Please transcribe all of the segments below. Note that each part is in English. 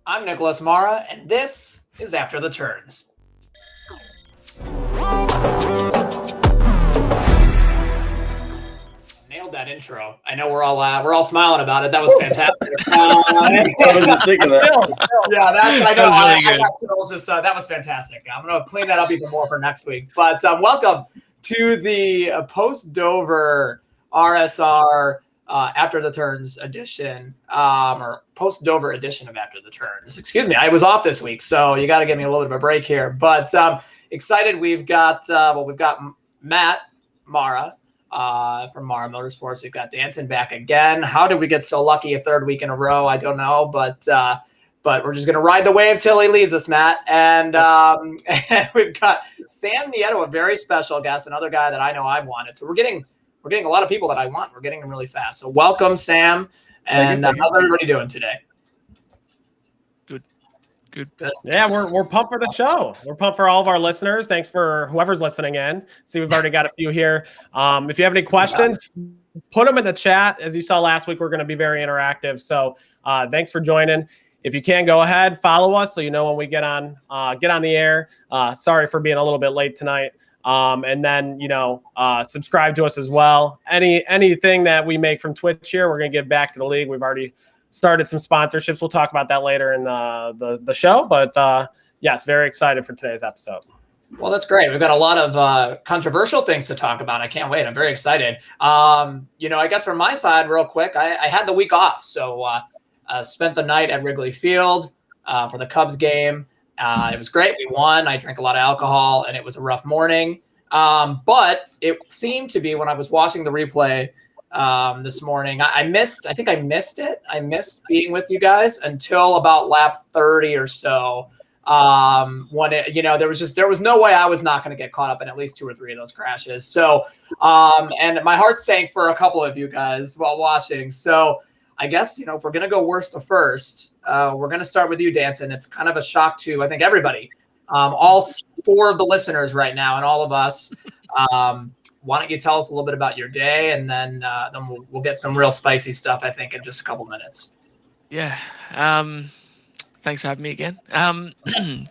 I'm Nicholas Mara, and this is After the Turns. Nailed that intro. I know we're all smiling about it. That was fantastic. I was just thinking that. Yeah, I know. That was really good. I got chills. That was fantastic. I'm going to clean that up even more for next week. But welcome to the post-Dover RSR After the Turns edition, or post-Dover edition of After the Turns. Excuse me, I was off this week, so you got to give me a little bit of a break here. But excited. We've got Matt Mara from Mara Motorsports. We've got Danton back again. How did we get so lucky a third week in a row? I don't know, but we're just going to ride the wave till he leaves us, Matt. And we've got Sam Nieto, a very special guest, another guy that I know I've wanted. So we're getting a lot of people that I want. We're getting them really fast. So welcome, Sam. And how's everybody doing today? Good. Yeah, we're pumped for the show. We're pumped for all of our listeners. Thanks for whoever's listening in. See, we've already got a few here. If you have any questions, put them in the chat. As you saw last week, we're going to be very interactive. So thanks for joining. If you can, go ahead, follow us so you know when we get on the air. Sorry for being a little bit late tonight. And then, subscribe to us as well. Anything that we make from Twitch here, we're going to give back to the league. We've already started some sponsorships. We'll talk about that later in the show. But yes, very excited for today's episode. Well, that's great. We've got a lot of controversial things to talk about. I can't wait. I'm very excited. I guess from my side, real quick, I had the week off. So spent the night at Wrigley Field for the Cubs game. It was great. We won. I drank a lot of alcohol, and it was a rough morning. But it seemed to be when I was watching the replay this morning, I think I missed it. I missed being with you guys until about lap 30 or so. When there was no way I was not going to get caught up in at least 2 or 3 of those crashes. So, and my heart sank for a couple of you guys while watching. So I guess, if we're going to go worst to first, we're going to start with you, Danton. It's kind of a shock to, I think, everybody, all 4 of the listeners right now and all of us. Why don't you tell us a little bit about your day, and then we'll get some real spicy stuff, I think, in just a couple minutes. Yeah. Thanks for having me again.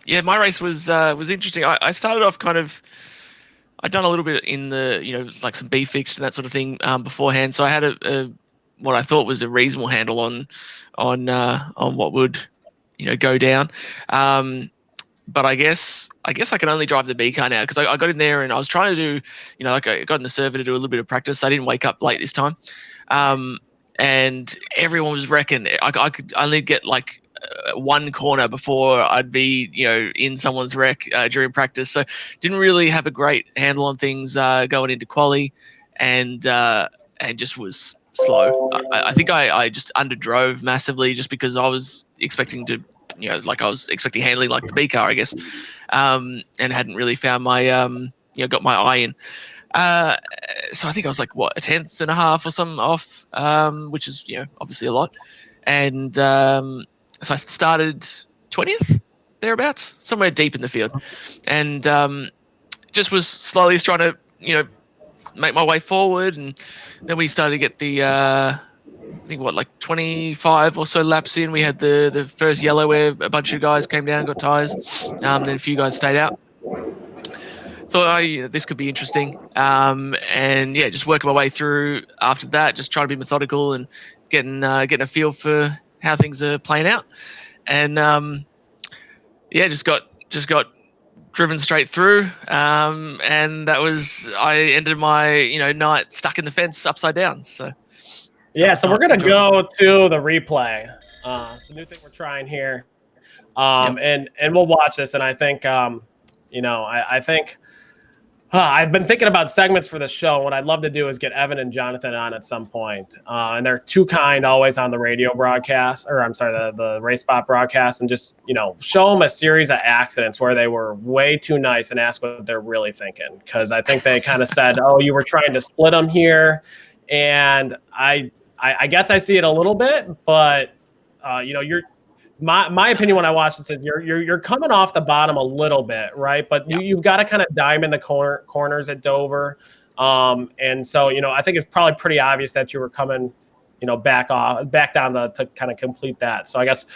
Yeah, my race was interesting. I started off I'd done a little bit in the, like some B fixed and that sort of thing beforehand. So I had a what I thought was a reasonable handle on what would, go down. But I guess I can only drive the B car now because I got in there and I was trying to do, I got in the server to do a little bit of practice. I didn't wake up late this time. And everyone was wrecking. I could only get like one corner before I'd be, in someone's wreck during practice. So didn't really have a great handle on things going into quali and just was slow. I think I just underdrove massively just because I was expecting to, I was expecting handling like the B car, I guess, and hadn't really found my, got my eye in. So I think I was like, a 10th and a half or something off, which is, obviously a lot. And so I started 20th, thereabouts, somewhere deep in the field. And just was slowly trying to, make my way forward. And then we started to get the, I think 25 or so laps in. We had the first yellow where a bunch of guys came down and got tyres. Then a few guys stayed out. Thought this could be interesting. And yeah, just working my way through after that, just trying to be methodical and getting a feel for how things are playing out. And just got driven straight through. And that was, I ended my, night stuck in the fence upside down. So yeah, so we're going to go to the replay. It's a new thing we're trying here. And we'll watch this. And I think, I think I've been thinking about segments for the show. What I'd love to do is get Evan and Jonathan on at some point. And they're too kind always on the radio broadcast, or I'm sorry, the race spot broadcast, and just, show them a series of accidents where they were way too nice and ask what they're really thinking. Because I think they kind of said, oh, you were trying to split them here. And I guess I see it a little bit, but you're my opinion when I watch this is you're coming off the bottom a little bit, right? But you've got to kind of dime in the corners at Dover, and so I think it's probably pretty obvious that you were coming, back down to kind of complete that. So I guess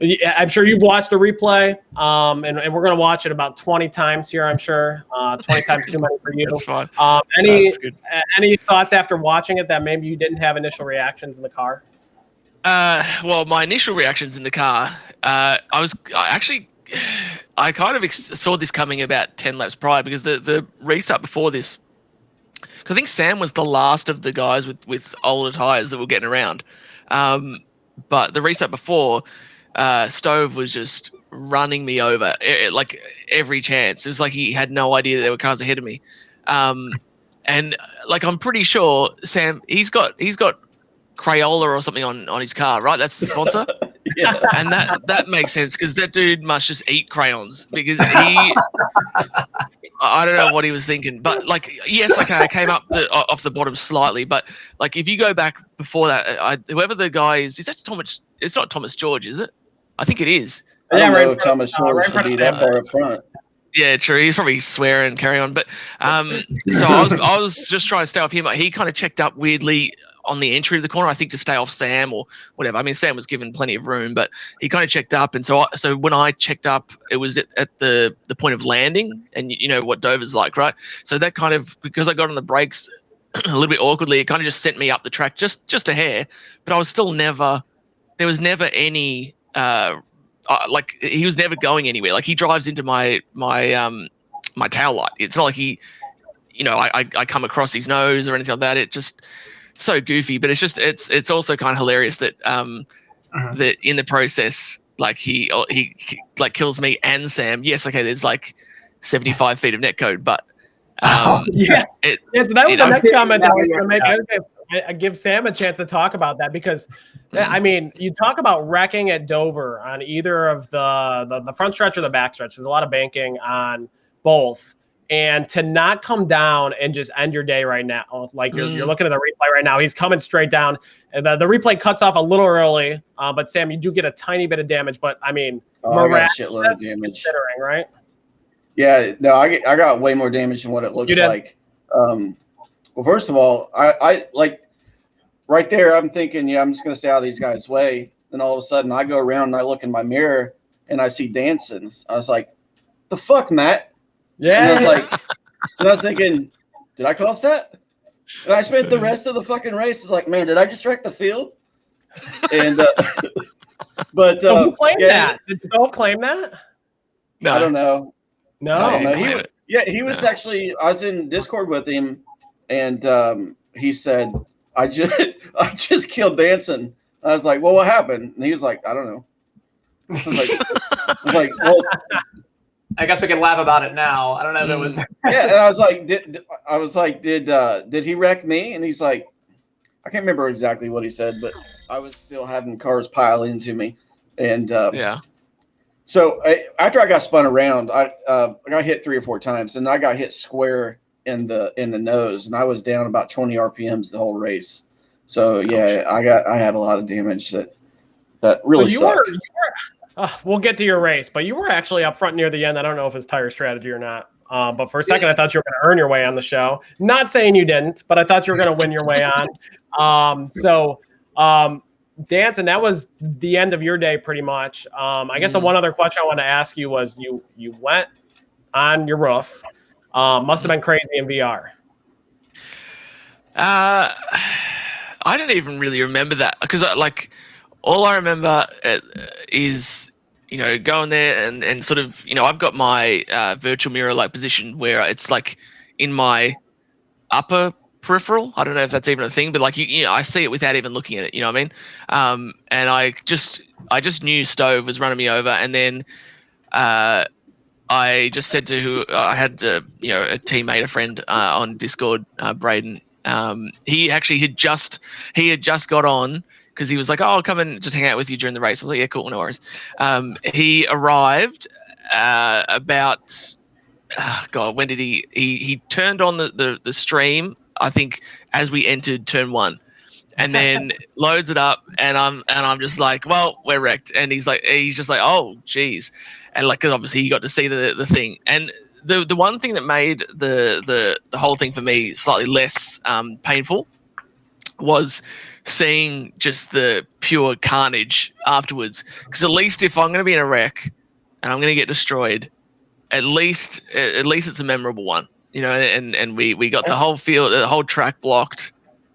I'm sure you've watched the replay, and we're going to watch it about 20 times here, I'm sure. 20 times too many for you. That's fine. Any that's thoughts after watching it that maybe you didn't have initial reactions in the car? Well, my initial reactions in the car, I kind of saw this coming about 10 laps prior, because the restart before this, I think Sam was the last of the guys with older tires that were getting around. But the restart before, Stove was just running me over, like every chance. It was like he had no idea there were cars ahead of me. And like, I'm pretty sure Sam, he's got Crayola or something on his car, right? That's the sponsor. Yeah. And that makes sense, because that dude must just eat crayons, because I don't know what he was thinking. But like, yes, okay, I came up off the bottom slightly, but like, if you go back before that, whoever the guy is that Thomas? It's not Thomas George, is it? I think it is. I don't know if Thomas George should be that far up front. Yeah, true. He's probably swearing, carry on. But so I was just trying to stay off him. He kind of checked up weirdly on the entry of the corner, I think, to stay off Sam or whatever. I mean, Sam was given plenty of room, but he kind of checked up. And so when I checked up, it was at the point of landing, and you know what Dover's like, right? So that kind of, because I got on the brakes a little bit awkwardly, it kind of just sent me up the track just a hair. But I was still there was never any like, he was never going anywhere. Like, he drives into my tail light. It's not like he, you know, I come across his nose or anything like that. It just so goofy, but it's also kind of hilarious that that in the process, like, he like kills me and Sam. Yes, okay, there's like 75 feet of netcode, but So that was the next comment that I was going to make. I give Sam a chance to talk about that, because I mean, you talk about wrecking at Dover on either of the front stretch or the back stretch. There's a lot of banking on both, and to not come down and just end your day right now, like you're looking at the replay right now. He's coming straight down, and the replay cuts off a little early. But Sam, you do get a tiny bit of damage, but I mean, I got a shitload of damage. Considering, right? Yeah, no, I got way more damage than what it looks like. Well, first of all, I like right there, I'm thinking, yeah, I'm just going to stay out of these guys' way. Then all of a sudden, I go around and I look in my mirror and I see dancing. I was like, the fuck, Matt? Yeah. And I was thinking, did I cause that? And I spent the rest of the fucking race like, man, did I just wreck the field? And but who claimed that? Did Stove claim that? No. I don't know. No. He was actually, I was in Discord with him, and he said, I just killed Danson. I was like, well, what happened? And he was like, I don't know. I was like, well, I guess we can laugh about it now. I don't know if it was. Yeah, and I was like, did he wreck me? And he's like, I can't remember exactly what he said, but I was still having cars pile into me, and yeah. So after I got spun around, I got hit 3 or 4 times, and I got hit square in the nose, and I was down about 20 RPMs the whole race. So yeah, I had a lot of damage that really sucked. We'll get to your race, but you were actually up front near the end. I don't know if it's tire strategy or not. But for a second, I thought you were going to earn your way on the show. Not saying you didn't, but I thought you were going to win your way on. Dance, and that was the end of your day pretty much. I guess the one other question I want to ask you was you went on your roof. Must have been crazy in VR. I don't even really remember that, because like all I remember is, you know, going there and sort of, you know, I've got my virtual mirror like position where it's like in my upper peripheral. I don't know if that's even a thing, but like you know, I see it without even looking at it. You know what I mean? And I just knew Stove was running me over, and then I just said to who I had, you know, a teammate, a friend on Discord, Braden. He actually had just got on, because he was like, "Oh, I'll come and just hang out with you during the race." I was like, "Yeah, cool, no worries." He arrived about. God, when did he turned on the stream, I think, as we entered turn 1, and then loads it up, and I'm just like, well, we're wrecked. And he's just like, oh geez. And like, cause obviously he got to see the thing. And the one thing that made the whole thing for me slightly less painful was seeing just the pure carnage afterwards. Because at least if I'm going to be in a wreck and I'm going to get destroyed, at least it's a memorable one, you know. And we got the whole field, the whole track blocked.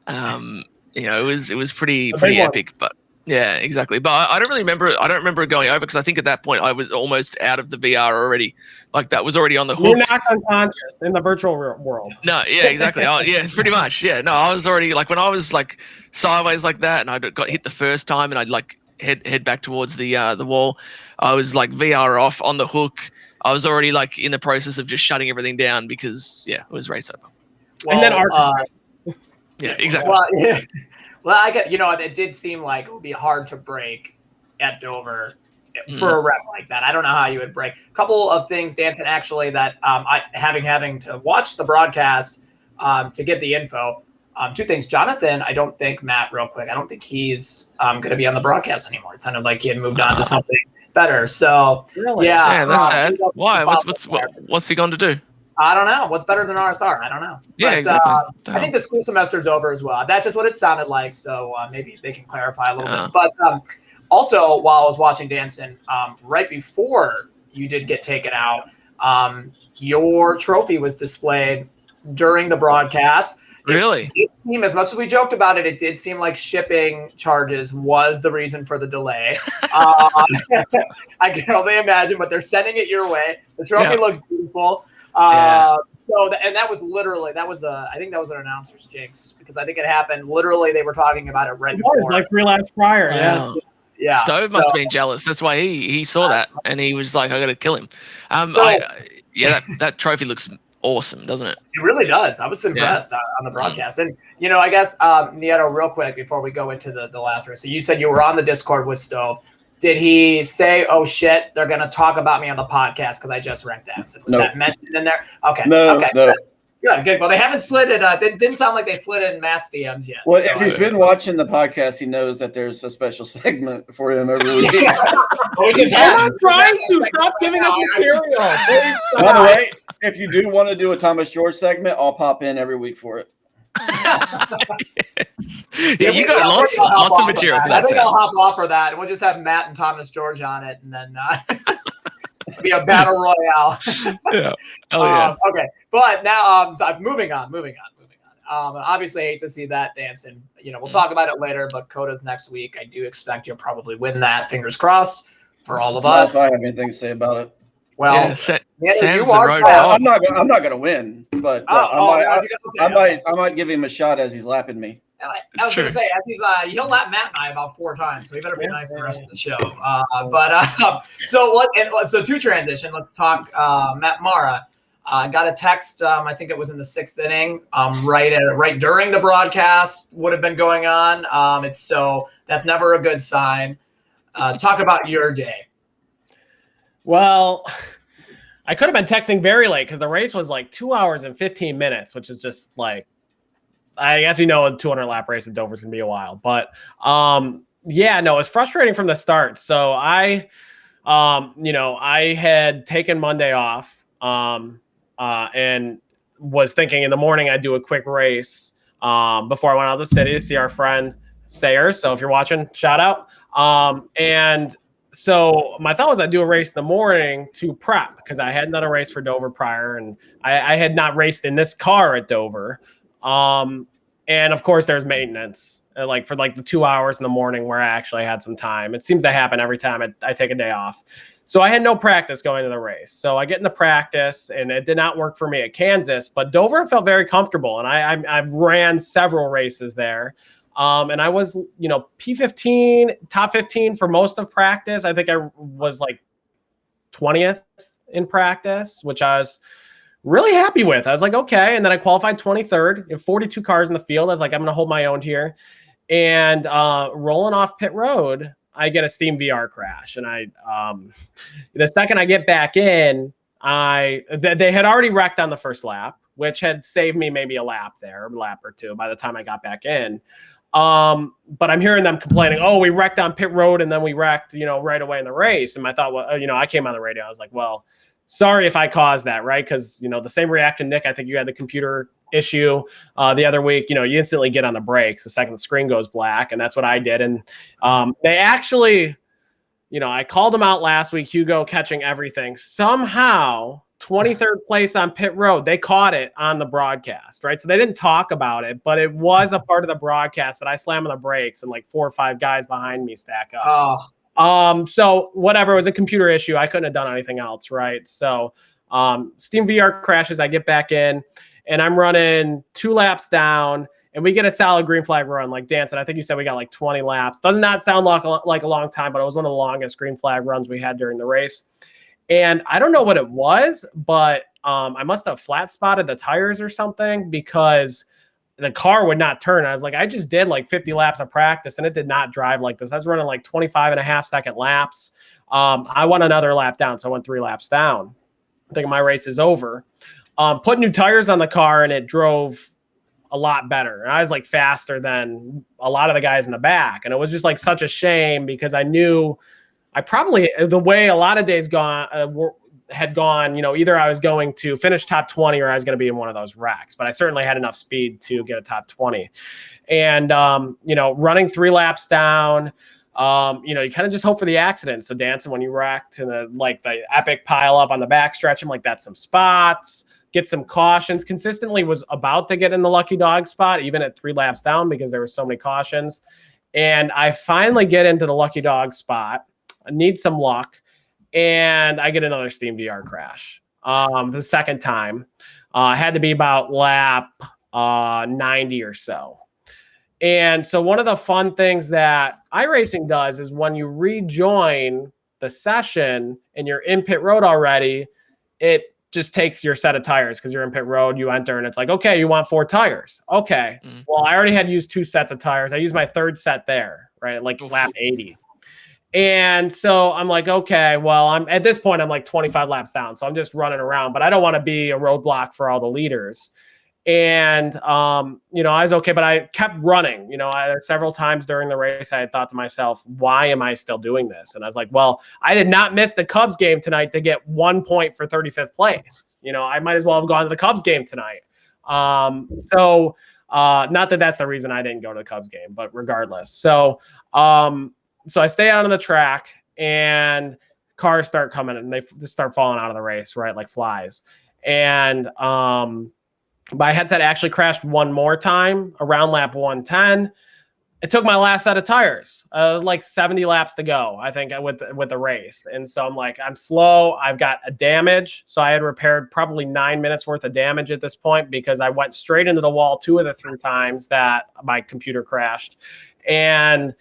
You know, it was pretty epic. But yeah, exactly. But I don't really remember. I don't remember it going over because I think at that point I was almost out of the VR already. Like that was already on the hook. You're not unconscious in the virtual world. No, yeah, exactly. Oh, yeah, pretty much. Yeah, no, I was already like when I was like sideways like that, and I got hit the first time, and I'd like head back towards the wall. I was like VR off on the hook. I was already like in the process of just shutting everything down because it was race over. Well, and then yeah, exactly. Well, yeah. Well, I get, it did seem like it would be hard to break at Dover for a rep like that. I don't know how you would break. A couple of things, Danson, actually, that having to watch the broadcast to get the info. Two things. Jonathan, I don't think, Matt, real quick, I don't think he's going to be on the broadcast anymore. It sounded like he had moved on to something better. So, really? Yeah, that's sad. Why? What's he going to do? I don't know. What's better than RSR? I don't know. Yeah, but, exactly. I think the school semester's over as well. That's just what it sounded like. So maybe they can clarify a little bit. But also, while I was watching Danson, right before you did get taken out, your trophy was displayed during the broadcast. Really? It did seem, as much as we joked about it, it did seem like shipping charges was the reason for the delay. I can only imagine, but they're sending it your way. The trophy looks beautiful. And that was literally, I think that was an announcer's jinx, because I think it happened literally, they were talking about it right before. Like 3 laps prior. Yeah. Stove must have been jealous. That's why he saw that and he was like, I got to kill him. That trophy looks awesome, doesn't it? It really does. I was impressed on the broadcast. And, I guess, Nieto, real quick, before we go into the last race. So you said you were on the Discord with Stove. Did he say, oh, shit, they're going to talk about me on the podcast because I just wrecked Danson? Was that mentioned in there? Okay. No, okay. no. Good. Well, they haven't slid it. It didn't sound like they slid in Matt's DMs yet. Well, if he's been watching the podcast, he knows that there's a special segment for him every week. I'm not trying to. Stop giving us material. By the way, if you do want to do a Thomas George segment, I'll pop in every week for it. Yes. Yeah, you got lots of material for that. I think I'll hop off for that, and we'll just have Matt and Thomas George on it, and then it'll be a battle royale. Okay, but now moving on. Obviously, I hate to see that, Danson. We'll talk about it later, but Coda's next week. I do expect you'll probably win that. Fingers crossed for all of us. I have anything to say about it. Well, Sam's you the are road I'm not going to win, but I might give him a shot as he's lapping me. I was going to say, as he'll lap Matt and I about 4 times, so he better be nice the rest of the show. So to transition, let's talk Matt Mara. Got a text, I think it was in the 6th inning, right during the broadcast would have been going on. So that's never a good sign. Talk about your day. Well, I could have been texting very late because the race was like 2 hours and 15 minutes, which is just like, I guess a 200 lap race at Dover's gonna be a while. But it's frustrating from the start. So I had taken Monday off and was thinking in the morning I'd do a quick race before I went out of the city to see our friend Sayer. So if you're watching, shout out. And so my thought was I'd do a race in the morning to prep because I hadn't done a race for Dover prior, and I had not raced in this car at Dover. And of course there's maintenance for the 2 hours in the morning where I actually had some time. It seems to happen every time I take a day off. So I had no practice going to the race. So I get into practice and it did not work for me at Kansas, but Dover felt very comfortable. And I've ran several races there. And I was, P15, top 15 for most of practice. I think I was like 20th in practice, which I was really happy with. I was like, okay. And then I qualified 23rd, 42 cars in the field. I was like, I'm going to hold my own here. And rolling off pit road, I get a Steam VR crash. And the second I get back in, they had already wrecked on the first lap, which had saved me maybe a lap or two by the time I got back in. But I'm hearing them complaining, oh, we wrecked on pit road and then we wrecked, right away in the race. And I thought, well, I came on the radio. I was like, well, sorry if I caused that, right? Because, the same reaction, Nick, I think you had the computer issue the other week. You instantly get on the brakes the second the screen goes black, and that's what I did. And they actually, I called them out last week, Hugo catching everything. Somehow, 23rd place on pit road, they caught it on the broadcast, right? So they didn't talk about it, but it was a part of the broadcast that I slam on the brakes and like 4 or 5 guys behind me stack up. So whatever, it was a computer issue. I couldn't have done anything else, right? So Steam VR crashes, I get back in, and I'm running 2 laps down, and we get a solid green flag run. Like Dan said, I think you said we got like 20 laps. Does not sound like a long time, but it was one of the longest green flag runs we had during the race. And I don't know what it was, but I must have flat spotted the tires or something, because the car would not turn. I was like, I just did like 50 laps of practice, and it did not drive like this. I was running like 25.5-second laps. I went another lap down, so I went 3 laps down. I think my race is over. Put new tires on the car, and it drove a lot better. And I was like faster than a lot of the guys in the back. And it was just like such a shame, because I knew I probably, the way a lot of days had gone, either I was going to finish top 20 or I was going to be in one of those wrecks, but I certainly had enough speed to get a top 20. And, running 3 laps down, you kind of just hope for the accident. So dancing when you wrecked and the epic pile up on the back stretch, I'm like, that's some spots, get some cautions. Consistently was about to get in the lucky dog spot, even at 3 laps down, because there were so many cautions. And I finally get into the lucky dog spot. I need some luck, and I get another Steam VR crash. The second time, had to be about lap 90 or so. And so one of the fun things that iRacing does is when you rejoin the session and you're in pit road already, it just takes your set of tires, because you're in pit road, you enter, and it's like, okay, you want 4 tires. Okay. Well, I already had used 2 sets of tires. I used my 3rd set there, right? Like lap 80. And so I'm like, okay, well, I'm at this point, I'm like 25 laps down. So I'm just running around, but I don't want to be a roadblock for all the leaders. And, I was okay, but I kept running. Several times during the race, I had thought to myself, why am I still doing this? And I was like, well, I did not miss the Cubs game tonight to get 1 point for 35th place. I might as well have gone to the Cubs game tonight. Not that that's the reason I didn't go to the Cubs game, but regardless. So I stay out on the track, and cars start coming, and they just start falling out of the race, right, like flies. And my headset actually crashed one more time around lap 110. It took my last set of tires, like 70 laps to go, I think, with the race. And so I'm like, I'm slow. I've got a damage. So I had repaired probably 9 minutes worth of damage at this point, because I went straight into the wall 2 of the 3 times that my computer crashed. And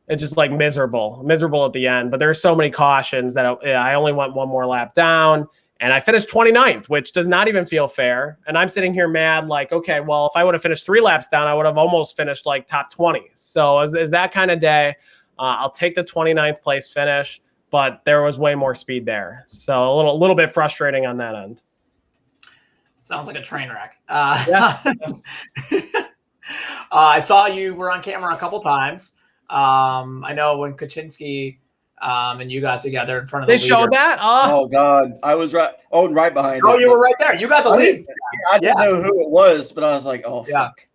it's just like miserable at the end. But there are so many cautions that I only went 1 more lap down, and I finished 29th, which does not even feel fair. And I'm sitting here mad, like, okay, well, if I would have finished 3 laps down, I would have almost finished like top 20. So is that kind of day. I'll take the 29th place finish, but there was way more speed there. So a little bit frustrating on that end. Sounds like a train wreck. Yeah. I saw you were on camera a couple times. I know when Kaczynski and you got together in front of the leader. They showed that? Oh, God. I was right behind Oh, you were right there. You got the lead. I didn't know who it was, but I was like, oh, fuck.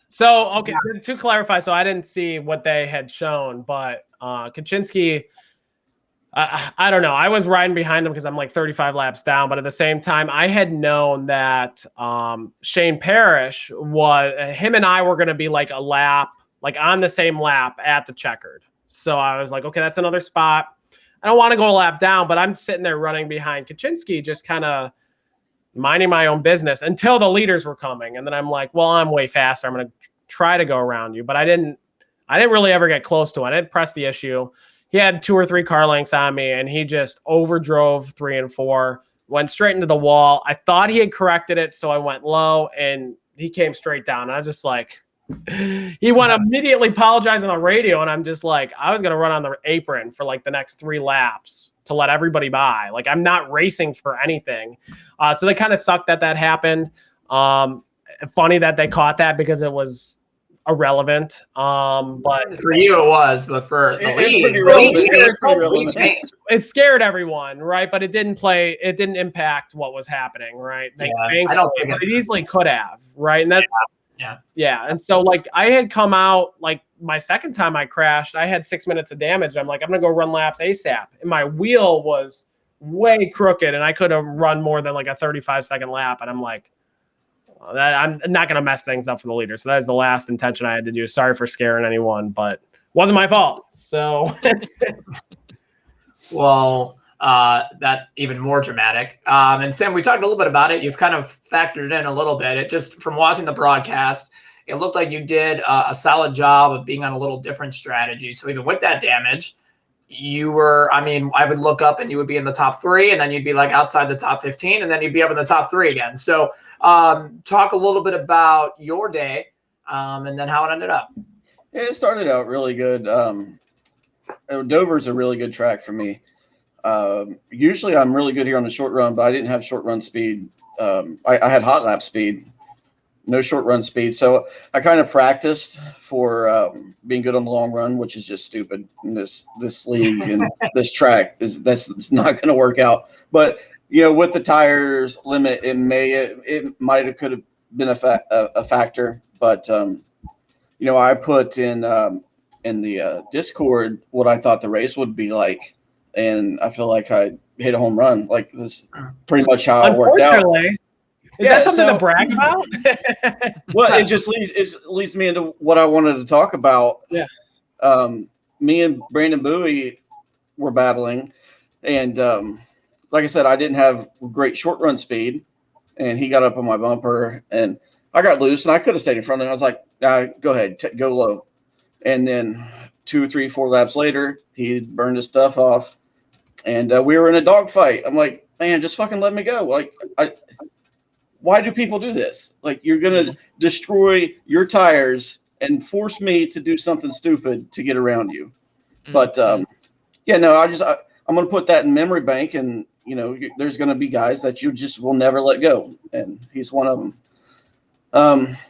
So, okay, to clarify, so I didn't see what they had shown, but Kaczynski, I don't know. I was riding behind him because I'm like 35 laps down, but at the same time, I had known that Shane Parrish him and I were going to be like a lap, like on the same lap at the checkered. So I was like, okay, that's another spot. I don't want to go a lap down, but I'm sitting there running behind Kaczynski, just kind of minding my own business until the leaders were coming. And then I'm like, well, I'm way faster. I'm going to try to go around you. But I didn't really ever get close to it. I didn't press the issue. He had 2 or 3 car lengths on me, and he just overdrove 3 and 4, went straight into the wall. I thought he had corrected it, so I went low, and he came straight down. And I was just like, he went immediately apologizing on the radio, and I'm just like, I was going to run on the apron for like the next 3 laps to let everybody by. Like, I'm not racing for anything. So they kind of sucked that happened. Funny that they caught that, because it was irrelevant. But for you it was, but for the league, it scared everyone, right? But it didn't impact what was happening, right? I don't think it easily could have, right? And that, yeah. And so like I had come out like my second time I crashed, I had 6 minutes of damage. I'm like, I'm gonna go run laps ASAP, and my wheel was way crooked, and I could have run more than like a 35-second lap, and I'm like, I'm not going to mess things up for the leader. So that is the last intention I had to do. Sorry for scaring anyone, but wasn't my fault. So, well, that even more dramatic. And Sam, we talked a little bit about it. You've kind of factored in a little bit. It just from watching the broadcast, it looked like you did a solid job of being on a little different strategy. So even with that damage, you were, I mean, I would look up and you would be in the top 3, and then you'd be like outside the top 15, and then you'd be up in the top 3 again. So talk a little bit about your day and then how it ended up. Yeah, it started out really good. Dover's a really good track for me. Usually I'm really good here on the short run, but I didn't have short run speed. I had hot lap speed, no short run speed. So I kind of practiced for being good on the long run, which is just stupid in this league and this track. That's not going to work out. But with the tires limit, it might have could have been a factor. But I put in the Discord what I thought the race would be like, and I feel like I hit a home run. Like this, is pretty much how it worked out. Is that something to brag about? Well, it just leads me into what I wanted to talk about. Yeah. Me and Brandon Bowie were battling, and like I said, I didn't have great short run speed, and he got up on my bumper, and I got loose, and I could have stayed in front of him. I was like, go ahead, go low. And then 2, 3, 4 laps later, he burned his stuff off, and we were in a dogfight. I'm like, man, just fucking let me go. Like, why do people do this? Like, you're going to destroy your tires and force me to do something stupid to get around you. But, I'm going to put that in memory bank, and, there's going to be guys that you just will never let go. And he's one of them.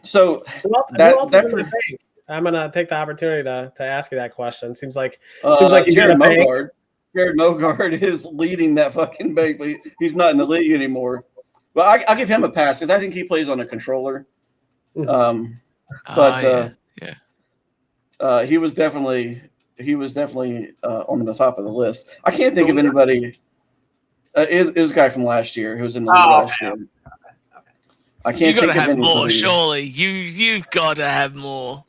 So who else is in the bank? I'm going to take the opportunity to ask you that question. Seems like Jared Mogard. Jared Mogard is leading that fucking bank, but he's not in the league anymore. But I give him a pass because I think he plays on a controller. He was definitely on the top of the list. I can't think of anybody. It was a guy from last year who was in the league last year. Okay. I can't think of anybody. More, surely. You've got to have more.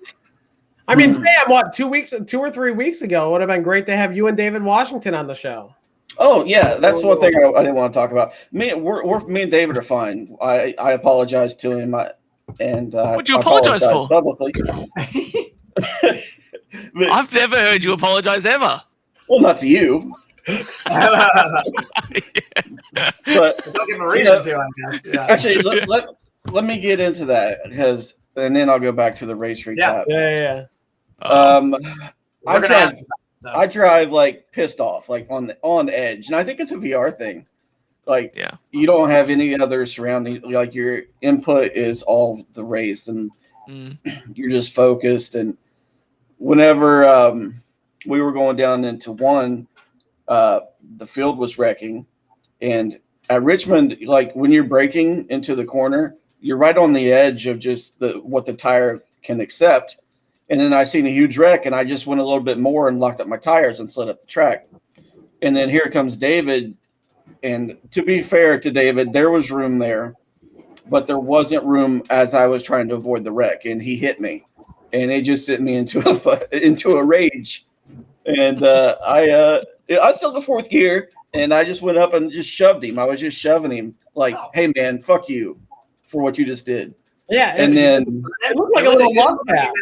I mean, Sam, 2 or 3 weeks ago, it would have been great to have you and David Washington on the show. Oh yeah, that's one thing I didn't want to talk about. Me and David are fine. I apologize to him. What'd you apologize for? Publicly. I've never heard you apologize ever. Well, not to you. But don't give him a reason to, I guess. Yeah. Actually, let me get into that and then I'll go back to the race recap. Yeah. I drive like pissed off, like on edge, and I think it's a VR thing. Like, you don't have any other surrounding. Like, your input is all the race, and you're just focused. And whenever we were going down into one, the field was wrecking, and at Richmond, like when you're braking into the corner, you're right on the edge of just what the tire can accept. And then I seen a huge wreck, and I just went a little bit more and locked up my tires and slid up the track. And then here comes David. And to be fair to David, there was room there, but there wasn't room as I was trying to avoid the wreck. And he hit me, and it just sent me into a rage. And I still in the fourth gear, and I just went up and just shoved him. I was just shoving him like, hey, man, fuck you for what you just did. Yeah, and then it looked like a little log tap.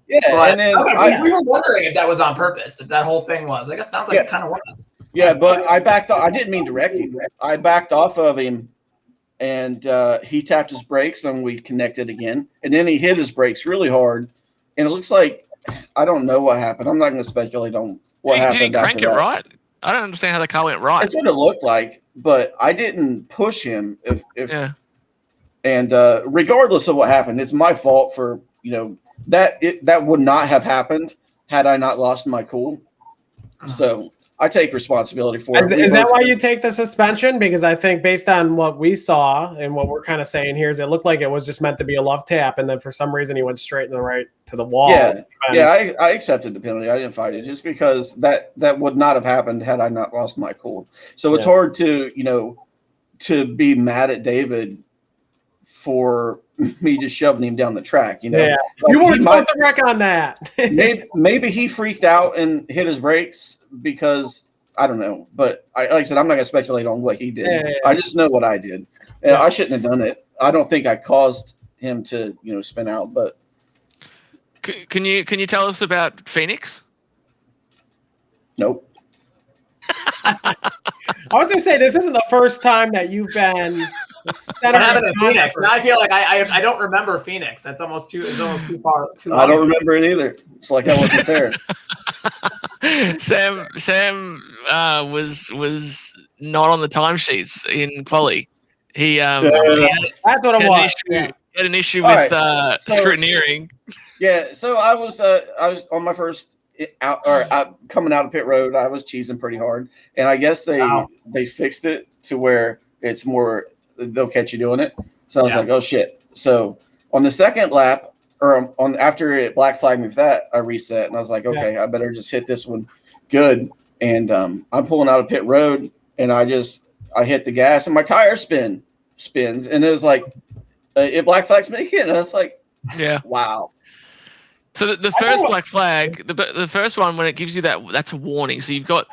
Yeah, and then we were wondering if that was on purpose, if that whole thing was. I guess it sounds like it kind of was. Yeah, but I backed off. I didn't mean to wreck him. I backed off of him, and he tapped his brakes, and we connected again. And then he hit his brakes really hard, and it looks like I don't know what happened. I'm not going to speculate on what happened. Did he crank it right? I don't understand how the car went right. That's what it looked like, but I didn't push him. And regardless of what happened, it's my fault for that would not have happened had I not lost my cool. So I take responsibility for it. Is that why you take the suspension? Because I think based on what we saw and what we're kind of saying here is it looked like it was just meant to be a love tap, and then for some reason he went straight to the wall. Yeah, I accepted the penalty. I didn't fight it just because that would not have happened had I not lost my cool. So it's hard to to be mad at David for me just shoving him down the track. Yeah, like you weren't supposed to wreck on that. maybe he freaked out and hit his brakes because I don't know. But like I said, I'm not going to speculate on what he did. Yeah. I just know what I did. And I shouldn't have done it. I don't think I caused him to spin out. But can you tell us about Phoenix? Nope. I was gonna say this isn't the first time that you've been. What happened in Phoenix? Now I feel like I don't remember Phoenix. That's almost too far. I don't remember it either. It's like I wasn't there. Sam was not on the timesheets in quali. He that's what it was. He had an issue with scrutineering. Yeah, so I was on my first coming out of pit road. I was cheesing pretty hard, and I guess they fixed it to where it's more they'll catch you doing it. So I was like, oh shit. So on the second lap, or after it black flagged me for that, I reset and I was like, okay, I better just hit this one good. And I'm pulling out of pit road, and I hit the gas, and my tire spins, and it was like it black flags me again. And I was like, wow. So the first black flag, the first one, when it gives you that's a warning. So you've got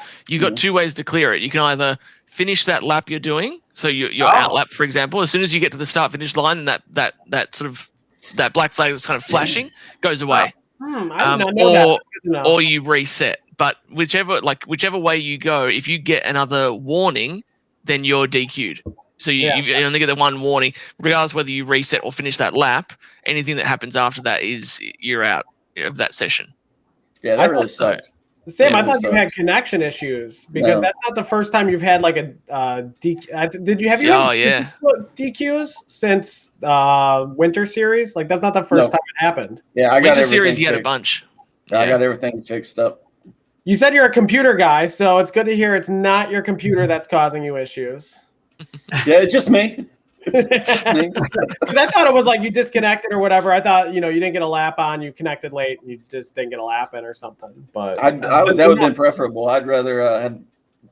two ways to clear it. You can either finish that lap you're doing, so your out lap, for example. As soon as you get to the start finish line, and that sort of that black flag that's kind of flashing goes away. I did not know that. Or you reset. But whichever way you go, if you get another warning, then you're DQ'd. So you only get the one warning, regardless whether you reset or finish that lap. Anything that happens after that you're out of that session. Yeah, that really sucked. Sam, I thought you had connection issues because that's not the first time you've had like a DQ. Did you have DQs since Winter Series? Like that's not the first time it happened. Yeah, I got Winter everything Series. You fixed. had a bunch. Yeah. I got everything fixed up. You said you're a computer guy, so it's good to hear it's not your computer that's causing you issues. Yeah, it's just me. Because I thought it was like you disconnected or whatever. I thought you didn't get a lap on, you connected late, and you just didn't get a lap in or something. But that would have been preferable. I'd rather had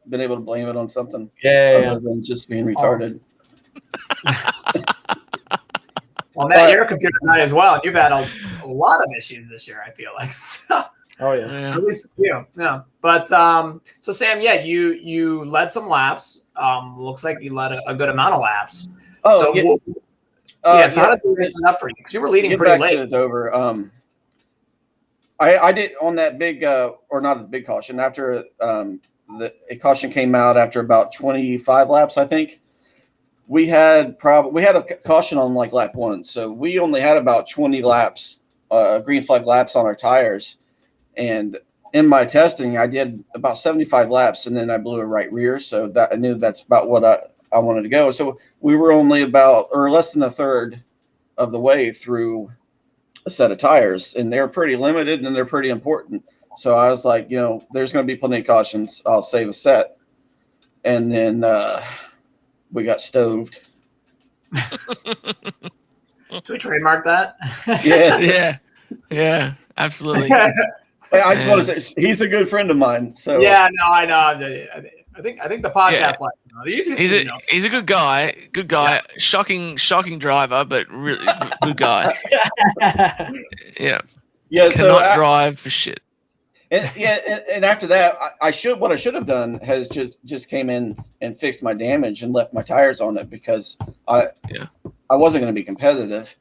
been able to blame it on something other than just being retarded. Well, Matt, you're a computer guy as well, and you've had a lot of issues this year. I feel like. So. Oh yeah, at least a few. Yeah, but so Sam, you led some laps. Looks like you led a good amount of laps. Oh, so, so how did you race it up for you? Because you were leading pretty late. To Dover. I did on that big or not a big caution after a caution came out after about 25 laps. I think we had a caution on like lap 1, so we only had about 20 laps, green flag laps on our tires. And in my testing, I did about 75 laps, and then I blew a right rear, so that I knew that's about what I wanted to go. So we were only about or less than a third of the way through a set of tires, and they're pretty limited and they're pretty important. So I was like, there's going to be plenty of cautions. I'll save a set, and then we got stoved. Should we trademark that? Yeah, absolutely. I just want to say he's a good friend of mine. So I know. I think the podcast likes him. He's a good guy. Good guy. Yeah. Shocking driver, but really good guy. Yeah. Cannot drive for shit. And after that, I should have done has just came in and fixed my damage and left my tires on it because I wasn't going to be competitive.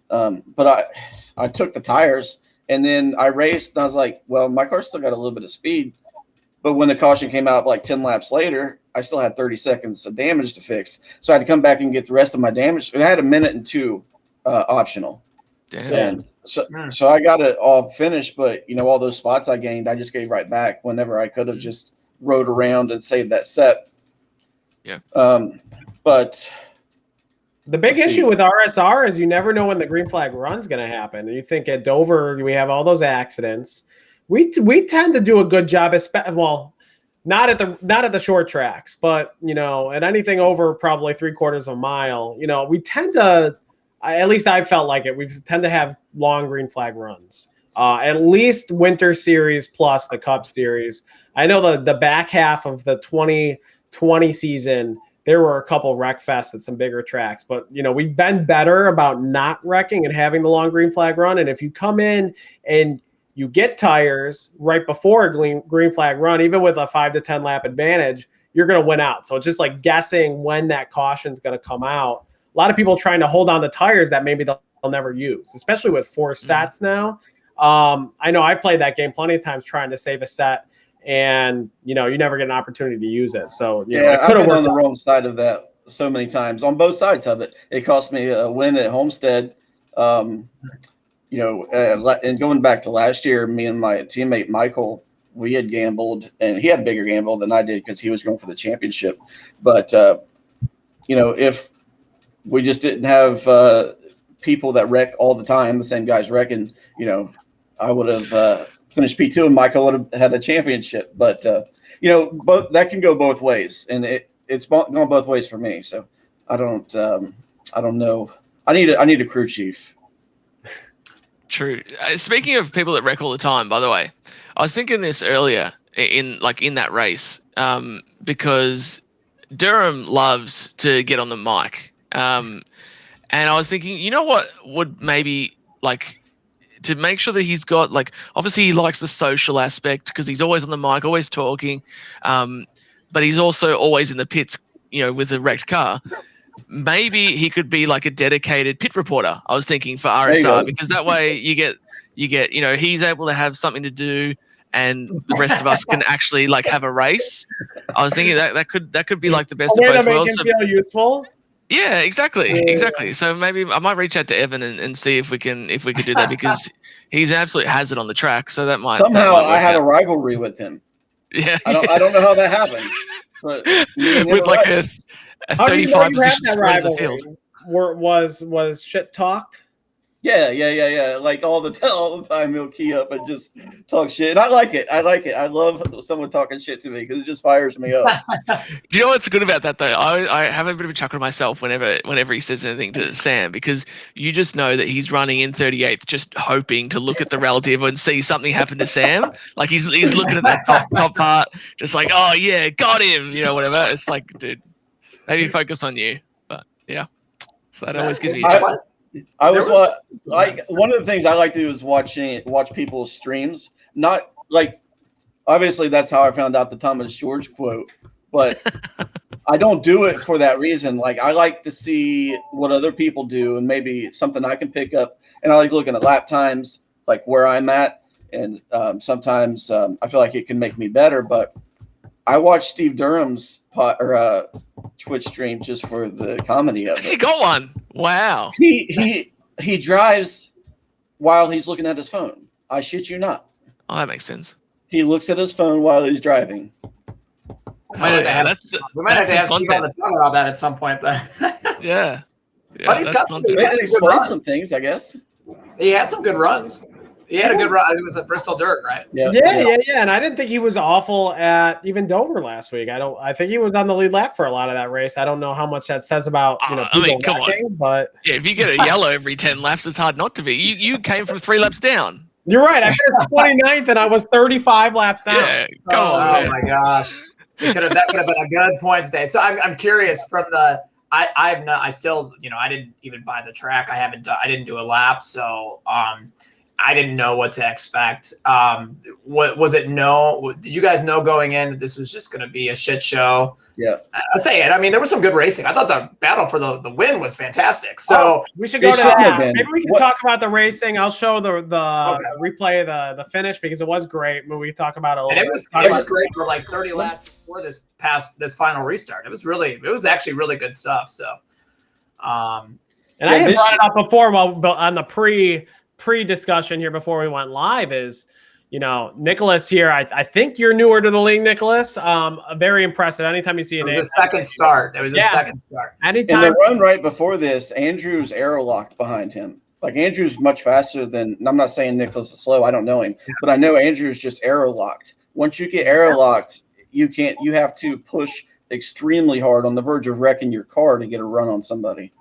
But I took the tires. And then I raced, and I was like, well, my car still got a little bit of speed. But when the caution came out like 10 laps later, I still had 30 seconds of damage to fix. So I had to come back and get the rest of my damage. And I had a minute and 2 optional. Damn. And so I got it all finished. But, all those spots I gained, I just gave right back whenever I could have just rode around and saved that set. Yeah. But The big issue with RSR is you never know when the green flag run's going to happen. You think at Dover we have all those accidents. We tend to do a good job, not at the short tracks, but at anything over probably 3/4 of a mile, we tend to. At least I felt like it. We tend to have long green flag runs. At least Winter Series plus the Cup Series. I know the back half of the 2020 season, there were a couple wreck fests at some bigger tracks, but we've been better about not wrecking and having the long green flag run. And if you come in and you get tires right before a green flag run, even with a 5 to 10 lap advantage, you're going to win out. So just like guessing when that caution is going to come out. A lot of people trying to hold on to tires that maybe they'll never use, especially with 4 sets now. I know I played that game plenty of times trying to save a set, and you never get an opportunity to use it. So I've been on the wrong side of that so many times on both sides of it. It cost me a win at Homestead. And going back to last year, me and my teammate Michael, we had gambled, and he had a bigger gamble than I did because he was going for the championship. But if we just didn't have people that wreck all the time, the same guys wrecking, I would have finished P2 and Michael would have had a championship. But, both that can go both ways, and it's gone both ways for me. So I don't know. I need a crew chief. True. Speaking of people that wreck all the time, by the way, I was thinking this earlier in that race because Durham loves to get on the mic. And I was thinking, what would maybe to make sure that he's got obviously he likes the social aspect because he's always on the mic, always talking, but he's also always in the pits, with a wrecked car. Maybe he could be like a dedicated pit reporter. I was thinking for RSR because that way you get he's able to have something to do, and the rest of us can actually have a race. I was thinking that could be like the best of both worlds. Make him feel useful. Yeah, exactly. So maybe I might reach out to Evan and see if we can do that because he's an absolute hazard on the track. So that might I have a rivalry with him. Yeah, I don't know how that happened, but with a 35 position spread in the field. Was shit talked? Yeah. Like all the time he'll key up and just talk shit. And I like it. I love someone talking shit to me because it just fires me up. Do you know what's good about that though? I have a bit of a chuckle to myself whenever he says anything to Sam, because you just know that he's running in 38th just hoping to look at the relative and see something happen to Sam. Like he's looking at that top part, just like, oh yeah, got him, whatever. It's like, dude, maybe focus on you. But yeah. So that always gives me a chuckle. One of the things I like to do is watch people's streams. Not obviously that's how I found out the Thomas George quote, but I don't do it for that reason. I like to see what other people do and maybe something I can pick up. And I like looking at lap times, where I'm at, and sometimes I feel like it can make me better. But I watch Steve Durham's Twitch stream just for the comedy of it. He got one. Wow. He drives while he's looking at his phone. I shit you not. Oh, that makes sense. He looks at his phone while he's driving. We might have to have Steve on the talk about that at some point. But yeah. But he's got some explain some things, I guess. He had some good runs. He had a good run. It was at Bristol Dirt, right? Yeah. And I didn't think he was awful at even Dover last week. I think he was on the lead lap for a lot of that race. I don't know how much that says about people come wrecking, on. but yeah, if you get a yellow every 10 laps, it's hard not to be. You came from 3 laps down. You're right. I finished 29th and I was 35 laps down. Yeah, come on. Oh my gosh, that could have been a good points day. So I'm curious from the. I still I didn't even buy the track. I didn't do a lap, so I didn't know what to expect. What was it? Did you guys know going in that this was just going to be a shit show? Yeah, I'll say it. I mean, there was some good racing. I thought the battle for the win was fantastic. So we should go to that. Maybe we can talk about the racing. I'll show the replay of the finish because it was great. But we can talk about it a little bit. It was great for 30 laps before this final restart. It was actually really good stuff. So, and I had brought it up before on the pre-discussion here before we went live is, Nicholas here. I think you're newer to the league, Nicholas. Very impressive. Anytime you see a It was name, his second start. It was his second start. Anytime. In the run right before this, Andrew's arrow locked behind him. Like Andrew's much faster than. I'm not saying Nicholas is slow. I don't know him, but I know Andrew's just arrow locked. Once you get arrow locked, you can't. You have to push extremely hard on the verge of wrecking your car to get a run on somebody.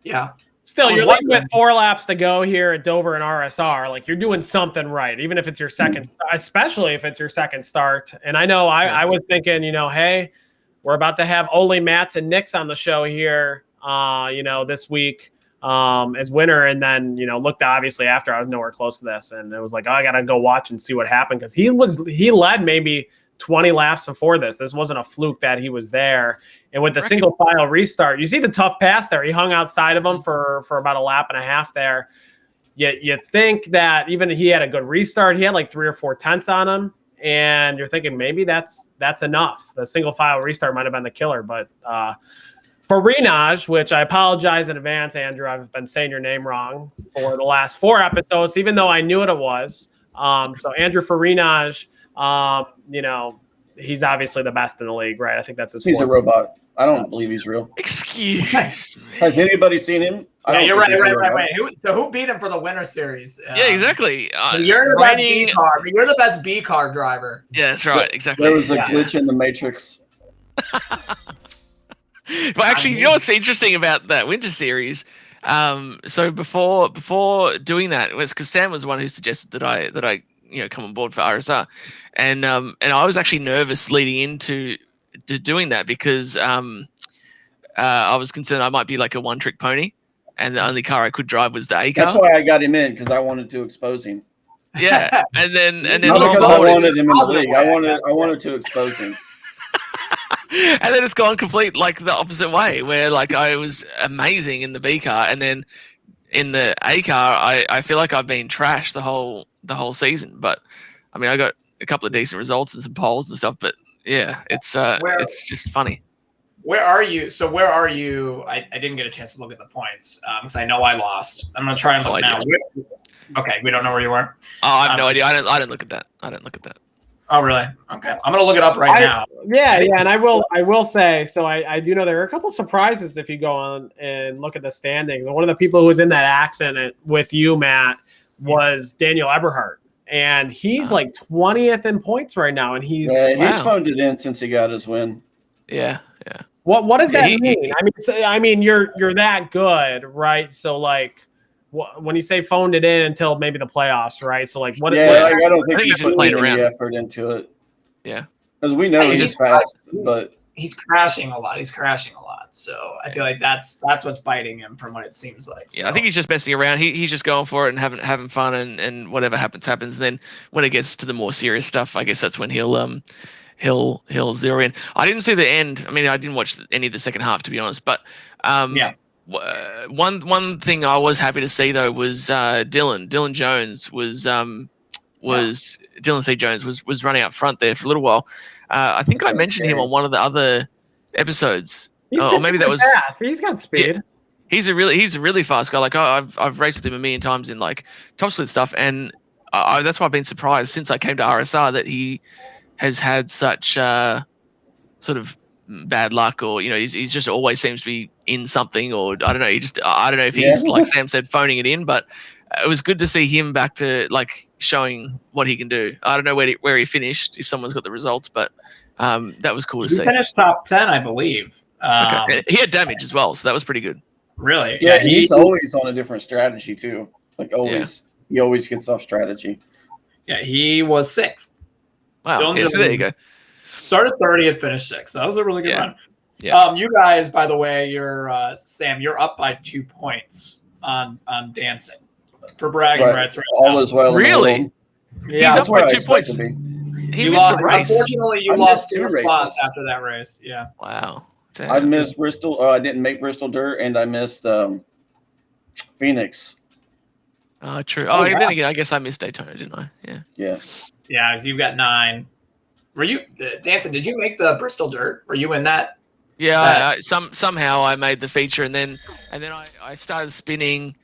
Yeah. Still, you're looking with 4 laps to go here at Dover and RSR. Like you're doing something right, even if it's your second, especially if it's your second start. And I know I was thinking, hey, we're about to have Ole, Mats, and Nix on the show here, this week as winner. And then, looked obviously after I was nowhere close to this, and it was like, oh, I got to go watch and see what happened because he led maybe 20 laps before this. This wasn't a fluke that he was there. And with the single file restart, you see the tough pass there. He hung outside of him for about a lap and a half there. You think that even he had a good restart. He had like 3 or 4 tenths on him. And you're thinking maybe that's enough. The single file restart might have been the killer. But for Renaj, which I apologize in advance, Andrew, I've been saying your name wrong for the last 4 episodes, even though I knew what it was. So Andrew for Renaj, he's obviously the best in the league, right? I think that's his. He's a robot. I don't believe he's real. Excuse me. Has anybody seen him? Yeah, you're right. Who beat him for the winter series? Yeah, exactly. You're the best B car, but you're the best B car driver. Yeah, that's right. Exactly. There was a glitch in the Matrix. Well, actually, you know what's interesting about that winter series? So before doing that, it was because Sam was the one who suggested that I come on board for RSR, and I was actually nervous leading into doing that because I was concerned I might be like a one-trick pony, and the only car I could drive was the A car. That's why I got him in, because I wanted to expose him. Yeah, and then not because I wanted him in the league. I wanted to expose him. And then it's gone complete like the opposite way, where like I was amazing in the B car, and then in the A car, I feel like I've been trashed the whole season. But I mean, I got a couple of decent results and some polls and stuff. But yeah, it's just funny. Where are you? So where are you? I didn't get a chance to look at the points because I know I lost. I'm gonna try and look now. Okay, we don't know where you were. Oh, I have no idea. I didn't look at that. Oh, really? Okay, I'm gonna look it up right now. Yeah, and I will say. So I do know there are a couple surprises if you go on and look at the standings. And one of the people who was in that accident with you, Matt, was Daniel Eberhardt, and he's like 20th in points right now, and he's phoned it in since he got his win. Yeah. What does that mean? I mean, you're that good, right? So like, when you say phoned it in until maybe the playoffs, right? So like, I don't think he's just putting any effort into it. Yeah, because we know he's fast, but he's crashing a lot. So I feel like that's what's biting him from what it seems like. So. Yeah, I think he's just messing around. He's just going for it and having fun, and whatever happens. And then when it gets to the more serious stuff, I guess that's when he'll zero in. I didn't see the end. I mean, I didn't watch any of the second half, to be honest. But one thing I was happy to see though was Dylan Jones Dylan C. Jones was running up front there for a little while. I think I mentioned him on one of the other episodes, or maybe that was. Fast. He's got speed. Yeah, he's a really fast guy. Like I've raced with him a million times in like top split stuff, and that's why I've been surprised since I came to RSR that he has had such sort of bad luck, or he's just always seems to be in something, or I don't know. I don't know if he's like Sam said, phoning it in, but it was good to see him back to like showing what he can do. I don't know where he finished, if someone's got the results, but that was cool to see. He finished top 10, I believe. Okay. He had damage as well, so that was pretty good. Really? Yeah, he's always on a different strategy too. Like always, he always gets off strategy. Yeah, he was 6th. Wow. Yeah, so there you go. Started 30th, finished 6th. So that was a really good run. Yeah. You guys, by the way, you're Sam. You're up by 2 points on dancing for bragging rights right all now. Is well. Really? Yeah, he's up by 2 points. He missed a race. Unfortunately, you lost 2 spots after that race. Yeah. Wow. Damn. I missed Bristol. I didn't make Bristol Dirt, and I missed Phoenix. Oh, true. Oh, then again, I guess I missed Daytona, didn't I? Yeah. Yeah. Yeah, because you've got 9. Were you Danson? Did you make the Bristol Dirt? Were you in that? Yeah. Somehow I made the feature, and then I started spinning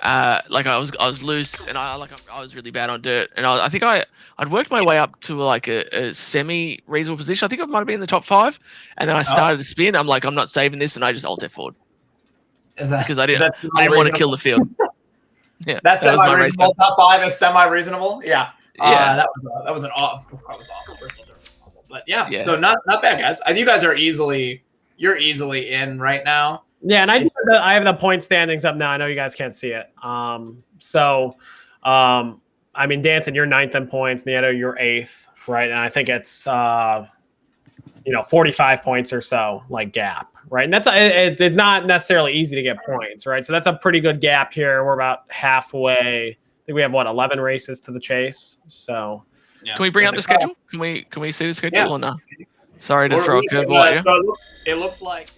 like I was loose, and I was really bad on dirt, and I think I'd worked my way up to like a semi reasonable position. I think I might have been in the top 5, and then I started to spin. I'm like, I'm not saving this, and I just alt F4'd because I didn't want to kill the field. Yeah, that's that was my race. semi-reasonable. Top 5 is semi-reasonable. Yeah. Yeah. That was an awful. That was awful. But yeah. So not bad, guys. You guys are you're easily in right now. Yeah, and I have the point standings up now. I know you guys can't see it. I mean, Danson, you're 9th in points. Nieto, you're 8th, right? And I think it's 45 points or so, like gap, right? And that's it's not necessarily easy to get points, right? So that's a pretty good gap here. We're about halfway. I think we have 11 races to the chase. So can we bring up the schedule? Can we see the schedule or no? Sorry to throw a curveball at you. So it looks like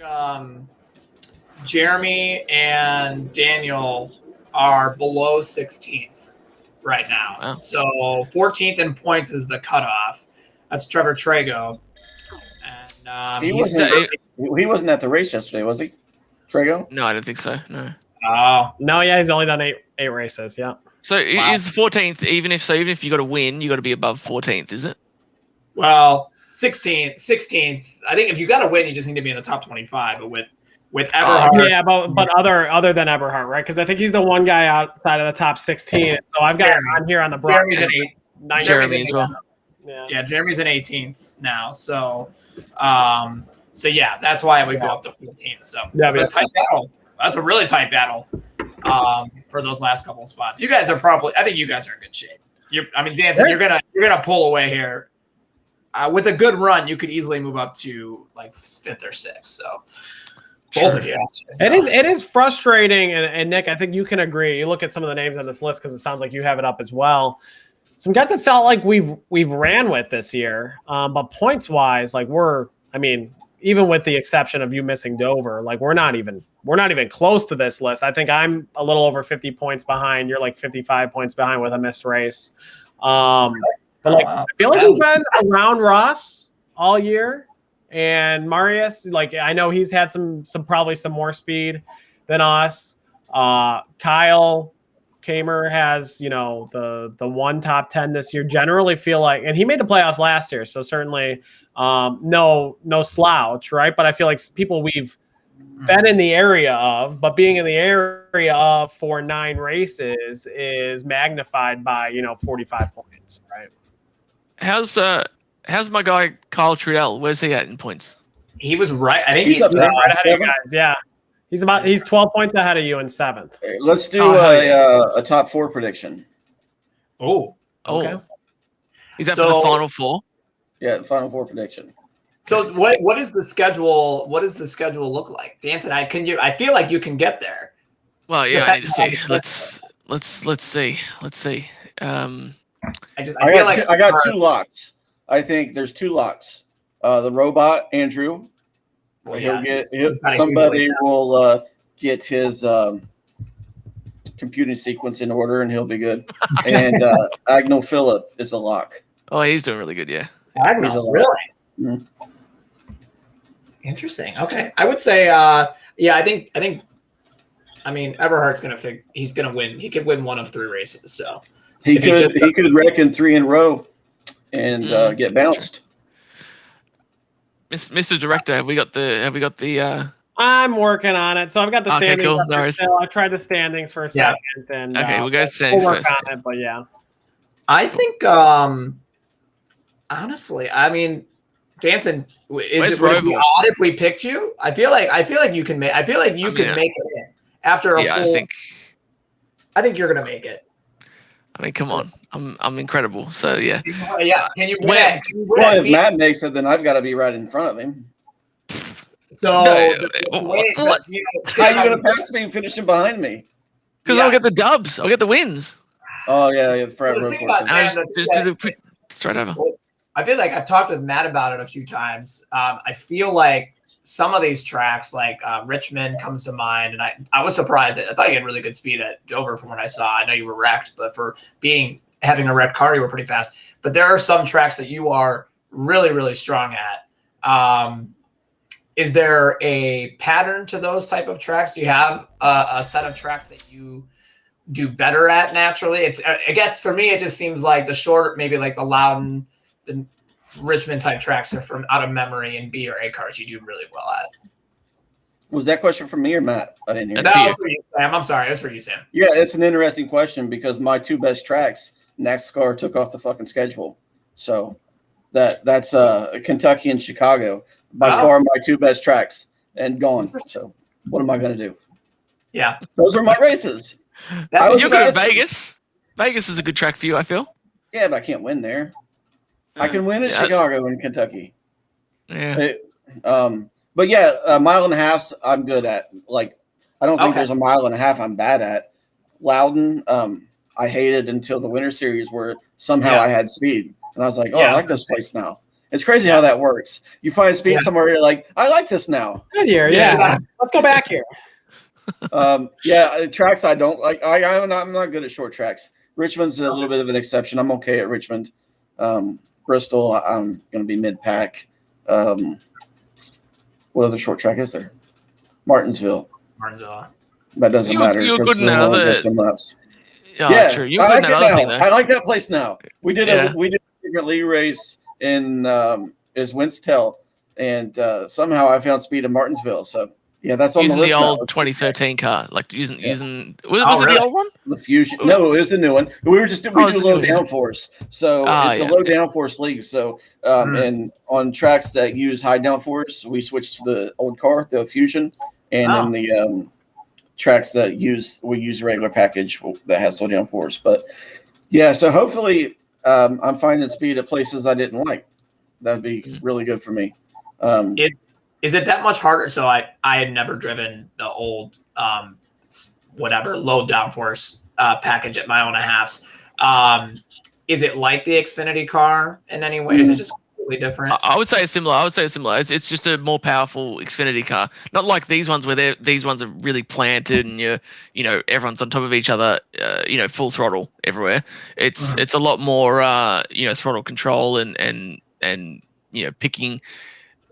Jeremy and Daniel are below 16th right now. Wow. So 14th in points is the cutoff. That's Trevor Trago. And he wasn't at the race yesterday, was he? Trago? No, I don't think so. No. Oh no, yeah, he's only done eight races. Yeah. So is the 14th even if you got to win, you got to be above 14th, is it? Well, 16th. I think if you got to win, you just need to be in the top 25. But with Eberhard, yeah, but other than Eberhard, right? Because I think he's the one guy outside of the top 16. So I've got on here on the Brock. Jeremy's an Jeremy as well. Yeah, Jeremy's in 18th now. So yeah, that's why we go up to 14th. So yeah, a tight battle. That's a really tight battle for those last couple of spots. You guys are I think you guys are in good shape. Danson, you're gonna pull away here. With a good run, you could easily move up to like 5th or 6th. So both of you. It is frustrating, and Nick, I think you can agree. You look at some of the names on this list because it sounds like you have it up as well. Some guys have felt like we've ran with this year, but points wise, like even with the exception of you missing Dover, like we're not even close to this list. I think I'm a little over 50 points behind. You're like 55 points behind with a missed race. But I feel like we've been around Ross all year, and Marius, like I know he's had some probably some more speed than us. Kyle Kamer has, the one top 10 this year. Generally feel like, and he made the playoffs last year, so certainly no slouch, right? But I feel like people we've been in the area of, but being in the area of for 9 races is magnified by 45 points, right? How's my guy Kyle Trudell? Where's he at in points? He was right. I think he's right ahead of you guys. Yeah. He's 12 points ahead of you in 7th. Let's do a top 4 prediction. Oh, okay. Is that for the final 4? Yeah, final 4 prediction. So what is the schedule? What does the schedule look like, Danson? I feel like you can get there. Well, yeah, I need to see. Let's see. I got 2 locks. I think there's 2 locks. The robot Andrew. Somebody will get his computing sequence in order, and he'll be good. And Agnel Phillip is a lock. Oh, he's doing really good. Yeah. Agnel, really? Mm-hmm. Interesting. Okay, I would say, I think. Eberhardt's he's gonna win. He could win 1 of 3 races. So he could wreck in 3 in a row and get bounced. Mr. Director, have we got the? I'm working on it, so I've got the standings. Cool. No worries. I tried the standings for a second, and we'll go standings we'll work first. on it, but yeah, I think honestly, Danson, would it be odd if we picked you? I feel like you can make. I feel like you can make it in after a full. I think you're gonna make it. Come on, I'm incredible. So yeah. Yeah. Can you win? Well, if Matt makes it, then I've got to be right in front of him. So how are you gonna pass me and finish him behind me? Because I'll get the dubs. I'll get the wins. Oh yeah, the front row. Just do the quick straight over. I feel like I've talked with Matt about it a few times. I feel like some of these tracks, like Richmond comes to mind, and I was surprised. I thought you had really good speed at Dover from what I saw. I know you were wrecked, but for having a wrecked car, you were pretty fast. But there are some tracks that you are really, really strong at. Is there a pattern to those type of tracks? Do you have a set of tracks that you do better at naturally. It's I guess for me it just seems like the short, maybe like the Loudon, the Richmond type tracks are from out of memory, and B or A cars you do really well at. Was that question for me or Matt? I didn't hear. That was for you, Sam. I'm sorry, it was for you, Sam. Yeah, it's an interesting question because my two best tracks, NASCAR took off the fucking schedule. So that's Kentucky and Chicago. By far my two best tracks and gone. So what am I going to do? Yeah. Those are my races. You'll go to Vegas. Vegas is a good track for you, I feel. Yeah, but I can't win there. I can win in Chicago and Kentucky. Yeah. But yeah, mile and a halfs I'm good at. Like, I don't think there's a mile and a half I'm bad at. Loudon, I hated until the Winter Series where somehow I had speed. And I was like, I like this place now. It's crazy how that works. You find speed somewhere, you're like, I like this now. Good year, Let's go back here. Tracks I don't like. I'm not good at short tracks. Richmond's a little bit of an exception. I'm okay at Richmond. Bristol, I'm going to be mid-pack. What other short track is there? Martinsville. That doesn't matter. You're good in that other. Yeah, true. You're good in that other thing, though. I like that place now. We did a secret league race in is Winstel, and somehow I found speed in Martinsville. So yeah, that's on using the list. The old now. 2013 car, like using. Was it the old one? The Fusion. No, it was the new one. We were just we do low downforce, so it's a low downforce league. So and on tracks that use high downforce, we switched to the old car, the Fusion, and then the tracks that we use regular package that has low downforce. But yeah, so hopefully I'm finding speed at places I didn't like. That'd be really good for me. Is it that much harder? So I had never driven the old low downforce package at mile and a halves. Is it like the Xfinity car in any way? Is it just completely different? I would say it's similar. It's just a more powerful Xfinity car. Not like these ones where these ones are really planted and everyone's on top of each other. Full throttle everywhere. It's a lot more throttle control and picking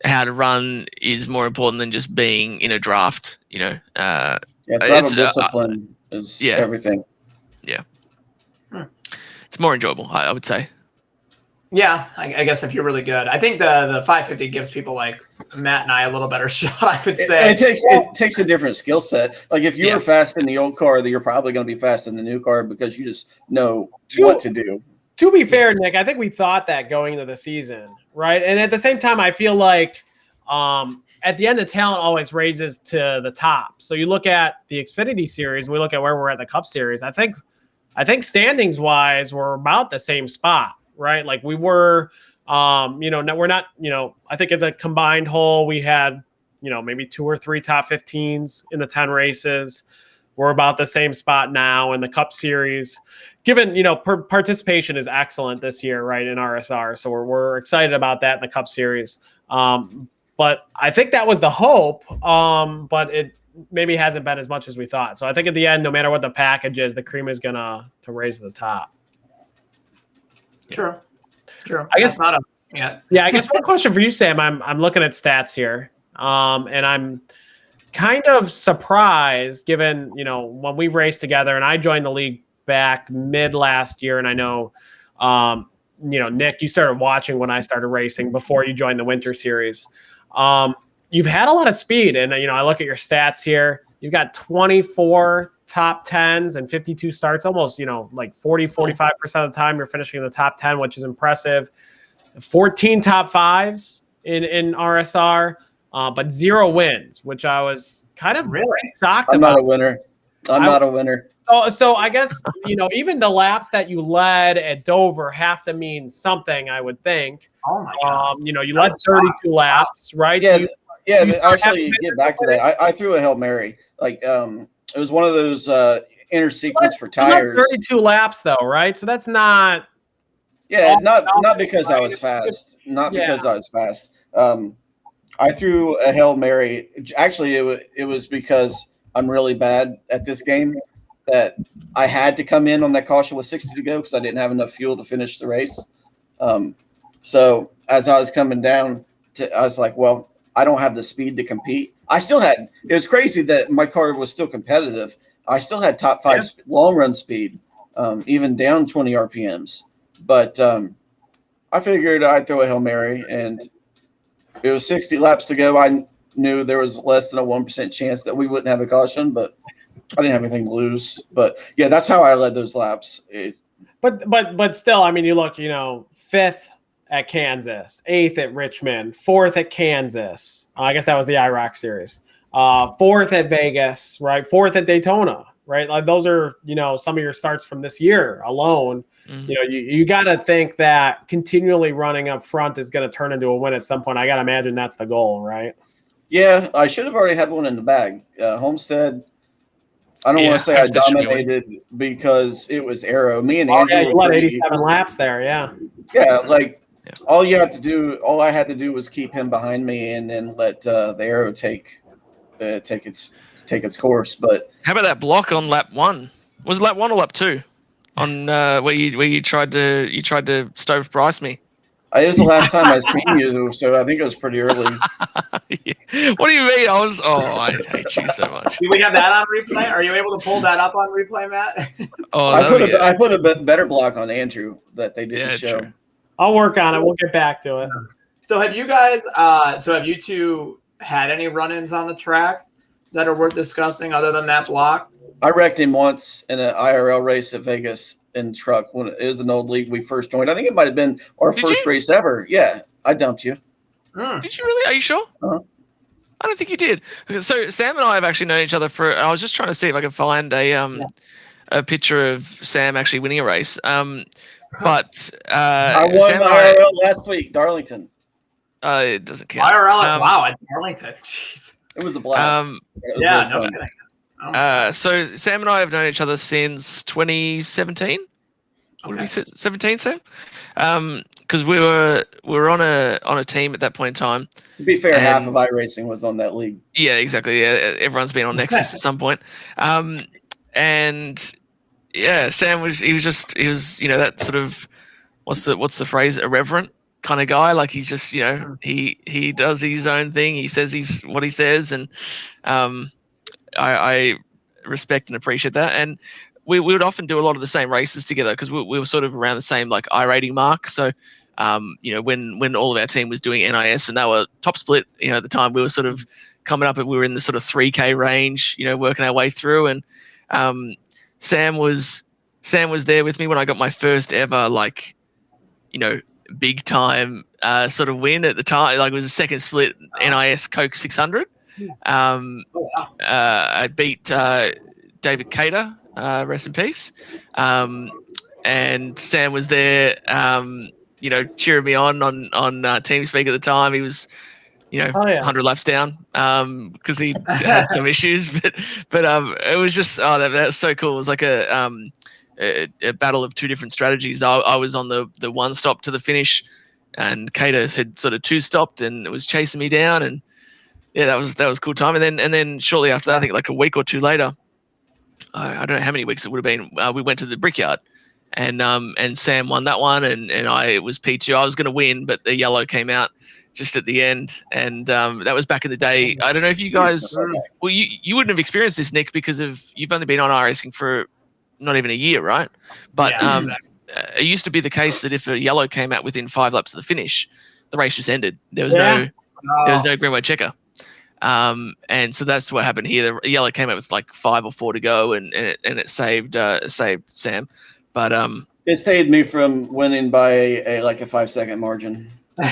how to run is more important than just being in a draft. Throttle discipline is everything. Yeah. It's more enjoyable, I would say. Yeah, I guess if you're really good. I think the 550 gives people like Matt and I a little better shot, I would say. It takes a different skill set. Like if you were fast in the old car, then you're probably going to be fast in the new car because you just know what to do. To be fair, Nick, I think we thought that going into the season, right? And at the same time, I feel like at the end, the talent always raises to the top. So you look at the Xfinity Series, we look at where we're at the Cup Series. I think standings wise, we're about the same spot, right? Like we were, we're not, I think as a combined whole, we had, maybe 2 or 3 top 15s in the 10 races. We're about the same spot now in the Cup Series. Given, participation is excellent this year, right, in RSR. So we're excited about that in the Cup Series. But I think that was the hope, but it maybe hasn't been as much as we thought. So I think at the end, no matter what the package is, the cream is going to raise to the top. True. I guess not I guess one question for you, Sam. I'm looking at stats here, and I'm kind of surprised given, when we raced together and I joined the league back mid last year. And I know, Nick, you started watching when I started racing before you joined the Winter Series. You've had a lot of speed, and I look at your stats here. You've got 24 top 10s and 52 starts, almost, like 45% of the time you're finishing in the top 10, which is impressive. 14 top 5s in RSR, but 0 wins, which I was kind of really shocked about. I'm not a winner. So I guess, even the laps that you led at Dover have to mean something, I would think. Oh my God. You led 32 laps, right? Actually, get back to that. I threw a Hail Mary. Like, it was one of those inner sequence for tires. 32 laps, though, right? So that's not. Yeah, not because I was fast. Because I was fast. I threw a Hail Mary. Actually, it was because I'm really bad at this game that I had to come in on that caution with 60 to go because I didn't have enough fuel to finish the race. So as I was coming down, I was like, well, I don't have the speed to compete. It was crazy that my car was still competitive, I still had top 5 long run speed, even down 20 RPMs. But I figured I'd throw a Hail Mary, and it was 60 laps to go. I knew there was less than a 1% chance that we wouldn't have a caution, but I didn't have anything to lose. But yeah, that's how I led those laps. But still, I mean, you look, 5th at Kansas, 8th at Richmond, 4th at Kansas. I guess that was the IROC series. 4th at Vegas, right? 4th at Daytona, right? Like those are, some of your starts from this year alone. Mm-hmm. You got to think that continually running up front is going to turn into a win at some point. I got to imagine that's the goal, right? Yeah, I should have already had one in the bag. Homestead, I don't want to say I dominated because it was Arrow. Me and Andrew. You led 87 laps there, yeah. Yeah, all I had to do was keep him behind me, and then let the Arrow take its course. But how about that block on lap 1? Was it lap 1 or lap 2? On where you tried to stove Bryce me. It was the last time I seen you, so I think it was pretty early. What do you mean? I hate you so much. Do we have that on replay? Are you able to pull that up on replay, Matt? I put a better block on Andrew that they didn't show. True. I'll work on it. We'll get back to it. So have you guys? Have you two had any run-ins on the track that are worth discussing other than that block? I wrecked him once in an IRL race at Vegas in the truck when it was an old league we first joined. I think it might have been our first race ever. Yeah, I dumped you. Did you really? Are you sure? Uh-huh. I don't think you did. So Sam and I have actually known each other for. I was just trying to see if I could find a picture of Sam actually winning a race. But I won Sam IRL last week, Darlington. It doesn't count. IRL, wow, at Darlington. Jeez. It was a blast. Yeah, no kidding. So Sam and I have known each other since 2017. Okay. What did we say? 17, Sam? Because we were on a team at that point in time. To be fair, half of iRacing was on that league. Yeah, exactly. Yeah, everyone's been on Nexus at some point. And yeah, Sam was that sort of what's the phrase, irreverent kind of guy. Like he's just he does his own thing. He says what he says, and I respect and appreciate that. And we would often do a lot of the same races together because we were sort of around the same like iRating mark. So when all of our team was doing NIS and they were top split, at the time we were sort of coming up and we were in the sort of 3K range, working our way through. And Sam was there with me when I got my first ever big time sort of win at the time. Like it was a second split NIS Coke 600. I beat David Cater, rest in peace. And Sam was there, cheering me on TeamSpeak at the time. He was, 100 laps down because he had some issues, but it was just that was so cool. It was like a battle of two different strategies. I was on the one stop to the finish, and Cater had sort of two stopped and was chasing me down, and yeah, that was a cool time. And then shortly after that, I think like a week or two later, I don't know how many weeks it would have been. We went to the Brickyard, and Sam won that one, and I was P2. I was going to win, but the yellow came out just at the end, and that was back in the day. I don't know if you guys, well, you wouldn't have experienced this, Nick, because you've only been on iRacing for not even a year, right? But it used to be the case that if a yellow came out within 5 laps of the finish, the race just ended. There was no green white checker. And so that's what happened here. The yellow came out with like 5 or 4 to go, and it saved Sam. But it saved me from winning by a 5-second margin. But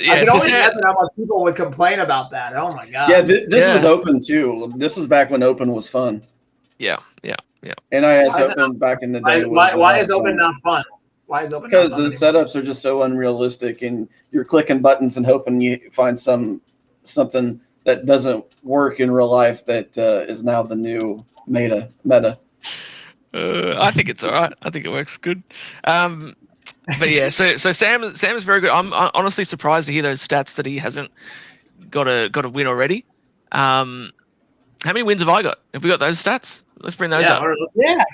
yeah, I can only imagine how much people would complain about that. Oh my god. Yeah, this was open too. This was back when open was fun. Yeah. NIS open back in the day. Why is open not fun? Why is open? Because the setups are just so unrealistic, and you're clicking buttons and hoping you find something that doesn't work in real life that is now the new meta. I think it's all right. I think it works good. But yeah, so Sam is very good. I'm honestly surprised to hear those stats that he hasn't got a win already. How many wins have I got? Have we got those stats? Let's bring those up. Yeah,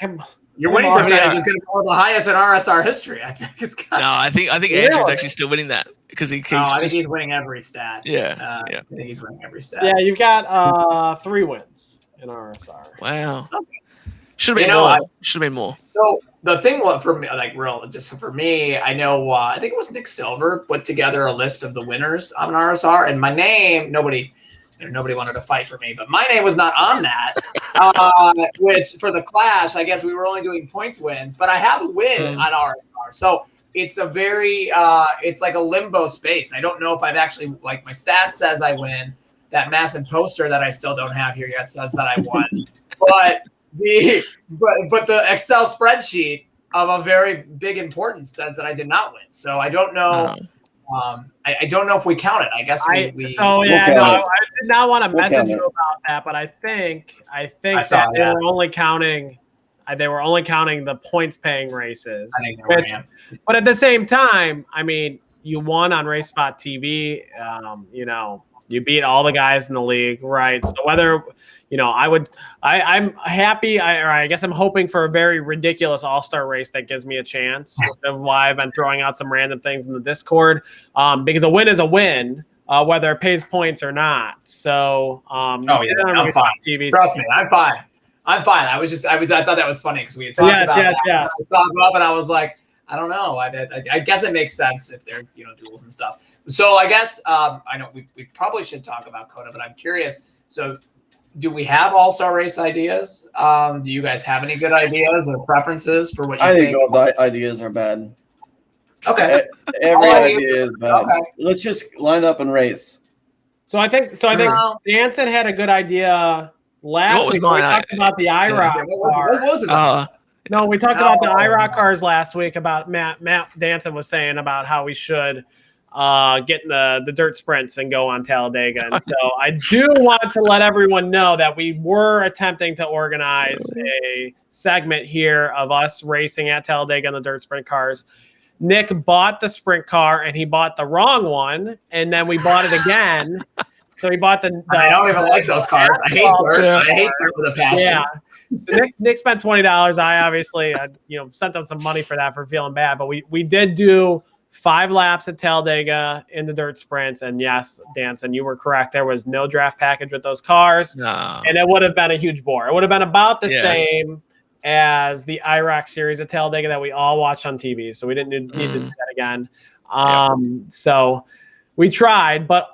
your winning percentage is going to be the highest in RSR history. I think it's got. No, I think Andrew's actually still winning that because he keeps. I think he's winning every stat. Yeah. I think he's winning every stat. Yeah, you've got 3 wins. in RSR. Wow. Okay. Should have been more. Should have been more. So the thing for me, just for me, I know I think it was Nick Silver put together a list of the winners on RSR, and my name, nobody wanted to fight for me, but my name was not on that. Which for the Clash, I guess we were only doing points wins, but I have a win on RSR, so it's a very it's like a limbo space. I don't know if I've actually, like, my stats says I win. That massive poster that I still don't have here yet says that I won, but the Excel spreadsheet of a very big importance says that I did not win. So I don't know. I don't know if we count it. I guess we I did not want to message you about that, but I think that they were only counting. They were only counting the points paying races. But at the same time, I mean, you won on Race Spot TV. You beat all the guys in the league, right? So whether, I'm happy, I guess I'm hoping for a very ridiculous all-star race that gives me a chance. That's why I've been throwing out some random things in the Discord, because a win is a win, whether it pays points or not. So, I'm fine. TV, trust me, I'm fine. I thought that was funny because we had talked about that. Yes. I saw it up and I was like, I don't know. I guess it makes sense if there's duels and stuff. So I guess I know we probably should talk about Coda, but I'm curious. So do we have all-star race ideas? Do you guys have any good ideas or preferences for what you think? I think all the ideas are bad. Okay. Every idea is bad. Okay. Let's just line up and race. So I think Danson had a good idea last week. We talked about the IROC car. What was it? No, we talked about the IROC cars last week. About Matt Danson was saying about how we should get in the dirt sprints and go on Talladega. And so I do want to let everyone know that we were attempting to organize a segment here of us racing at Talladega in the dirt sprint cars. Nick bought the sprint car and he bought the wrong one, and then we bought it again. So he bought the I don't even like those cars. I hate dirt. I hate dirt with a passion. Yeah. So Nick spent $20. I obviously sent them some money for that, for feeling bad. But we did do 5 laps at Talladega in the dirt sprints. And yes, Danson, you were correct. There was no draft package with those cars. No. And it would have been a huge bore. It would have been about the same as the IROC series at Talladega that we all watched on TV. So we didn't need to do that again. So we tried, but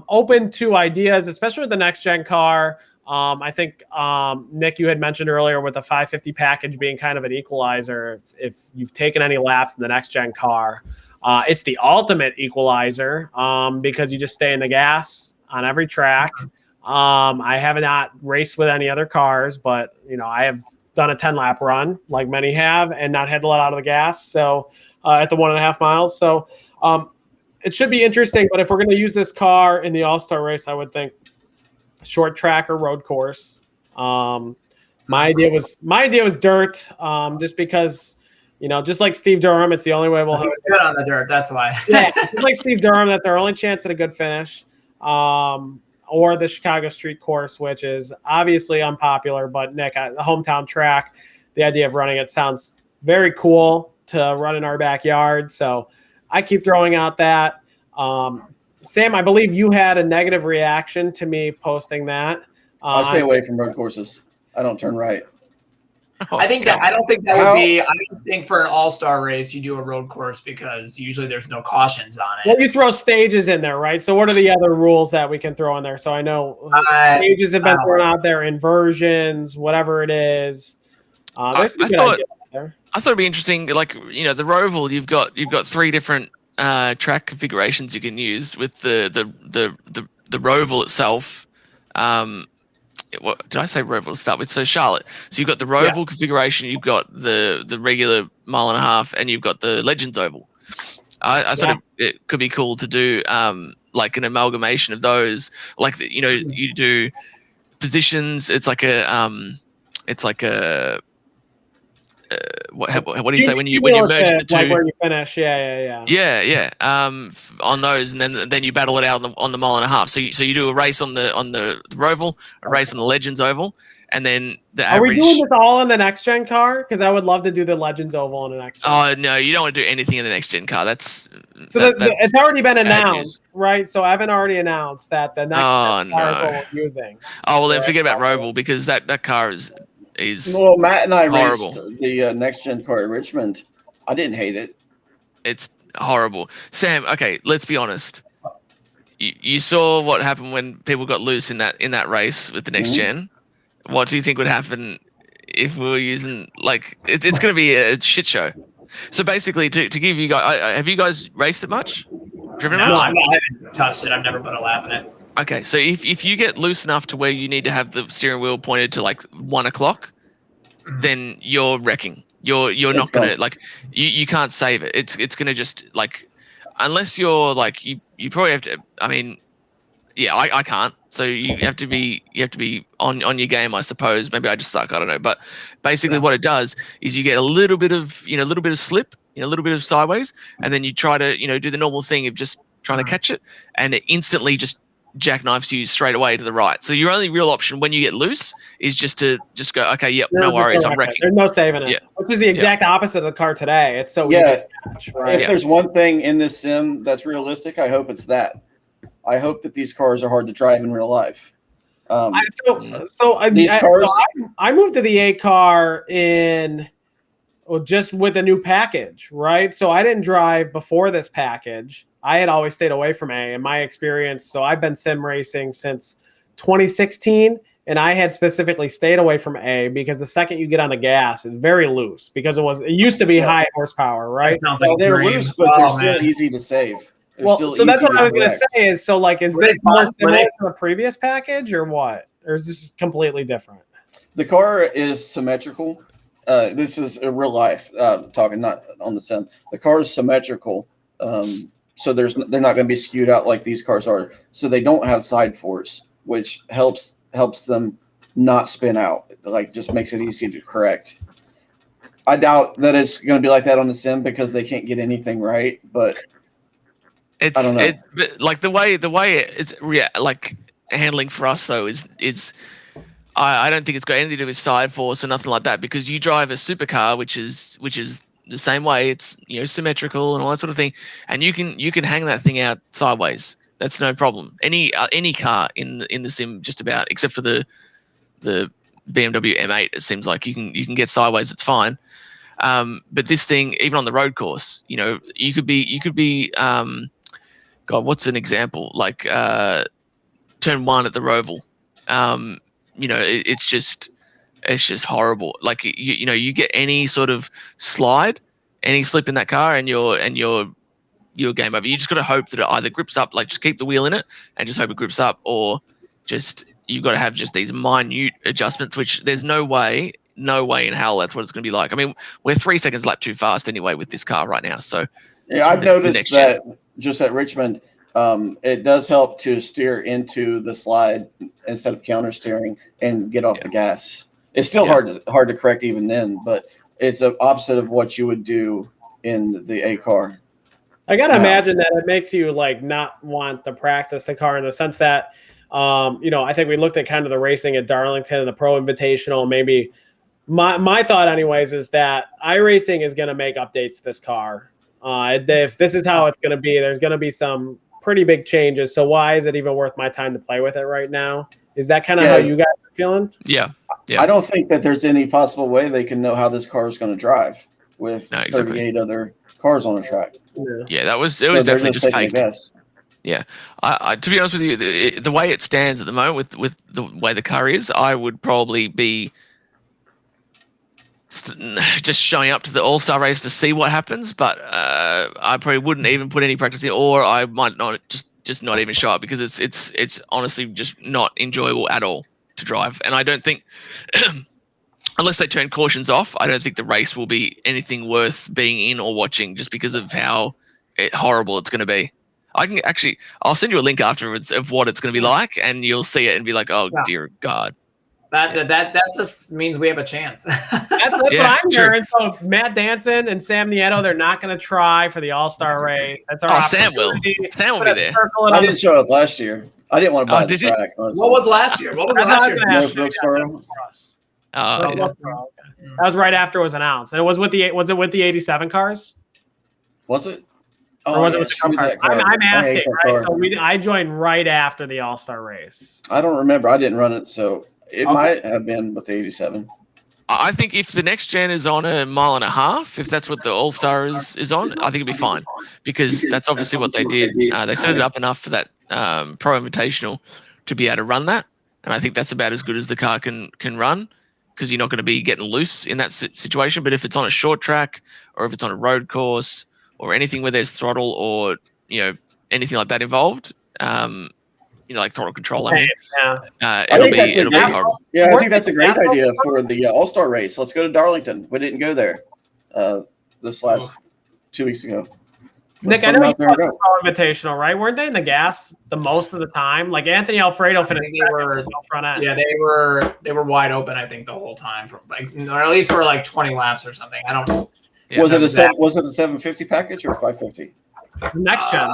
open to ideas, especially with the next gen car. I think, Nick, you had mentioned earlier with the 550 package being kind of an equalizer. If you've taken any laps in the next gen car, it's the ultimate equalizer because you just stay in the gas on every track. I have not raced with any other cars, but I have done a 10-lap run like many have and not had to let out of the gas. So at the 1.5 miles. So it should be interesting. But if we're going to use this car in the All-Star race, I would think short track or road course. My idea was dirt, just because, just like Steve Durham, it's the only way we'll have good on the dirt. That's why. Yeah, just like Steve Durham, that's our only chance at a good finish. Or the Chicago Street Course, which is obviously unpopular, but Nick, the hometown track, the idea of running it sounds very cool to run in our backyard. So I keep throwing out that. Sam, I believe you had a negative reaction to me posting that. I stay away from road courses. I don't turn right. I don't think that would be. I don't think for an all-star race you do a road course because usually there's no cautions on it. Well, you throw stages in there, right? So what are the other rules that we can throw in there? So I know stages have been thrown out there, inversions, whatever it is. There's some good ideas out there. I thought it'd be interesting, like the Roval. You've got 3 different track configurations you can use with the Roval itself. What did I say? Roval to start with. So Charlotte. So you've got the Roval configuration. You've got the regular 1.5 miles, and you've got the Legends Oval. I thought it could be cool to do like an amalgamation of those. Like you do positions. It's like a what do you say when you merge the two? Like where you finish, Yeah. On those, and then you battle it out on the mile and a half. So you do a race on the Roval, a race on the Legends Oval, and then the average. Are we doing this all in the next gen car? Because I would love to do the Legends Oval in the next gen. Oh no, you don't want to do anything in the next gen car. That's it's already been announced, right? So Evan already announced that the next gen car is what we're using. Oh well, then forget about Roval because that car is well, Matt and I horrible. raced the next gen car at Richmond. I didn't hate it. It's horrible. Sam, okay, let's be honest. You saw what happened when people got loose in that race with the next gen. What do you think would happen if we were using it's going to be a shit show? So basically, to give you guys, have you guys raced it much? Driven it much? No, I haven't touched it. I've never put a lap in it. Okay, so if you get loose enough to where you need to have the steering wheel pointed to 1 o'clock, then you're wrecking. You're not gonna you can't save it. It's gonna just unless you're you probably have to. I mean, yeah, I can't. So you have to be on your game, I suppose. Maybe I just suck. I don't know. But basically, what it does is you get a little bit of slip, a little bit of sideways, and then you try to do the normal thing of just trying to catch it, and it instantly just jackknifes you straight away to the right. So your only real option when you get loose is just to go, okay, yep, no worries, I'm wrecking. There's no saving it. Which is the exact opposite of the car today. It's so easy to catch, right? If there's one thing in this sim that's realistic, I hope it's that. I hope that these cars are hard to drive in real life. I moved to the A car just with a new package, right? So I didn't drive before this package. I had always stayed away from A in my experience. So I've been sim racing since 2016, and I had specifically stayed away from A because the second you get on the gas, it's very loose because it used to be high horsepower, right? They're loose, but they're still easy to save. So that's what I was going to say is is this more similar to the previous package or what? Or is this completely different? The car is symmetrical. This is a real life talking, not on the sim. The car is symmetrical. So they're not going to be skewed out like these cars are. So they don't have side force, which helps them not spin out. Just makes it easy to correct. I doubt that it's going to be like that on the sim because they can't get anything right, but I don't know. The way it's handling for us though is I don't think it's got anything to do with side force or nothing like that because you drive a supercar which is the same way. It's symmetrical and all that sort of thing, and you can hang that thing out sideways. That's no problem. Any car in the sim just about, except for the BMW M8, it seems like you can get sideways. It's fine. But this thing, even on the road course, you could be God, what's an example? Turn 1 at the Roval. It's just horrible. You get any sort of slide, any slip in that car, and you're game over. You just got to hope that it either grips up, just keep the wheel in it and just hope it grips up, or just you've got to have just these minute adjustments, which there's no way in hell that's what it's going to be like. I mean, we're 3 seconds lap too fast anyway with this car right now. So yeah, I've noticed that just at Richmond, it does help to steer into the slide instead of counter steering and get off the gas. It's still hard to correct even then, but it's the opposite of what you would do in the A car. I gotta imagine that it makes you not want to practice the car in the sense that, I think we looked at kind of the racing at Darlington and the Pro Invitational. Maybe my thought, anyways, is that iRacing is going to make updates to this car. If this is how it's going to be, there's going to be some pretty big changes. So why is it even worth my time to play with it right now? Is that kind of how you guys are feeling? Yeah. I don't think that there's any possible way they can know how this car is going to drive with 38 other cars on the track. Yeah, it was definitely just faked. Yeah, I to be honest with you, the way it stands at the moment with the way the car is, I would probably be just showing up to the All-Star race to see what happens, but I probably wouldn't even put any practice in, or I might not just not even show up because it's honestly just not enjoyable at all to drive, and I don't think unless they turn cautions off, I don't think the race will be anything worth being in or watching just because of how horrible it's going to be. I'll send you a link afterwards of what it's going to be like, and you'll see it and be like, oh dear God. That just means we have a chance. That's what I'm hearing. So Matt Danson and Sam Nieto, they're not going to try for the All-Star race. That's our Sam will. Sam will be there. I didn't show up last year. I didn't want to buy the track. What was last year? What was last year? That was right after it was announced, and it was with the 87 cars. Was it? Or was it with the Cup car? I'm asking, right? So I joined right after the All-Star race. I don't remember. I didn't run it, so it might have been with the 87. I think if the next gen is on a mile and a half, if that's what the All-Star is on, I think it'd be fine, because that's obviously what they did. They set it up enough for that Pro Invitational to be able to run that, and I think that's about as good as the car can run, because you're not going to be getting loose in that situation. But if it's on a short track, or if it's on a road course, or anything where there's throttle or anything like that involved, like throttle control, it'll be horrible. Yeah, I think that's a great idea for the All-Star race. Let's go to Darlington. We didn't go there this last 2 weeks ago. Nick, I know you watched the Pro Invitational, right? Weren't they in the gas the most of the time? Like Anthony Alfredo finished front end. Yeah, they were wide open, I think, the whole time, or at least for like 20 laps or something. I don't know. Yeah, was it the 750 package or 550? It's the next gen.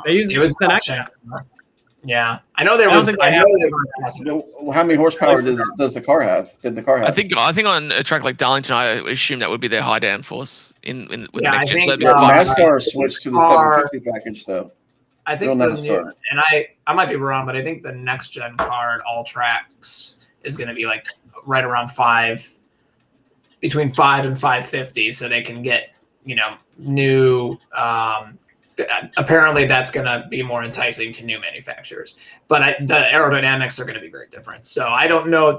It was the next gen. Yeah, I know there was. How many horsepower does the car have? Did the car have? I think on a track like Darlington, I assume that would be their high downforce with the next gen. NASCAR switched to the 750 package though. I think the new, and I might be wrong, but I think the next gen car at all tracks is going to be like right around between 5 and 550, so they can get new. Apparently, that's going to be more enticing to new manufacturers, but the aerodynamics are going to be very different. So I don't know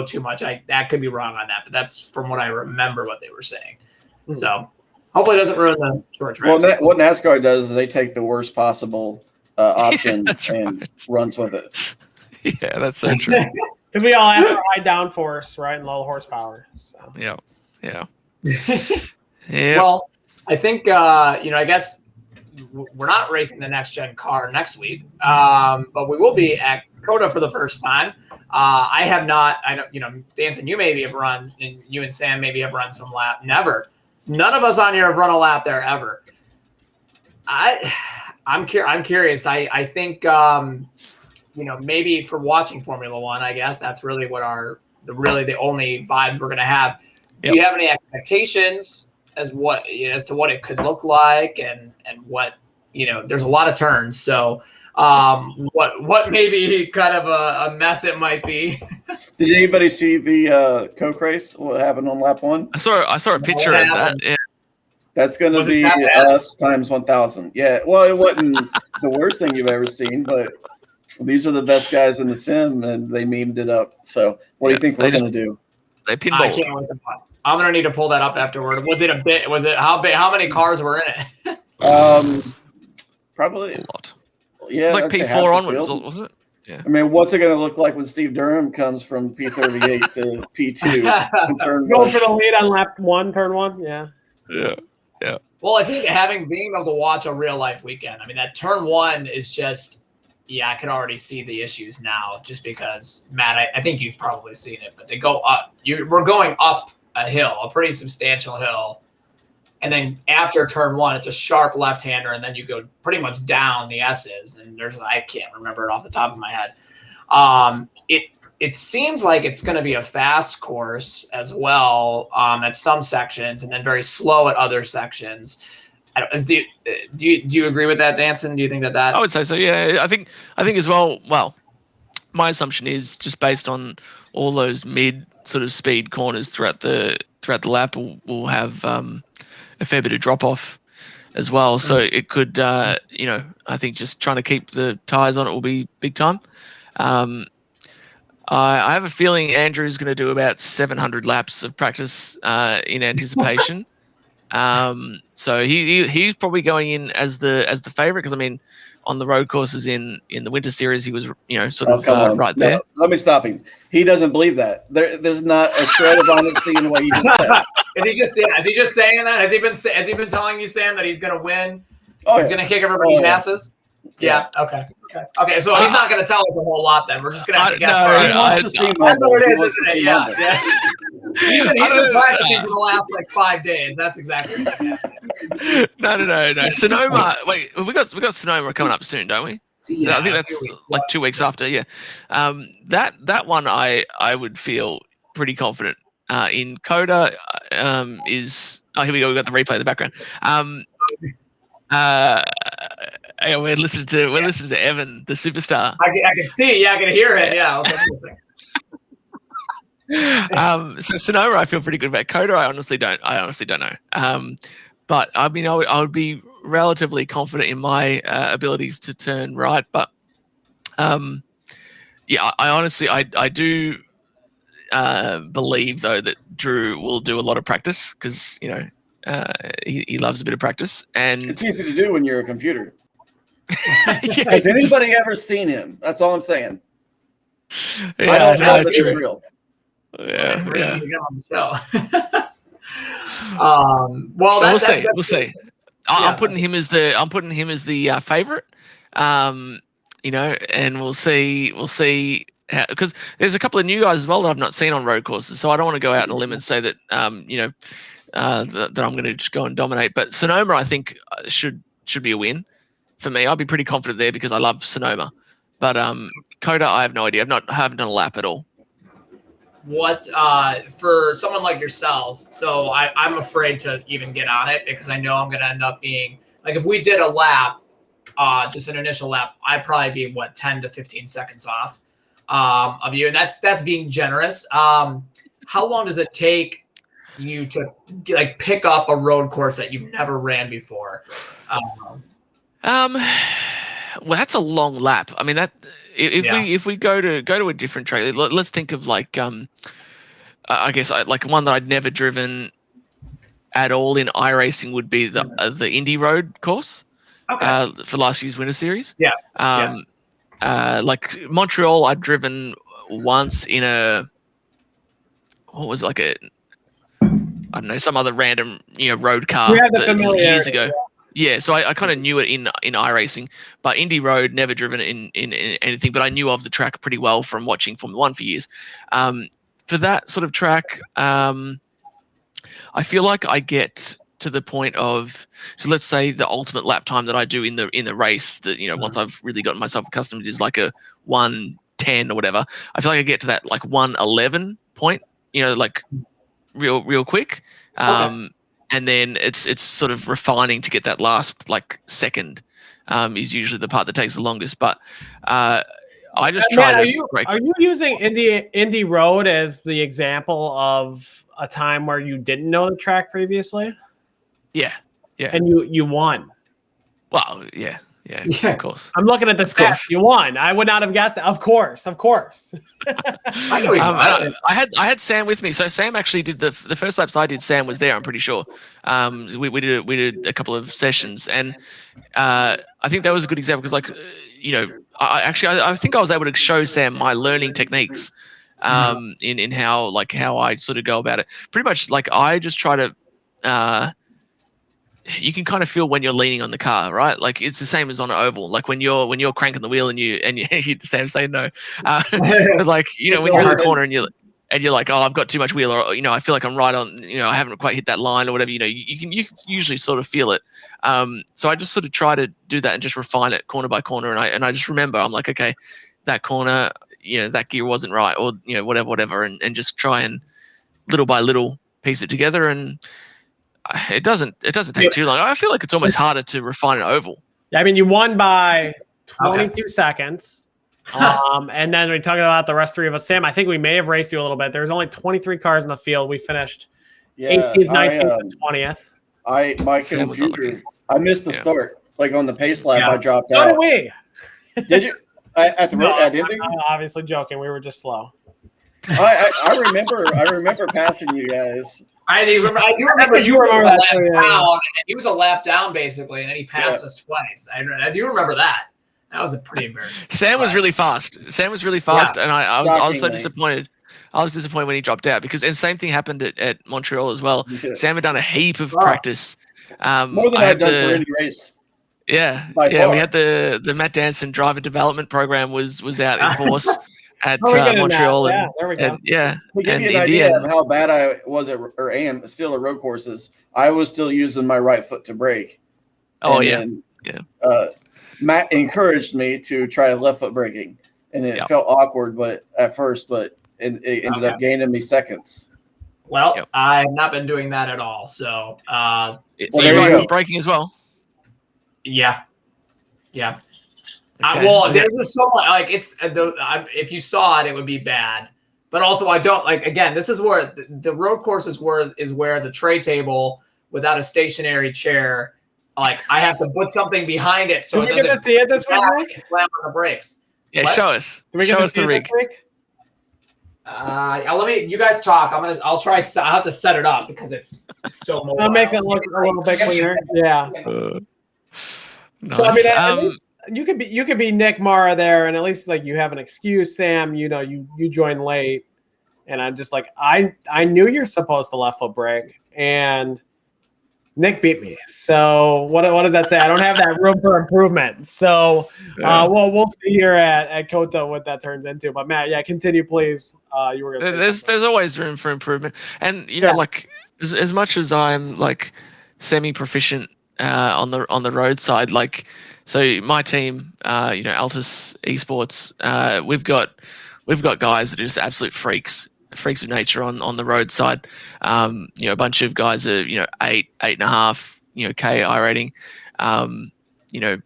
too much. That could be wrong on that, but that's from what I remember what they were saying. So hopefully, it doesn't ruin the short tracks. Well, what NASCAR does is they take the worst possible option and runs with it. Yeah, that's so true. Because we all ask for high downforce, right, and low horsepower. So. Yeah. Well, I think I guess we're not racing the next gen car next week, but we will be at COTA for the first time. I have not. I don't. Danson, you maybe have run, and you and Sam maybe have run some lap. Never. None of us on here have run a lap there ever. I'm curious. I think maybe for watching Formula One, I guess that's really what the only vibe we're gonna have. Do you have any expectations as to what it could look like, and what there's a lot of turns, so what maybe kind of a mess it might be. Did anybody see the Coke race? What happened on lap 1? I saw a picture of that. Yeah. That's going to be us times 1,000. Yeah. Well, it wasn't the worst thing you've ever seen, but these are the best guys in the sim, and they memed it up. So, what do you think we're going to do? They pinballed. I can't wait to watch. I'm gonna need to pull that up afterward. Was it a bit? Was it how big? How many cars were in it? Probably a lot. Yeah, it was like P4 onwards, wasn't it? Yeah. I mean, what's it going to look like when Steve Durham comes from P38 to P2 in turn Go for the lead on lap 1, turn 1? Yeah. Well, I think being able to watch a real life weekend, I mean, that turn 1 is just, I can already see the issues now, just because, Matt, I think you've probably seen it, but they go up. We're going up a hill, a pretty substantial hill. And then after turn 1, it's a sharp left-hander, and then you go pretty much down the S's. And I can't remember it off the top of my head. It seems like it's going to be a fast course as well at some sections, and then very slow at other sections. Do you agree with that, Danson? Do you think that? I would say so. Yeah, I think as well. Well, my assumption is just based on all those mid sort of speed corners throughout the lap, we'll have a fair bit of drop off as well. So it could, I think just trying to keep the tires on it will be big time. I have a feeling Andrew's going to do about 700 laps of practice in anticipation. So he's probably going in as the favorite, because I mean, on the road courses in the winter series, he was right there. Let me stop him. He doesn't believe that. There's not a shred of honesty in what he just said. Is he just saying that? Has he been telling you, Sam, that he's going to win? He's going to kick everybody's asses? Yeah. Okay. So he's not going to tell us a whole lot. Then we're just going to have to guess. He wants to see that's mumble. what it He is, wants isn't to it? see Yeah. mumble. Yeah. He's been practicing for the last like 5 days. That's exactly what's happening. No. Sonoma. Wait, we got Sonoma coming up soon, don't we? Yeah, I think that's like 2 weeks after. Yeah. That one I would feel pretty confident. In Coda is here we go. We got the replay in the background. We're listening to Evan, the superstar. I can see it. Yeah, I can hear it. Yeah. I was like, So Sonoma, I feel pretty good about. Coda, I honestly don't know. But I mean, I would be relatively confident in my abilities to turn right. But yeah, I honestly, I do believe though that Drew will do a lot of practice because he loves a bit of practice, and it's easy to do when you're a computer. Yeah, Has anybody ever seen him? That's all I'm saying. Yeah, I don't know that true. it's real. Yeah. Well, so that's we'll see. I'm putting him as the favorite. And we'll see because there's a couple of new guys as well that I've not seen on road courses, so I don't want to go out on a limb and say that that I'm going to just go and dominate. But Sonoma, I think should be a win for me. I'll be pretty confident there because I love Sonoma. But Coda, I have no idea. Haven't done a lap at all. What for someone like yourself? So I'm afraid to even get on it because I know I'm going to end up being like if we did a lap, just an initial lap, I'd probably be 10 to 15 seconds off of you, and that's being generous. How long does it take you to like pick up a road course that you've never ran before? Well, that's a long lap. I mean, that if we go to a different track, let's think of like I guess like one that I'd never driven at all in iRacing would be the Indy Road course. Okay. For last year's Winter Series. Yeah. Like Montreal, I'd driven once in what was it, like I don't know, some other random road car years ago. Yeah, so I kind of knew it in iRacing, but Indy Road never driven it in anything, but I knew of the track pretty well from watching Formula One for years. For that sort of track, I feel like I get to the point of, so let's say the ultimate lap time that I do in the race that once I've really gotten myself accustomed is like a 1:10 or whatever. I feel like I get to that like 1:11 point, like real quick. And then it's sort of refining to get that last like second is usually the part that takes the longest. But I just try to. Are you using Indy Road as the example of a time where you didn't know the track previously? Yeah. And you won. Well, yeah, of course. I'm looking at the stats. You won. I would not have guessed that. Of course. I know I had Sam with me. So Sam actually did the first laps I did. Sam was there. I'm pretty sure. We did a couple of sessions, and I think that was a good example because, like, I think I was able to show Sam my learning techniques, in how I sort of go about it. Pretty much, like I just try to. You can kind of feel when you're leaning on the car, right? Like it's the same as on an oval. Like when you're cranking the wheel and you Sam saying no, but like when you're in the corner and you're like, oh, I've got too much wheel, or I feel like I'm right on, I haven't quite hit that line or whatever. You can usually sort of feel it. So I just sort of try to do that and just refine it corner by corner, and I just remember I'm like, okay, that corner, that gear wasn't right, or whatever, and just try and little by little piece it together and. It doesn't take too long. I feel like it's almost harder to refine an oval. Yeah, I mean, you won by 22 seconds. And then we talk about the rest three of us. Sam, I think we may have raced you a little bit. There was only 23 cars in the field. We finished 18th, 19th, and 20th. My computer, I missed the start. Like on the pace lap, I dropped out. So did we. Did you? At the road, I'm obviously joking. We were just slow. I remember passing you guys. I do remember you were a lap down, and he was a lap down basically, and then he passed us twice. I do remember that. That was a pretty embarrassing. Sam was really fast. And I was so disappointed. I was disappointed when he dropped out because the same thing happened at Montreal as well. Yes. Sam had done a heap of practice. More than I've done for any race. Yeah, By yeah. We far. had the Matt Danson driver development program was out in force at Oh, we get in that. Montreal Yeah, there we go. and yeah, To give and you an Indy, idea of and how bad I was or am still at road courses, I was still using my right foot to brake. oh And yeah, then yeah, Matt encouraged me to try left foot braking, and it Yep. felt awkward, but it ended up gaining me seconds. Well, Yep. I've not been doing that at all. So, so Well, you there you ride go. foot braking as well. yeah. Yeah. Okay. Well, there's just so much, like, it's if you saw it, it would be bad. But also, I don't like. Again, this is where the road course is where the tray table without a stationary chair. Like, I have to put something behind it so Do it we get doesn't to see it this week, Nick? slam on the brakes. Yeah, What? show us. Do we get Show to us see the it rig. this week? Let me. You guys talk. I'll try. I'll have to set it up because it's so mobile. That makes it look a little bit cleaner. Yeah. Nice. So I mean, at least you could be Nick Mara there, and at least like you have an excuse, Sam. You know, you joined late, and I'm just like I knew you're supposed to left foot brake, and Nick beat me. So what does that say? I don't have that room for improvement. So we'll see here at Koto what that turns into. But Matt, yeah, continue please. You were gonna say there's always room for improvement, and you know, like as much as I'm like semi proficient on the road side, like so my team, you know, Altus Esports, we've got guys that are just absolute freaks of nature on the road side. You know, a bunch of guys are, you know, 8.5, you know, K I rating. You know,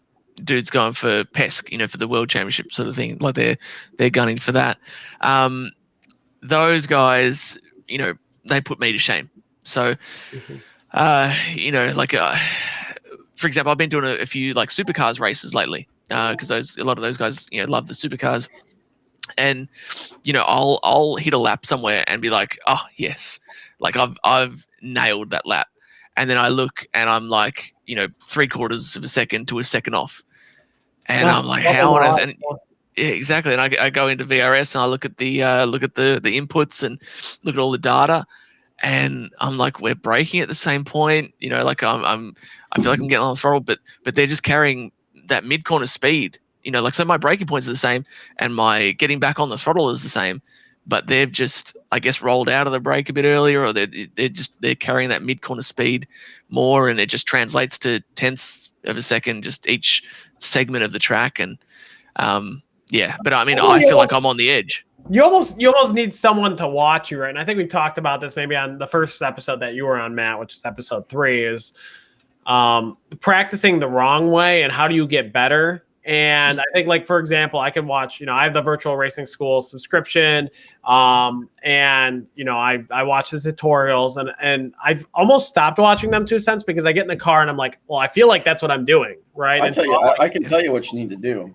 dudes going for PESC, you know, for the world championship sort of thing. Like they're gunning for that. Those guys, you know, they put me to shame. So, you know, like, for example, I've been doing a few like supercars races lately because a lot of those guys, you know, love the supercars. And you know, I'll hit a lap somewhere and be like, oh yes, like I've nailed that lap, and then I look and I'm like, you know, 3/4 of a second to a second off, and I'm like, how on earth? And yeah, exactly. And I go into VRS and I look at the inputs and look at all the data, and I'm like, we're braking at the same point, you know, like I feel like I'm getting on the throttle, but they're just carrying that mid corner speed. You know, like, so my braking points are the same and my getting back on the throttle is the same, but they've just, I guess, rolled out of the brake a bit earlier, or they're carrying that mid corner speed more, and it just translates to tenths of a second just each segment of the track. And yeah, but I mean, I feel like I'm on the edge. You almost need someone to watch you, right? And I think we talked about this maybe on the first episode that you were on, Matt, which is episode 3, is practicing the wrong way and how do you get better. And I think, like, for example, I can watch, you know, I have the virtual racing school subscription. And, you know, I watch the tutorials and I've almost stopped watching them, 2 cents, because I get in the car and I'm like, well, I feel like that's what I'm doing. Right. I can tell you what you need to do.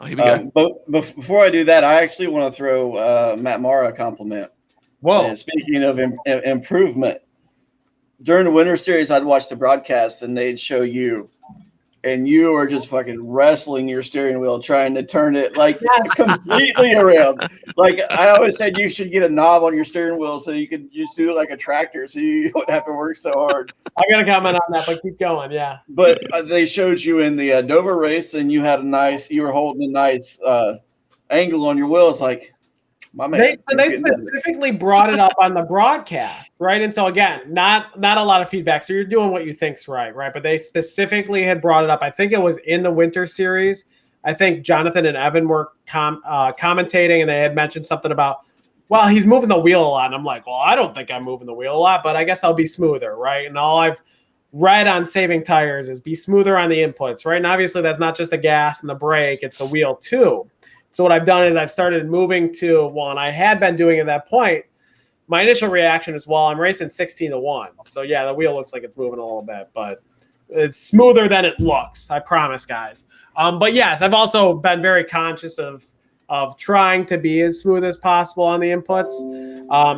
Oh, here we go. But before I do that, I actually want to throw Matt Mara a compliment. Whoa. Speaking of improvement, during the Winter Series, I'd watch the broadcast and they'd show you, and you were just fucking wrestling your steering wheel, trying to turn it like completely around. Like I always said, you should get a knob on your steering wheel so you could just do it like a tractor, so you wouldn't have to work so hard. I got to comment on that, but keep going. Yeah. But they showed you in the Dover race, and you were holding a nice angle on your wheel. It's like, my man. They specifically brought it up on the broadcast, right? And so again, not a lot of feedback. So you're doing what you think's right? But they specifically had brought it up. I think it was in the Winter Series. I think Jonathan and Evan were commentating, and they had mentioned something about, well, he's moving the wheel a lot. And I'm like, well, I don't think I'm moving the wheel a lot, but I guess I'll be smoother, right? And all I've read on saving tires is be smoother on the inputs, right? And obviously that's not just the gas and the brake, it's the wheel too. So what I've done is I've started moving to, well, and I had been doing at that point, my initial reaction is, well, I'm racing 16-1. So yeah, the wheel looks like it's moving a little bit, but it's smoother than it looks. I promise, guys. But yes, I've also been very conscious of trying to be as smooth as possible on the inputs.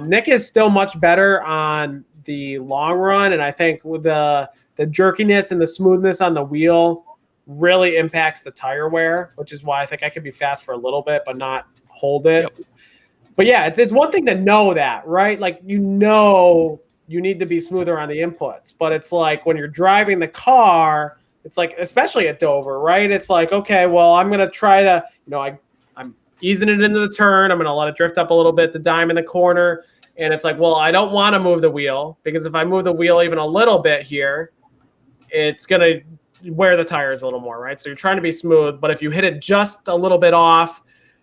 Nick is still much better on the long run, and I think with the jerkiness and the smoothness on the wheel really impacts the tire wear, which is why I think I could be fast for a little bit, but not hold it. Yep. But yeah, it's one thing to know that, right? Like, you know, you need to be smoother on the inputs, but it's like when you're driving the car, it's like, especially at Dover, right? It's like, okay, well, I'm going to try to, I'm easing it into the turn. I'm going to let it drift up a little bit, the dime in the corner. And it's like, well, I don't want to move the wheel, because if I move the wheel even a little bit here, it's going to wear the tires a little more, right? So you're trying to be smooth, but if you hit it just a little bit off,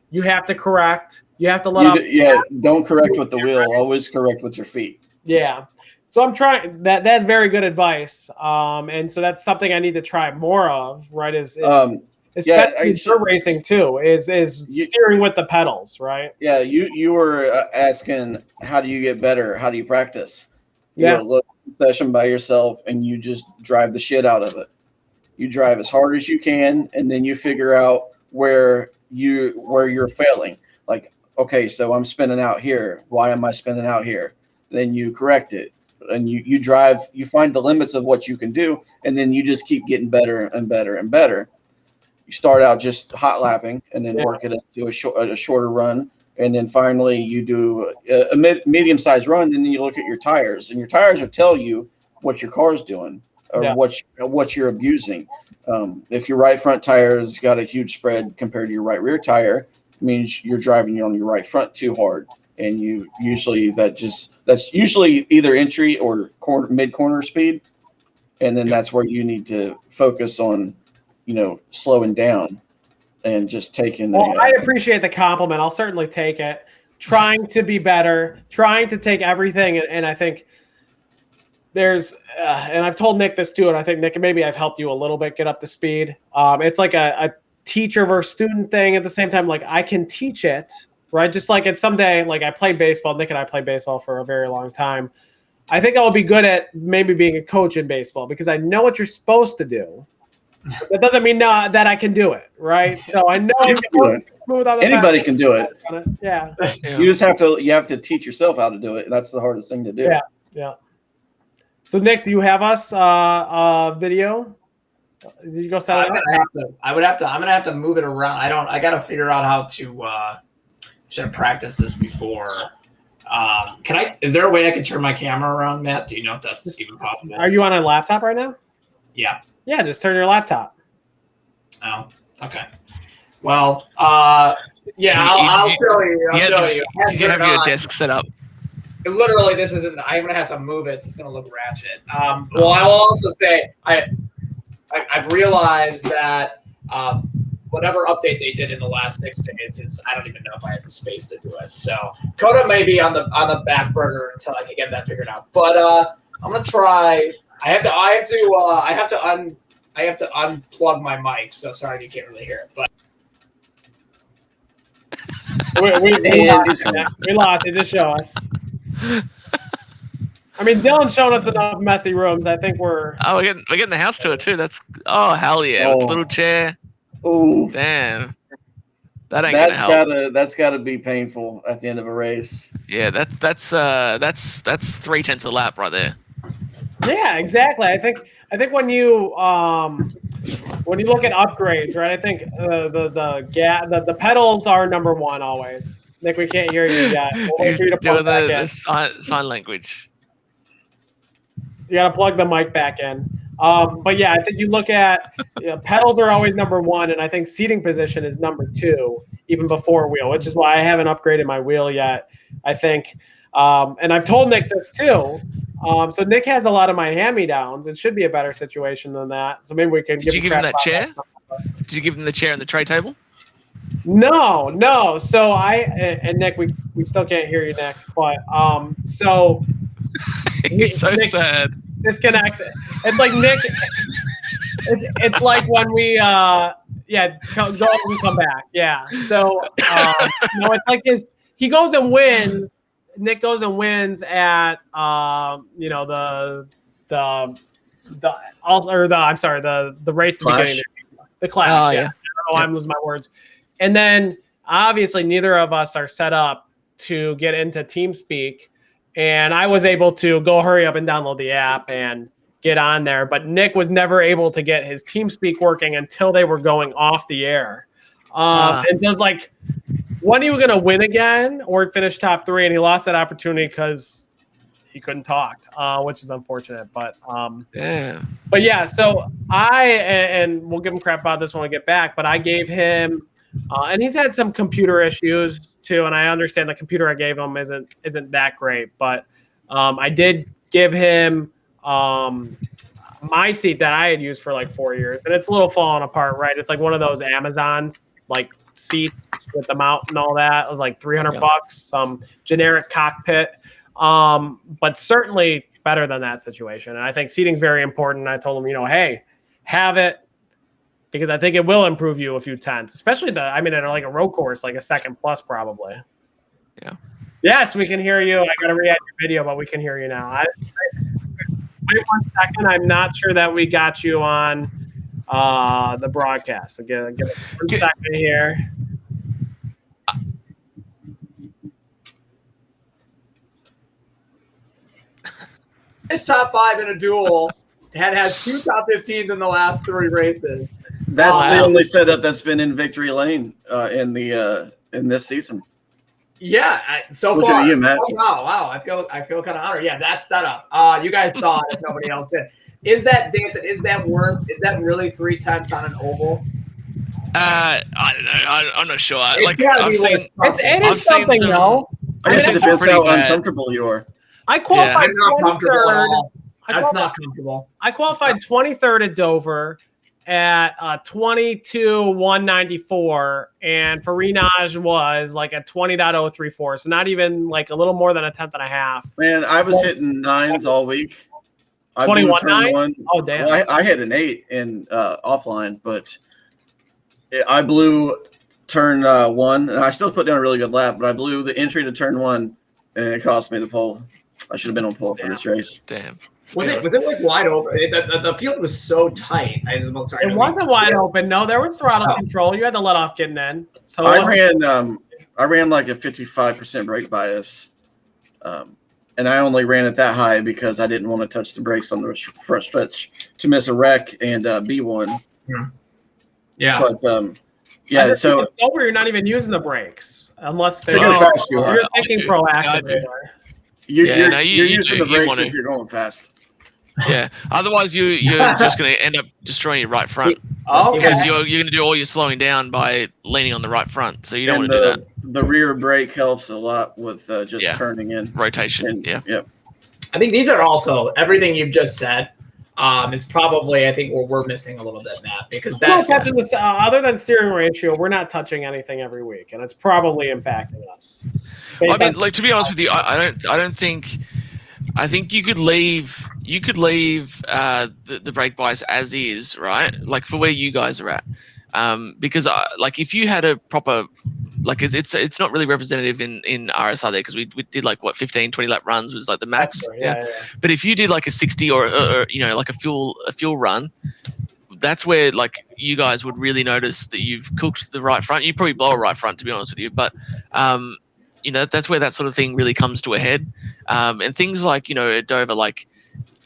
you have to correct. You have to let up. Yeah, don't correct with the wheel. Always correct with your feet. Yeah. So I'm trying that. That's very good advice. And so that's something I need to try more of, right? Especially for racing too, is steering with the pedals, right? Yeah, you were asking, how do you get better? How do you practice? Yeah, You look at a session by yourself and you just drive the shit out of it. You drive as hard as you can, and then you figure out where you're failing. Like, okay, so I'm spinning out here. Why am I spinning out here? Then you correct it, and you drive. You find the limits of what you can do, and then you just keep getting better and better and better. You start out just hot lapping, and then work it up to a shorter run, and then finally you do a medium-sized run. And then you look at your tires, and your tires will tell you what your car's doing or what you're abusing. If your right front tire has got a huge spread compared to your right rear tire, it means you're driving on your right front too hard, and you usually that's usually either entry or mid corner speed, and then that's where you need to focus on, slowing down and just taking. Well, I appreciate the compliment. I'll certainly take it. Trying to be better, trying to take everything, and I think there's, and I've told Nick this too, and I think, Nick, maybe I've helped you a little bit get up to speed. It's like a teacher versus student thing at the same time. Like, I can teach it, right? Just like it's someday, like I played baseball. Nick and I played baseball for a very long time. I think I'll be good at maybe being a coach in baseball because I know what you're supposed to do. That doesn't mean that I can do it, right? So I know anybody can do it. Yeah. You just have to teach yourself how to do it. That's the hardest thing to do. Yeah. So Nick, do you have us video? Did you go set it up? I'm gonna have to move it around. I gotta figure out how to should have practiced this before. Is there a way I can turn my camera around, Matt? Do you know if that's even possible? Are you on a laptop right now? Yeah. Yeah, just turn your laptop. Oh, okay. Well, yeah, I'll show you. I'll show you. Did you have your desk set up? Literally, this isn't. I'm gonna have to move it. It's gonna look ratchet. Well, I will also say I've realized that whatever update they did in the last 6 days is I don't even know if I have the space to do it. So Coda may be on the back burner until I can get that figured out. But I'm gonna try. I have to unplug my mic. So sorry you can't really hear it, but. We lost it. Just show us. I mean, Dylan's shown us enough messy rooms. I think we're getting the house tour too. That's hell yeah, with the little chair. Oh damn, that ain't gonna help. That's gotta be painful at the end of a race. Yeah, that's 3/10 a lap right there. Yeah, exactly. I think when you look at upgrades, right? I think the pedals are number one always. Nick, we can't hear you yet. We'll wait for you to plug back in. Sign language. You got to plug the mic back in. But yeah, I think you look at pedals are always number one, and I think seating position is number two, even before wheel, which is why I haven't upgraded my wheel yet. I think, and I've told Nick this too. So Nick has a lot of my hand-me-downs. It should be a better situation than that. So maybe we can. Did you give him that chair? Did you give him the chair and the tray table? No. So and Nick, we still can't hear you, Nick. But so he's so Nick, sad. Disconnected. It's like Nick. It's like when we go and come back. Yeah. So it's like he goes and wins. Nick goes and wins at the race at the beginning. The Clash. Yeah. I don't know, I'm losing my words. And then obviously neither of us are set up to get into TeamSpeak. And I was able to go hurry up and download the app and get on there. But Nick was never able to get his TeamSpeak working until they were going off the air. And so it's like, when are you going to win again or finish top three? And he lost that opportunity because he couldn't talk, which is unfortunate. But Yeah. But yeah, so and we'll give him crap about this when we get back. But I gave him, and he's had some computer issues too. And I understand the computer I gave him isn't that great. But I did give him my seat that I had used for like 4 years, and it's a little falling apart. Right, it's like one of those Amazons like seats with the mount and all that. It was like $300, some generic cockpit, but certainly better than that situation. And I think seating is very important. I told him, hey, have it, because I think it will improve you a few tenths, especially at like a road course, like a second plus probably. Yeah. Yes, we can hear you. I got to re-add your video, but we can hear you now. Wait 1 second. I'm not sure that we got you on the broadcast. So give it 1 second here. His top 5 in a duel has 2 top 15s in the last 3 races. That's the only setup that's been in victory lane in this season. Yeah, so Look far. at you, Matt. Oh, wow. I feel kind of honored. Yeah, that setup. You guys saw it if nobody else did. Is that really 3 tenths on an oval? I don't know. I'm not sure. It is something, though. I guess it depends how uncomfortable you are. I qualified 23rd. That's not comfortable. I qualified 23rd at Dover at 22.194, and Farinaj was like at 20.034, so not even like a little more than a tenth and a half. Man, I was hitting 9s all week. 21.9? Oh, damn. Well, I hit an 8 in offline, but I blew turn 1, and I still put down a really good lap, but I blew the entry to turn 1, and it cost me the pole. I should have been on pole for this race. Damn. Was it like wide open? The field was so tight. It wasn't wide open. No, there was throttle control. You had to let off getting in. So I ran like a 55% brake bias, and I only ran it that high because I didn't want to touch the brakes on the front stretch to miss a wreck and B1. Yeah. But yeah, so over, you're not even using the brakes unless to go fast you are. You're thinking proactively. You're using the brakes if you're going fast. Yeah. Otherwise, you're just going to end up destroying your right front. Okay. Because you're going to do all your slowing down by leaning on the right front. So you don't want to do that. The rear brake helps a lot with just turning in. Rotation. Yep. I think these are also everything you've just said. Is probably, I think, what we're missing a little bit, Matt, because that's other than steering ratio, we're not touching anything every week, and it's probably impacting us. I mean, like, to be honest with you, I don't think. I think you could leave the brake bias as is, right? Like for where you guys are at, because like if you had a proper, like it's not really representative in RSR there because we did like what 15, 20 lap runs was like the max. Yeah. But if you did like a 60 or like a fuel run, that's where like you guys would really notice that you've cooked the right front. You probably blow a right front, to be honest with you, but that's where that sort of thing really comes to a head. And things like at Dover, like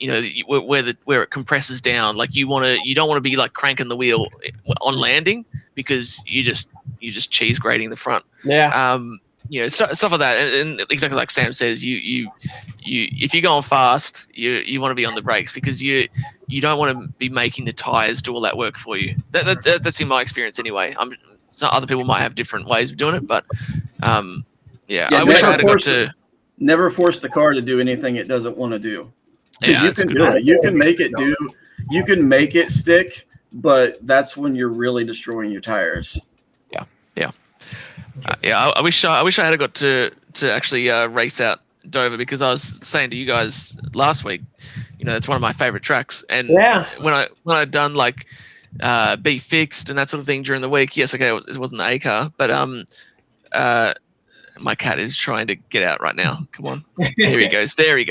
where it compresses down, like you don't want to be like cranking the wheel on landing because you just cheese grating the front. Stuff like that, and exactly like Sam says, you if you're going fast, you want to be on the brakes because you don't want to be making the tires do all that work for you. That's in my experience anyway. Other people might have different ways of doing it, but I wish I had got to never force the car to do anything it doesn't want to do. Because you can do it. You can make it stick, but that's when you're really destroying your tires. I wish I had got to actually race out Dover because I was saying to you guys last week, it's one of my favorite tracks. And when I'd done like be fixed and that sort of thing during the week, yes, okay, it wasn't the A car, but my cat is trying to get out right now. Come on, there he goes. Like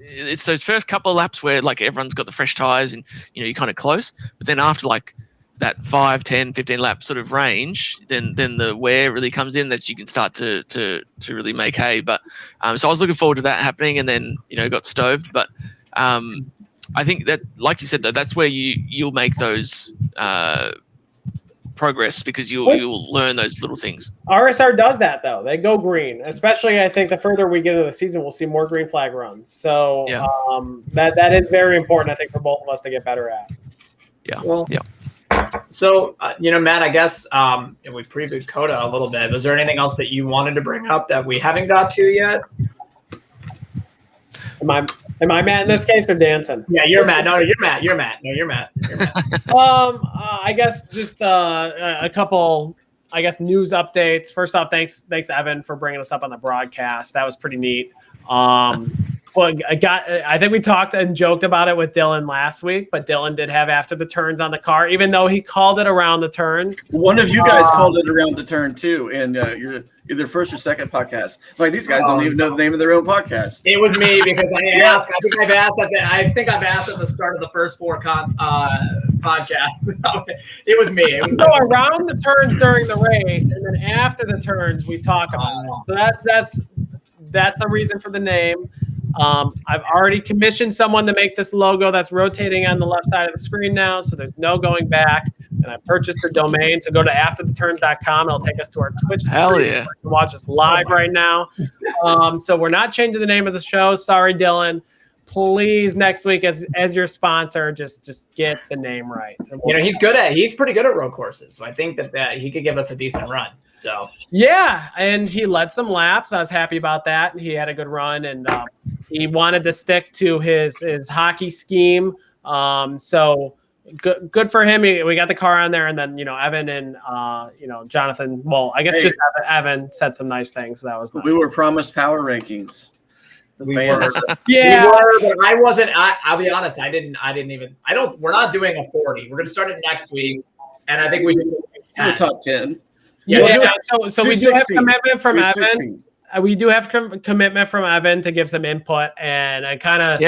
it's those first couple of laps where like everyone's got the fresh tires and you're kind of close, but then after like that 5, 10, 15 lap sort of range, then the wear really comes in that you can start to really make hay. But so I was looking forward to that happening, and then got stoved. But I think that, like you said, though, that's where you'll make those progress because you'll learn those little things. RSR does that though. They go green, especially I think the further we get into the season, we'll see more green flag runs. So that is very important, I think, for both of us to get better at. Yeah. Well, yeah. So, Matt, I guess we previewed Coda a little bit. Was there anything else that you wanted to bring up that we haven't got to yet? Am I Matt in this case or Danson? Yeah, you're Matt. No, you're Matt. You're Matt. No, you're Matt. You're Matt. I guess just a couple, news updates. First off, thanks Evan for bringing us up on the broadcast. That was pretty neat. Well, I think we talked and joked about it with Dylan last week, but Dylan did have after the turns on the car, even though he called it around the turns. One of you guys called it around the turn too, and you're either first or second podcast. Like these guys don't even know the name of their own podcast. It was me because I asked. I think I've asked at the start of the first 4 podcasts. It was me. So around the turns during the race, and then after the turns, we talk about it. So that's the reason for the name. I've already commissioned someone to make this logo that's rotating on the left side of the screen now, so there's no going back. And I purchased the domain, so go to aftertheturns.com. It'll take us to our Twitch stream. Hell yeah. You can watch us live right now. So we're not changing the name of the show. Sorry, Dylan. Please, next week as your sponsor, just get the name right. So he's pretty good at road courses, so I think that he could give us a decent run. So yeah, and he led some laps. I was happy about that. He had a good run, and he wanted to stick to his hockey scheme. So good for him. We got the car on there, and then Evan and Jonathan. Well, I guess just Evan said some nice things. So that was nice. We were promised power rankings. Yeah, but I wasn't. I'll be honest. I didn't even. We're not doing a 40. We're going to start it next week, and I think we should do the top 10. Yeah. So we do have commitment from Evan. We do have commitment from Evan to give some input, and I kind of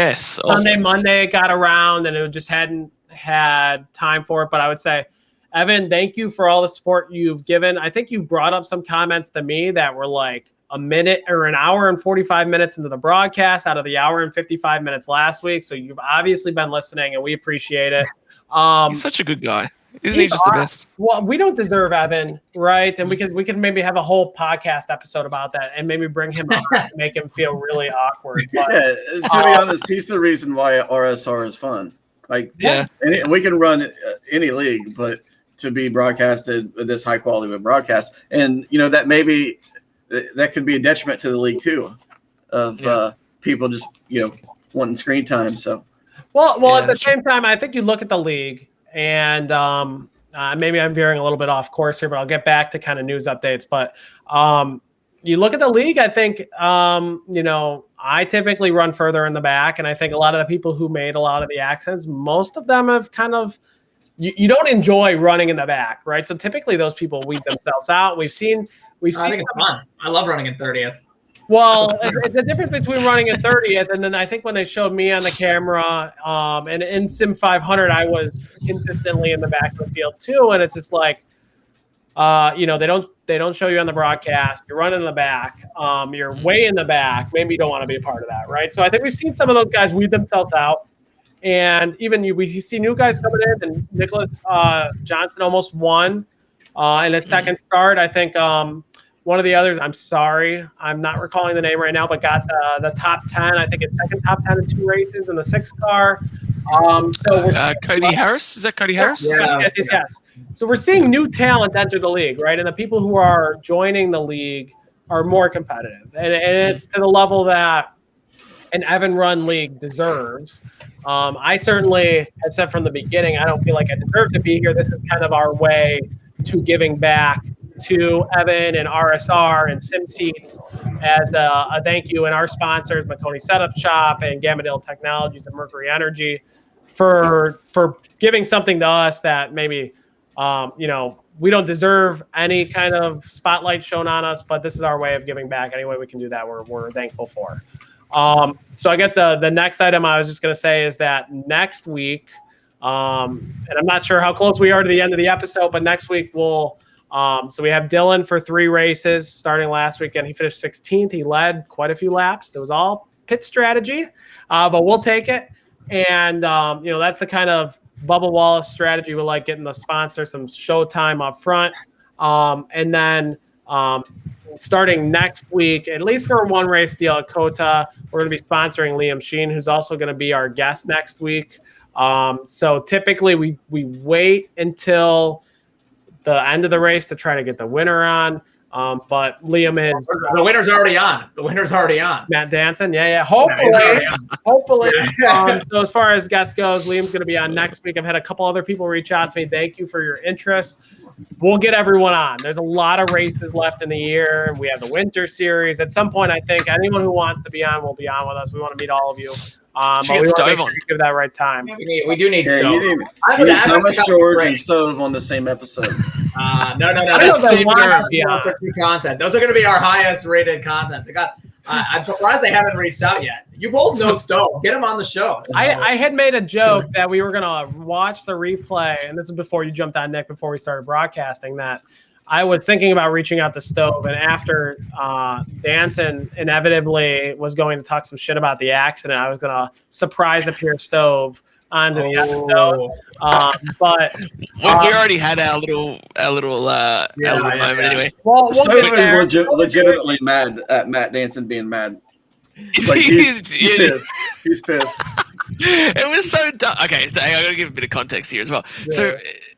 Monday it got around, and it just hadn't had time for it. But I would say, Evan, thank you for all the support you've given. I think you brought up some comments to me that were like a minute or an hour and 45 minutes into the broadcast out of the hour and 55 minutes last week. So you've obviously been listening, and we appreciate it. He's such a good guy. Isn't he just the best? Well, we don't deserve Evan, right? And we could maybe have a whole podcast episode about that, and maybe bring him on and make him feel really awkward. But, to be honest, he's the reason why RSR is fun. Like, we can run any league, but to be broadcasted with this high quality of a broadcast, and that could be a detriment to the league too, of people just wanting screen time. So, well, at the same time, I think you look at the league. And maybe I'm veering a little bit off course here, but I'll get back to kind of news updates. But you look at the league, I think, I typically run further in the back. And I think a lot of the people who made a lot of the accidents, most of them have kind of, you don't enjoy running in the back, right? So typically those people weed themselves out. We've seen. I think it's fun. I love running in 30th. Well, it's a difference between running in 30th, and then I think when they showed me on the camera, and in Sim 500, I was consistently in the back of the field too, and it's just like, they don't show you on the broadcast. You're running in the back. You're way in the back. Maybe you don't want to be a part of that, right? So I think we've seen some of those guys weed themselves out, and even we see new guys coming in, and Nicholas Johnson almost won in his second start. I think. One of the others, I'm sorry, I'm not recalling the name right now, but got the top 10. I think it's second top 10 in 2 races in the 6th car. Cody Harris? Is that Cody Harris? Yeah, yes. So we're seeing new talent enter the league, right? And the people who are joining the league are more competitive. And it's to the level that an Evan Run league deserves. I certainly have said from the beginning, I don't feel like I deserve to be here. This is kind of our way to giving back to Evan and RSR and SimSeats as a thank you, and our sponsors, Maconi Setup Shop and Gamadale Technologies and Mercury Energy, for giving something to us that maybe we don't deserve any kind of spotlight shown on us, but this is our way of giving back. Any way we can do that, we're thankful for. So I guess the next item I was just going to say is that next week, and I'm not sure how close we are to the end of the episode, but next week we'll. So we have Dylan for 3 races starting last weekend. He finished 16th. He led quite a few laps. It was all pit strategy, but we'll take it. And, that's the kind of Bubba Wallace strategy with like getting the sponsor some showtime up front. And then starting next week, at least for one race deal at Kota, we're going to be sponsoring Liam Sheen, who's also going to be our guest next week. So typically we wait until the end of the race to try to get the winner on. But Liam is the winner's already on. The winner's already on. Matt Danson. Yeah. Hopefully. So as far as guest goes, Liam's going to be on next week. I've had a couple other people reach out to me. Thank you for your interest. We'll get everyone on. There's a lot of races left in the year. We have the winter series. At some point, I think anyone who wants to be on will be on with us. We want to meet all of you. But we want to make sure you give that right time. We do need Stove. You need Thomas George and Stove on the same episode. No. That's content. Those are going to be our highest rated content. I'm surprised they haven't reached out yet. You both know Stove. Get him on the show. So. I had made a joke that we were going to watch the replay, and this is before you jumped on, Nick, before we started broadcasting, that I was thinking about reaching out to Stove, and after Danson inevitably was going to talk some shit about the accident, I was going to surprise appear Stove onto the episode. But we already had our little moment anyway. Well, Stove is legitimately mad at Matt Danson being mad. Like he's pissed. He's pissed. It was so dumb. Okay, so I got to give a bit of context here as well. Yeah. So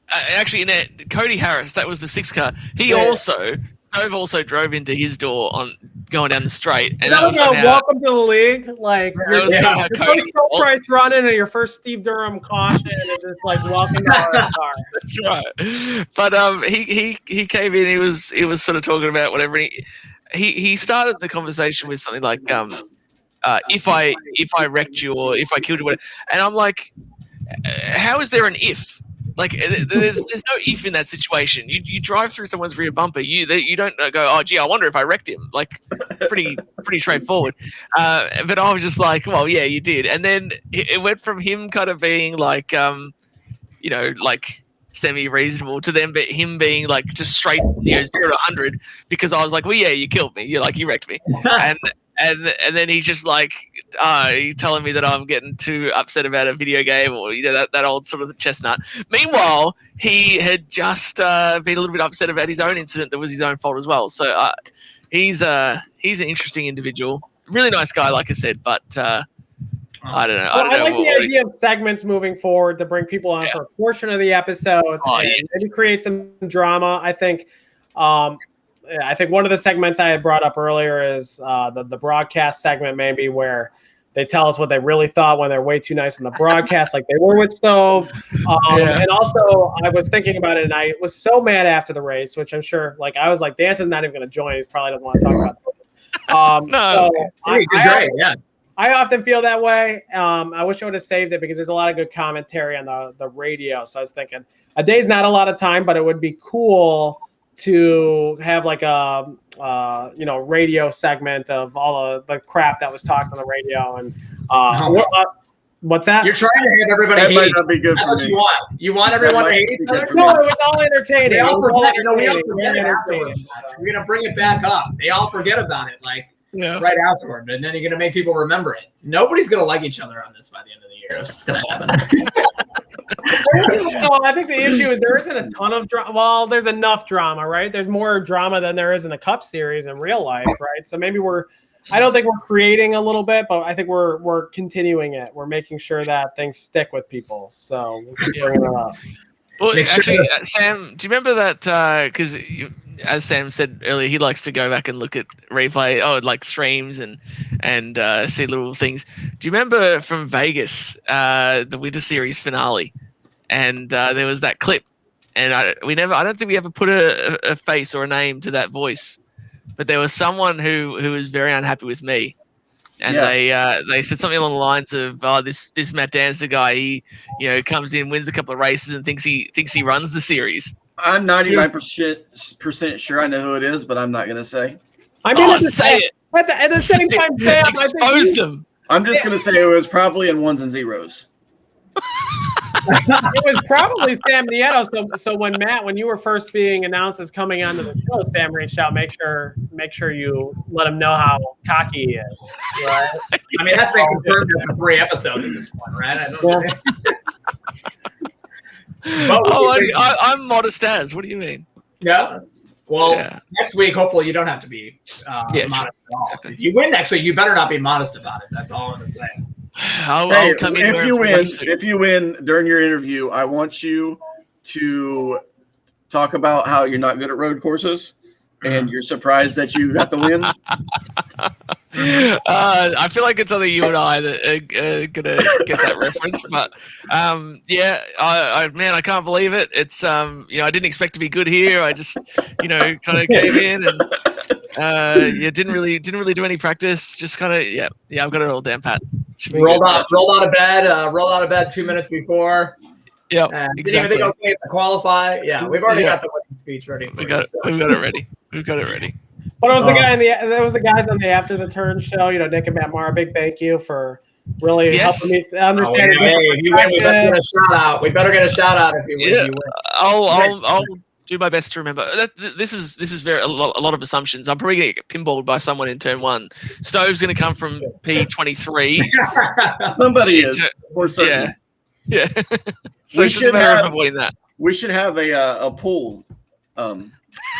actually, in that Cody Harris, that was the 6 car. Stove also drove into his door on going down the straight, and that was somehow, welcome to the league. Like your first Price running and your first Steve Durham caution is just like welcome to our car. That's right. But he came in. He was sort of talking about whatever. He started the conversation with something like if I wrecked you or if I killed you, whatever. And I'm like, how is there an if? Like, there's no if in that situation. You drive through someone's rear bumper. You don't go, oh gee, I wonder if I wrecked him. Like, pretty straightforward. But I was just like, well, yeah, you did. And then it went from him kind of being like, like semi-reasonable to them, but him being like just straight 0 to 100 because I was like, well, yeah, you killed me. You wrecked me. And then he's just like, he's telling me that I'm getting too upset about a video game or, that old sort of chestnut. Meanwhile, he had just been a little bit upset about his own incident that was his own fault as well. So he's an interesting individual. Really nice guy, like I said, but I don't know. I like the idea of segments moving forward to bring people on for a portion of the episode and maybe create some drama. I think one of the segments I had brought up earlier is the broadcast segment, maybe where they tell us what they really thought when they're way too nice in the broadcast, like they were with Stove. And also, I was thinking about it, and I was so mad after the race, which I'm sure, I was like, Danson's not even going to join. He probably doesn't want to talk about it. No, great. Yeah. I often feel that way. I wish I would have saved it because there's a lot of good commentary on the radio. So I was thinking a day's not a lot of time, but it would be cool to have like a radio segment of all the crap that was talked on the radio. And what's that? You're trying to have everybody that hate. Might not be good That's for what me. you want. You want everyone to hate each other? No, it was all entertaining. We all forget it afterward. We're gonna bring it back up. They all forget about it right afterward, and then you're gonna make people remember it. Nobody's gonna like each other on this by the end of the year. This is gonna happen. No, I think the issue is there isn't a ton of drama. Well, there's enough drama, right? There's more drama than there is in the Cup Series in real life, right? So maybe I don't think we're creating a little bit, but I think we're continuing it. We're making sure that things stick with people. So we'll keep bringing it up. Well, actually, Sam, do you remember that? Because as Sam said earlier, he likes to go back and look at replay, like streams and see little things. Do you remember from Vegas, the Winter Series finale? And there was that clip, and I don't think we ever put a face or a name to that voice, but there was someone who was very unhappy with me, and they said something along the lines of, this Matt Dancer guy, he comes in, wins a couple of races, and thinks he runs the series. I'm 99% sure I know who it is, but I'm not going to say. I mean, say it. At the same time, Sam, expose them. I'm just going to say it was probably in ones and zeros. It was probably Sam Nieto. So when you were first being announced as coming onto the show, Sam reached out. Make sure you let him know how cocky he is. Right? I mean, that's been confirmed for 3 episodes at this point, right? I don't know. I'm modest as. What do you mean? Yeah. Well, Yeah. next week, hopefully, you don't have to be modest sure. at all. Exactly. If you win next week, you better not be modest about it. That's all I'm gonna say. I'll come in if you win during your interview, I want you to talk about how you're not good at road courses and you're surprised that you got the win. I feel like it's only you and I that are gonna get that reference, but I can't believe it. It's I didn't expect to be good here. I just kind of came in and didn't really do any practice. Just kind of I've got it all down pat. Rolled out of bed 2 minutes before. Yeah, exactly. Didn't even think I was going to qualify. Yeah, we've already got the winning speech ready. We've got it ready. We've got it ready. But it was the guys on the After the Turn show. Nick and Matt Maher. Big thank you for really helping me understand. We better get a shout out. We better get a shout out if you win. Yeah, I'll do my best to remember. This is a lot of assumptions. I'm probably going to get pinballed by someone in turn 1. Stove's going to come from P23. Somebody is. We're certain. Yeah. So it's just a matter of avoiding that. We should have a pool.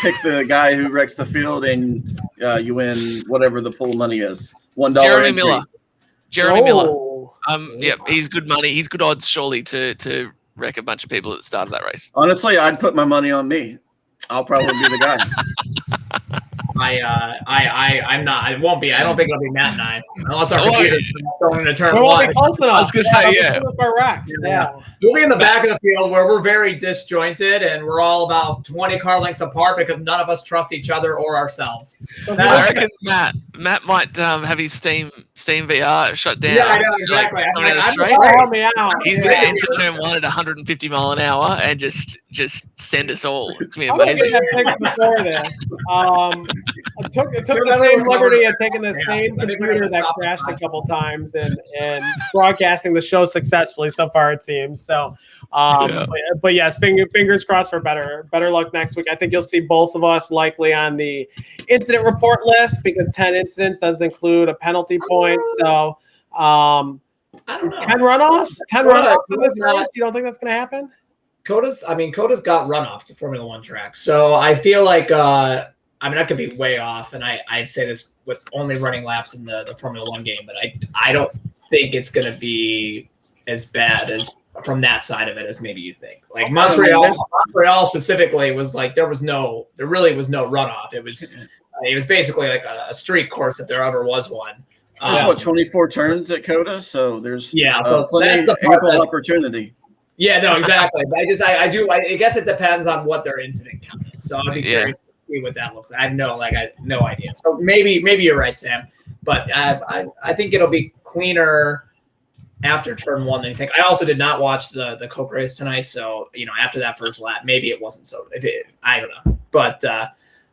Pick the guy who wrecks the field, and you win whatever the pool money is. $1. Jeremy Miller. He's good money. He's good odds, surely, to wreck a bunch of people at the start of that race. Honestly, I'd put my money on me. I'll probably be the guy. I'm not. I won't be. I don't think it'll be Matt and I, unless our computer's going into turn 1. I was gonna say We'll be in the back of the field where we're very disjointed and we're all about 20 car lengths apart because none of us trust each other or ourselves. So I reckon Matt might have his Steam VR shut down. Yeah, I know exactly. He's going to enter turn 1 at 150 mile an hour and just send us all. It's going to be amazing. Before this. I took the same liberty of taking the same computer that crashed a couple times and broadcasting the show successfully so far, it seems. So, but yes, fingers crossed for better luck next week. I think you'll see both of us likely on the incident report list because 10 incidents does include a penalty point. So, I don't know. 10 runoffs in this race. You don't think that's going to happen? Coda's got runoff to Formula One track. So I feel like, I could be way off, and I'd say this with only running laps in the Formula One game, but I don't think it's going to be as bad as from that side of it as maybe you think. Like Montreal specifically was like there really was no runoff. It was basically like a street course if there ever was one. There's 24 turns at Coda, so there's plenty ample opportunity. Yeah, no, exactly. But I guess it depends on what their incident count is. So I'd be curious to see what that looks like. I have no idea. So maybe you're right, Sam. But I think it'll be cleaner after turn 1 than you think. I also did not watch the Coke race tonight, so after that first lap, maybe it wasn't so. I don't know, but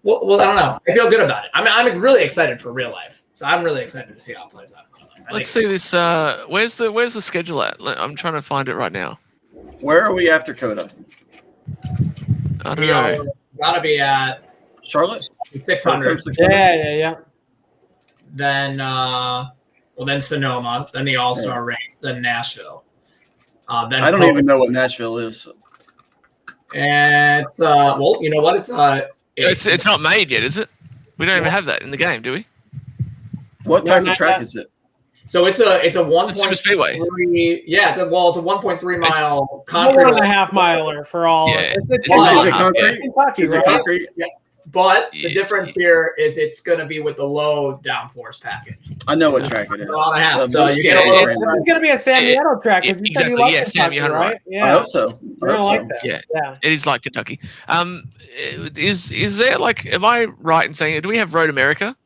well, I don't know. I feel good about it. I'm really excited for real life, so I'm really excited to see how it plays out. Let's see this. Where's the schedule at? I'm trying to find it right now. Where are we after Coda? I don't know. Gotta be at Charlotte? 600. Yeah. Then then Sonoma, then the All-Star race, then Nashville. Then I don't even know what Nashville is. And it's you know what? It's not made yet, is it? We don't even have that in the game, do we? What type of track is it? So it's a 1.3 Super Speedway. Yeah, it's a 1.3 mile concrete. 1.5 miler for all. Yeah, it's concrete. Kentucky, right? Concrete? Yeah. But the difference here is it's going to be with the low downforce package. I know what track it is. So you get it's going to be a Sam Nieto track. Exactly. Like Sam, you had it right. Yeah. I hope so. You're going to like this. Yeah. It is like Kentucky. Is there am I right in saying, do we have Road America?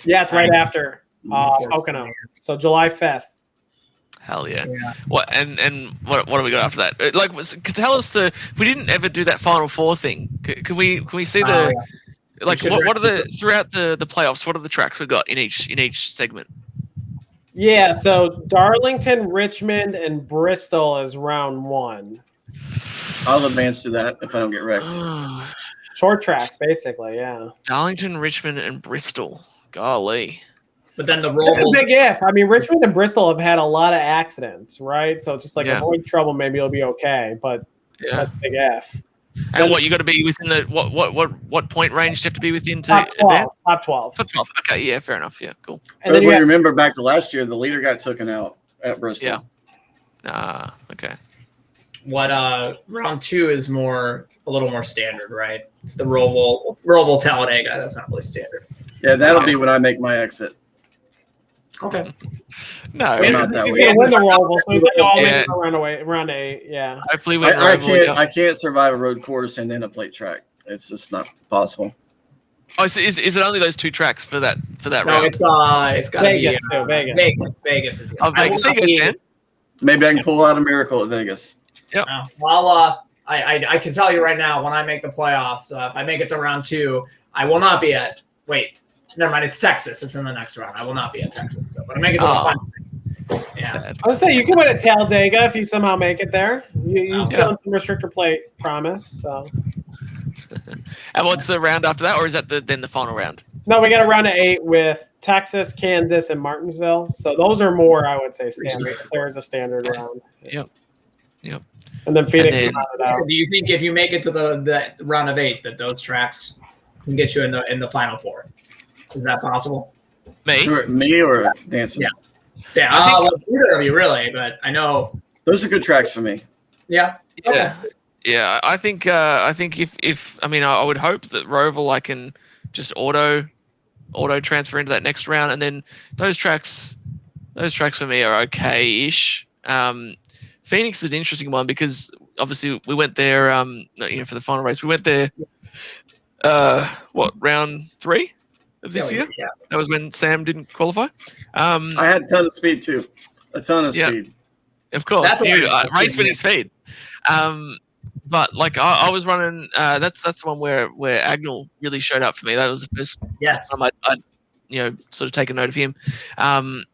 Yeah, it's right after Pocono. So July 5th. Hell yeah. What and what do we got after that? Tell us if we didn't ever do that Final Four thing. Can we see what are the throughout the playoffs? What are the tracks we got in each segment? Yeah, so Darlington, Richmond, and Bristol is round 1. I'll advance to that if I don't get wrecked. Short tracks, basically. Yeah. Darlington, Richmond, and Bristol. Golly. But then the roll. It's a big if. Richmond and Bristol have had a lot of accidents, right? So just avoid trouble, maybe it'll be okay. But Yeah. That's a big F. And what you got to be within the what point range do you have to be within to Top 12. advance? Top 12. Top 12. Okay, yeah, fair enough. Yeah, cool. And then If you we have, remember back to last year, the leader got taken out at Bristol. Yeah. Okay. What round 2 is a little more standard, right? It's the Roval Talladega. That's not really standard. Yeah, that'll Okay. be when I make my exit. Okay. No, Or not that he's way. going to win the Roval, so he's going to go all Yeah. in round 8. Yeah. hopefully win I Roval, I can't survive a road course and then a plate track. It's just not possible. Oh, so is it only those 2 tracks for that No, round? it's got to be Vegas, too. Vegas is. Oh, Vegas. There you go, Stan. Maybe I can pull out a miracle at Vegas. Well, I can tell you right now, when I make the playoffs, if I make it to round 2, I will not be at. Wait, never mind. It's Texas. It's in the next round. I will not be at Texas. So, but I make it to the final. Yeah. Sad. I would say you can win at Talladega if you somehow make it there. You've done some restrictor plate promise. So. And what's the round after that, or is that then the final round? No, we got a round of 8 with Texas, Kansas, and Martinsville. So those are more, I would say, standard. There is a standard round. Yep. And then Phoenix. So do you think if you make it to the round of 8, that those tracks can get you in the final 4? Is that possible? Me or Dancing? Yeah. Yeah, either of you really, but I know Those are good tracks for me. Yeah. Yeah. Yeah, I think if I mean I would hope that Roval I can just auto transfer into that next round, and then those tracks for me are okay-ish. Phoenix is an interesting one because obviously we went there for the final race. We went there round 3 of this year? Yeah. That was when Sam didn't qualify. I had a ton of speed too. A ton of speed. Of course. That's Race winning speed. But like I was running, that's the one where Agnell really showed up for me. That was the first time I'd sort of take a note of him. And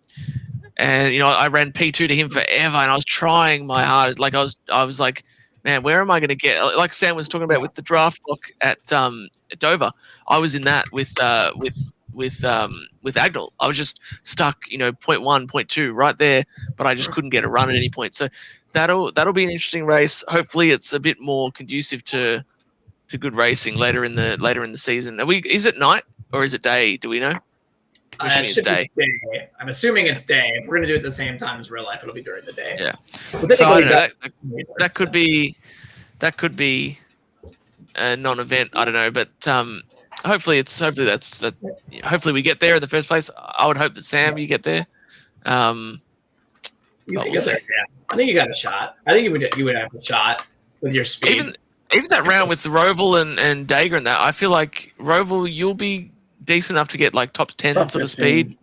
I ran P2 to him forever, and I was trying my hardest. Like I was like, man, where am I going to get? Like Sam was talking about with the draft block at Dover, I was in that with Agnell. I was just stuck, 0.1, 0.2 right there, but I just couldn't get a run at any point. So that'll be an interesting race. Hopefully, it's a bit more conducive to good racing later in the season. Is it night or is it day? Do we know? I'm assuming it's day. I'm assuming it's day. If we're going to do it at the same time as real life, it'll be during the day. Yeah. But So I don't know. That could be a non-event. I don't know, but hopefully we get there in the first place. I would hope that Sam, you get there. We'll see. I think you got a shot. I think you would have a shot with your speed. Even that round with the Roval and Dagger and that, I feel like Roval, you'll be decent enough to get like top 10 sort of speed.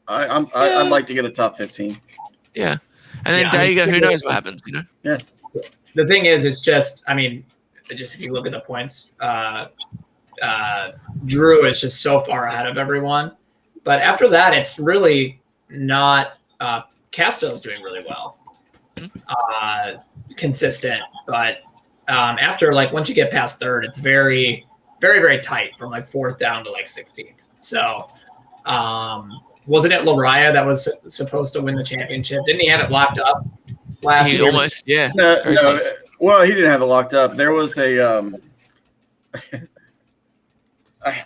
I'd like to get a top 15. Yeah, and then Dagger, who knows what happens? Yeah. The thing is, it's just if you look at the points, Drew is just so far ahead of everyone. But after that, it's really not. Castell's doing really well, consistent. But after once you get past third, it's very, very, very tight from fourth down to 16th. So wasn't it Lariah that was supposed to win the championship? Didn't he have it locked up last year? Almost, yeah. No. Well, he didn't have it locked up. There was a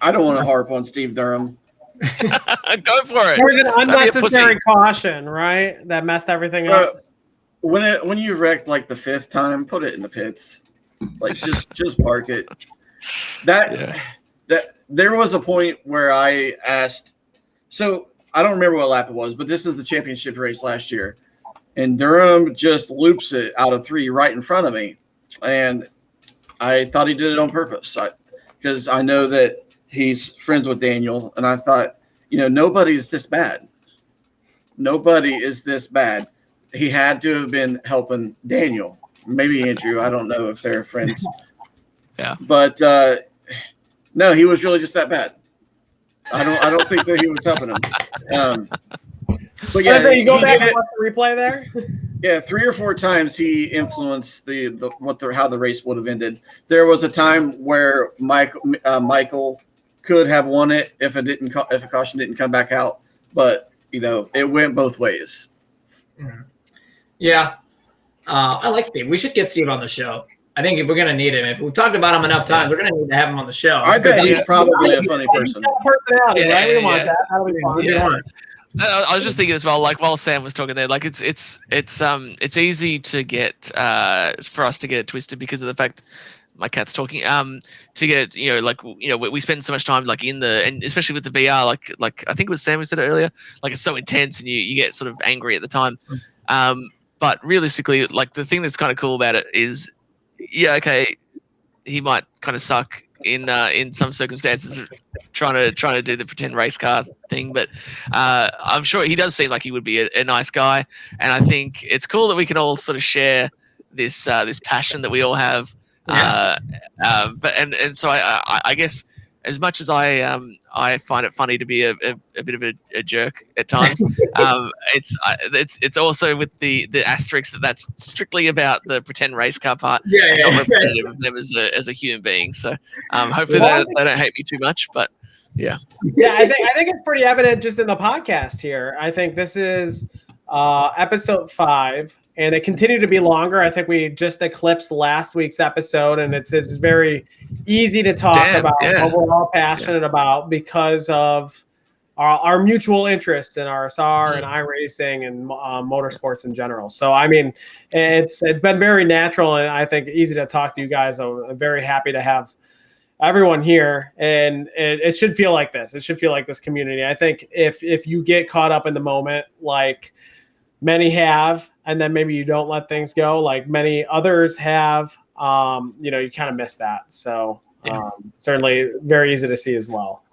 I don't want to harp on Steve Durham. Go for it. There was an unnecessary caution, right? That messed everything up. When you wrecked the 5th time, put it in the pits. Just park it. That there was a point where I asked. So I don't remember what lap it was, but this is the championship race last year, and Durham just loops it out of 3 right in front of me, and I thought he did it on purpose because I know that he's friends with Daniel, and I thought, nobody's this bad. Nobody is this bad. He had to have been helping Daniel, maybe Andrew. I don't know if they're friends. Yeah, but no, he was really just that bad. I don't think that he was helping him. But yeah, you go back and watch the replay there. Yeah, 3 or 4 times he influenced how the race would have ended. There was a time where Michael could have won it if a caution didn't come back out, but it went both ways. Yeah, I like Steve. We should get Steve on the show. I think if we're gonna need him, if we've talked about him enough times, we're gonna need to have him on the show. I bet he's probably a funny person. Personality, right? We want that. That'll be fun. Yeah. I was just thinking as well, like while Sam was talking there, like it's easy to get for us to get it twisted because of the fact my cat's talking to get we spend so much time like in the, and especially with the VR, like I think it was Sam who said it earlier, like it's so intense and you get sort of angry at the time. But realistically, like the thing that's kind of cool about it is, okay, he might kind of suck in some circumstances trying to do the pretend race car thing, but I'm sure he does seem like he would be a nice guy, and I think it's cool that we can all sort of share this passion that we all have. So I guess as much as I find it funny to be a bit of a jerk at times, it's also with the asterisk that's strictly about the pretend race car part, and not representative of them as a human being. So hopefully they don't hate me too much, but yeah. I think it's pretty evident just in the podcast here. I think this is episode 5. And it continued to be longer. I think we just eclipsed last week's episode, and it's very easy to talk about what we're all passionate about because of our mutual interest in RSR and iRacing and motorsports in general. So, I mean, it's been very natural and I think easy to talk to you guys. I'm very happy to have everyone here, and it should feel like this. It should feel like this community. I think if you get caught up in the moment, like many have, and then maybe you don't let things go like many others have, you kind of miss that. So certainly very easy to see as well.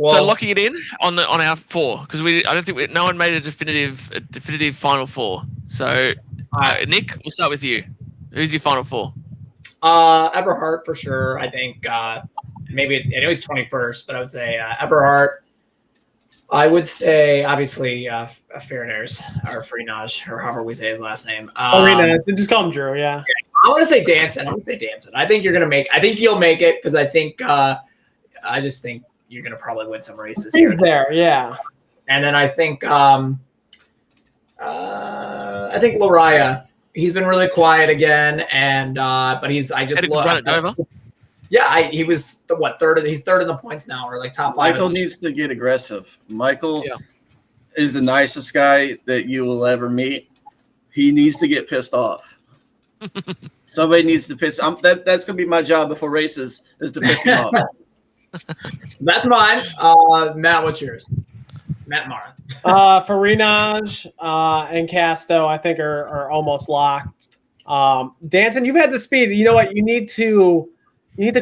So locking it in on our 4, because I don't think no one made a definitive final 4. So Nick, we'll start with you. Who's your final 4? Eberhard for sure. I think maybe I know he's 21st, but I would say Eberhard. I would say, obviously, Ferners or Freenaj, or however we say his last name. Just call him Drew, yeah. I want to say Danson. I think you're going to I think you'll make it because I think I just think you're going to probably win some races here. There, yeah. And then I think Lariah. He's been really quiet again, and but I just run it over. Yeah, he was third? He's third in the points now, or like top 5. Michael needs to get aggressive. Michael is the nicest guy that you will ever meet. He needs to get pissed off. Somebody needs to piss. That's going to be my job before races, is to piss him off. So that's mine. Matt, what's yours? Matt Mara. Farinaj and Casto, I think are almost locked. Danson, you've had the speed. You know what? You need to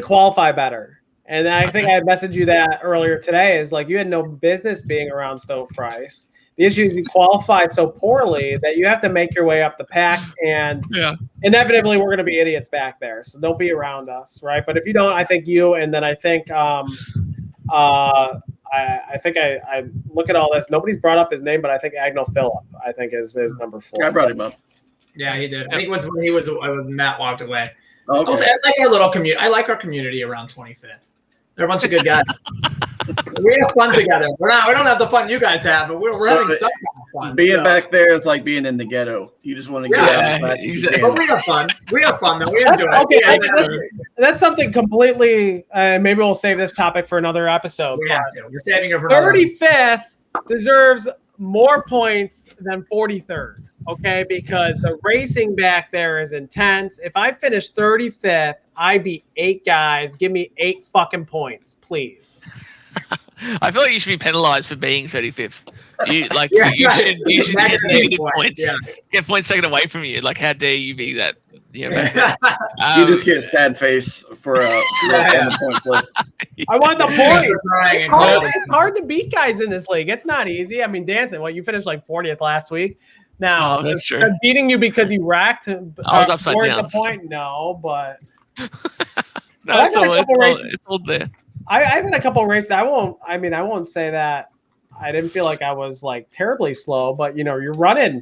qualify better. And I think I messaged you that earlier today is like you had no business being around Stove Price. The issue is you qualified so poorly that you have to make your way up the pack, and inevitably we're going to be idiots back there. So don't be around us, right? But if you don't, I think you, and then I think I look at all this. Nobody's brought up his name, but I think Agno Phillip, I think is number 4. I brought him up. Yeah, he did. I think it was when when Matt walked away. Okay. I like our little community. I like our community around 25th. They're a bunch of good guys. We have fun together. We don't have the fun you guys have, but we're having some kind of fun. Being back there is like being in the ghetto. You just want to get out as fast as you can. But we have fun. We have fun though. We enjoy it. Okay, that's something completely. Maybe we'll save this topic for another episode. We have to. We're saving it for 35th deserves more points than 43rd. Okay, because the racing back there is intense. If I finish 35th, I beat 8 guys. Give me 8 fucking points, please. I feel like you should be penalized for being 35th. You should get negative points. Yeah. Get points taken away from you. Like, how dare you be that? You just get a sad face for on the points list. I want the points. It's hard to beat guys in this league. It's not easy. I mean, Danson, you finished like 40th last week. Now, that's true. I'm beating you because you racked. I was upside down. The point, no, but no, it's all there. I've had a couple of races. I won't say that I didn't feel like I was like terribly slow, but you're running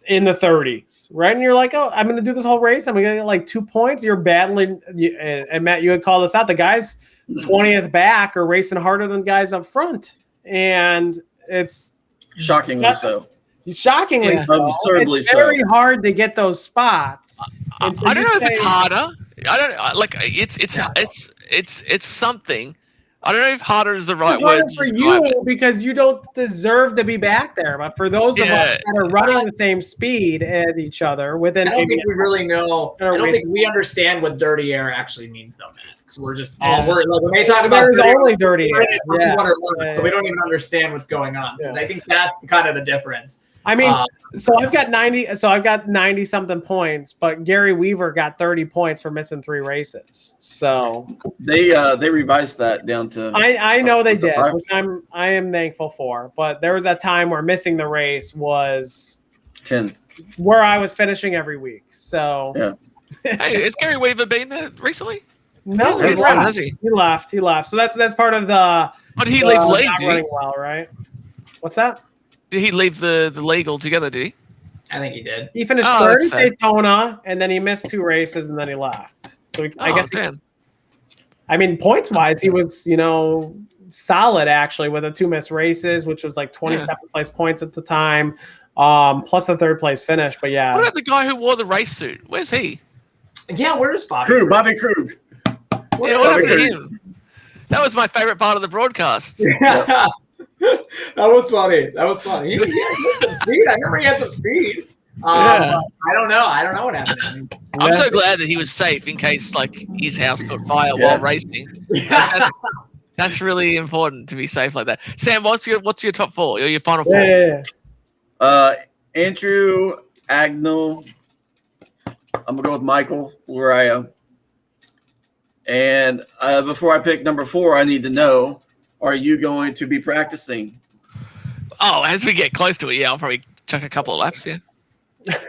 in the 30s, right? And you're like, oh, I'm going to do this whole race. I'm going to get like 2 points. You're battling. And Matt, you had called us out. The guys 20th back are racing harder than guys up front. And it's shockingly so. Shockingly, absurdly it's very so. hard to get those spots. I don't know if it's harder. I don't like it's something. I don't know if harder is the right word to for describe you it. because you don't deserve to be back there. But for those of us that are running the same speed as each other within, I don't think we really know. I don't think we understand what dirty air actually means, though, man. So we're just all worried. Like when they talk about there's only dirty air, so we don't even understand what's going on. So I think that's kind of the difference. I mean, so I've got 90. So I've got 90 something points, but Gary Weaver got 30 points for missing 3 races. So they revised that down to. I know they did, which I am thankful for. But there was that time where missing the race was 10, where I was finishing every week. So yeah. Hey, has Gary Weaver been there recently? No, he left. He left. He left. So that's part of the. But he leaves league, not did running he? well, right? What's that? Did he leave the league altogether? Did he? I think he did. He finished third at Daytona, and then he missed 2 races, and then he left. So I guess. I mean, points wise, he was solid actually with the 2 missed races, which was like 27th place points at the time, plus the 3rd place finish. But yeah. What about the guy who wore the race suit? Where's he? Yeah, where's Bobby? Bobby Krug. Yeah, what happened to him? That was my favorite part of the broadcast. Yeah. That was funny. He had some speed. I remember he had some speed. I don't know. I don't know what happened. I'm so glad that he was safe in case his house caught fire while racing. That's really important to be safe like that. Sam, what's your top 4 or your final 4? Andrew Agnell. I'm gonna go with Michael Luraya. And before I pick number 4, I need to know: are you going to be practicing? Oh, as we get close to it, I'll probably chuck a couple of laps. Yeah.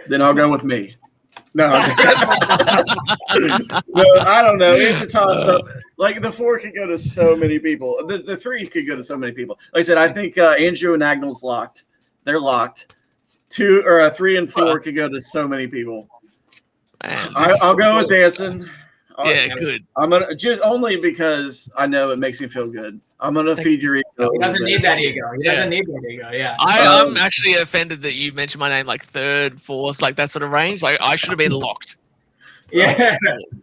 Then I'll go with me. No, no, I don't know. It's a toss-up. Like the 4 could go to so many people. The 3 could go to so many people. Like I said, I think Andrew and Agnell's locked. They're locked. 2 or 3 and 4 could go to so many people. Man, I'll go with dancing. Good. I'm gonna just only because I know it makes me feel good. I'm gonna feed your ego. He doesn't need that ego. He doesn't need that ego. Yeah. I'm actually offended that you mentioned my name like 3rd, 4th, like that sort of range. Like I should have been locked. Yeah.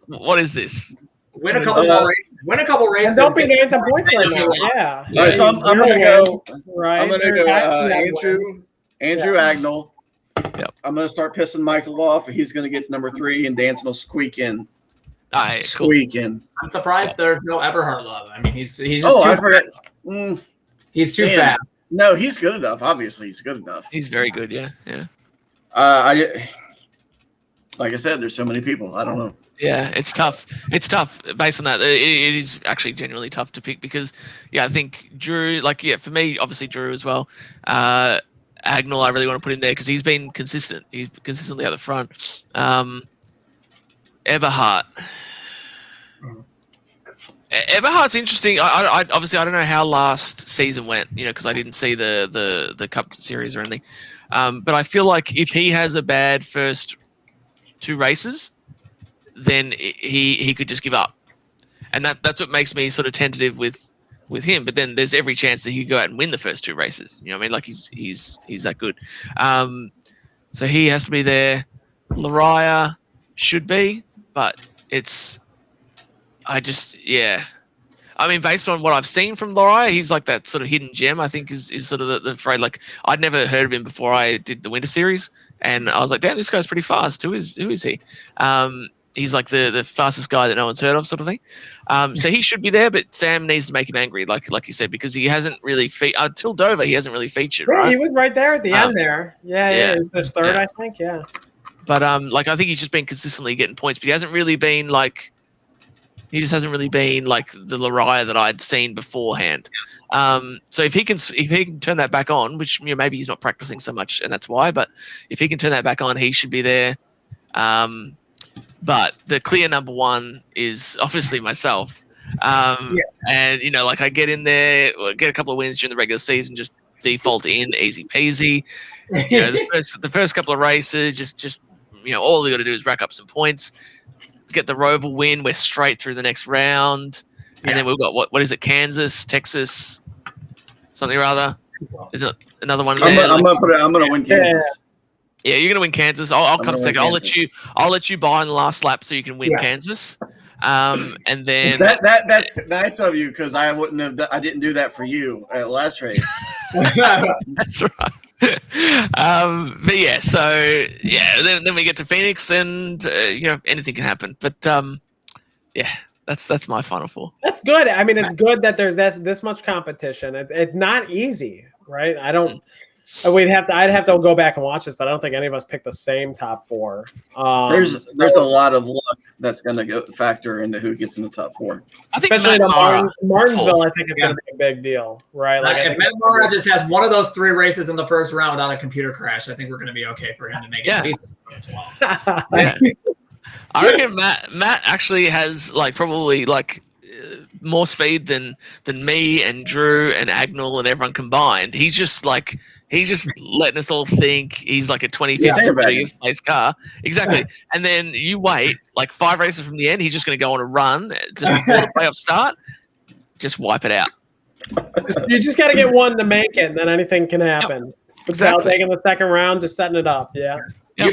What is this? Win a couple more races. Win a couple races. Don't be getting the points right now. Yeah. All right, so I'm gonna go. Right. I'm gonna go. Andrew Agnell. Yep. I'm gonna start pissing Michael off. He's gonna get to number 3, and Dancing will squeak in. Squeak in. I'm surprised there's no Eberhard love. I mean, he's just I forgot. He's too fast. No, he's good enough. Obviously, he's good enough. He's very good. Yeah. Like I said, there's so many people. I don't know. Yeah, it's tough. It's tough based on that. It is actually genuinely tough to pick because, I think Drew, for me, obviously Drew as well. Agnell, I really want to put in there because he's been consistent. He's consistently at the front. Eberhard. Eberhard's interesting. I obviously I don't know how last season went, because I didn't see the Cup series or anything. But I feel like if he has a bad first 2 races, then he could just give up, and that's what makes me sort of tentative with him. But then there's every chance that he could go out and win the first 2 races. You know what I mean? Like he's that good. So he has to be there. Lariah should be, but I mean, based on what I've seen from Lariah, he's like that sort of hidden gem. I think is sort of the phrase. Like I'd never heard of him before I did the Winter Series, and I was like, damn, this guy's pretty fast. Who is he? He's like the fastest guy that no one's heard of, sort of thing. So he should be there, but Sam needs to make him angry, like you said, because he hasn't really until Dover. He hasn't really featured. Right? He was right there at the end there. Yeah, he was 3rd, I think. Yeah. But I think he's just been consistently getting points, but he hasn't really been like. He just hasn't really been like the Lariah that I'd seen beforehand. So if he can turn that back on, which maybe he's not practicing so much, and that's why. But if he can turn that back on, he should be there. But the clear number 1 is obviously myself. And I get in there, get a couple of wins during the regular season, just default in, easy peasy. The first couple of races, just all we got to do is rack up some points. Get the Rover win, we're straight through the next round, and then we've got what is it? Kansas, Texas, something or other. Is it another one? I'm gonna win Kansas. Yeah, you're gonna win Kansas. I'll come second. Kansas. I'll let you buy in the last lap so you can win Kansas. And then that's nice of you because I didn't do that for you at last race. That's right. But yeah, so yeah, then we get to Phoenix, and anything can happen. But yeah, that's my final four. That's good. I mean, it's good that there's this much competition. It's not easy, right? I'd have to go back and watch this, but I don't think any of us picked the same top four. There's a lot of luck that's going to go factor into who gets in the top four. Especially Martinsville, I think it's going to be a big deal, right? Like if Matt Mara just has one of those 3 races in the first round without a computer crash, I think we're going to be okay for him to make it at least as well. Yeah. I reckon Matt actually has probably more speed than me and Drew and Agnell and everyone combined. He's just letting us all think he's like a 25th place car. Exactly. And then you wait 5 races from the end, he's just going to go on a run just before the playoffs start. Just wipe it out. You just got to get one to make it, and then anything can happen. Yep. Exactly. Taking the second round, just setting it up. Yeah. Yep.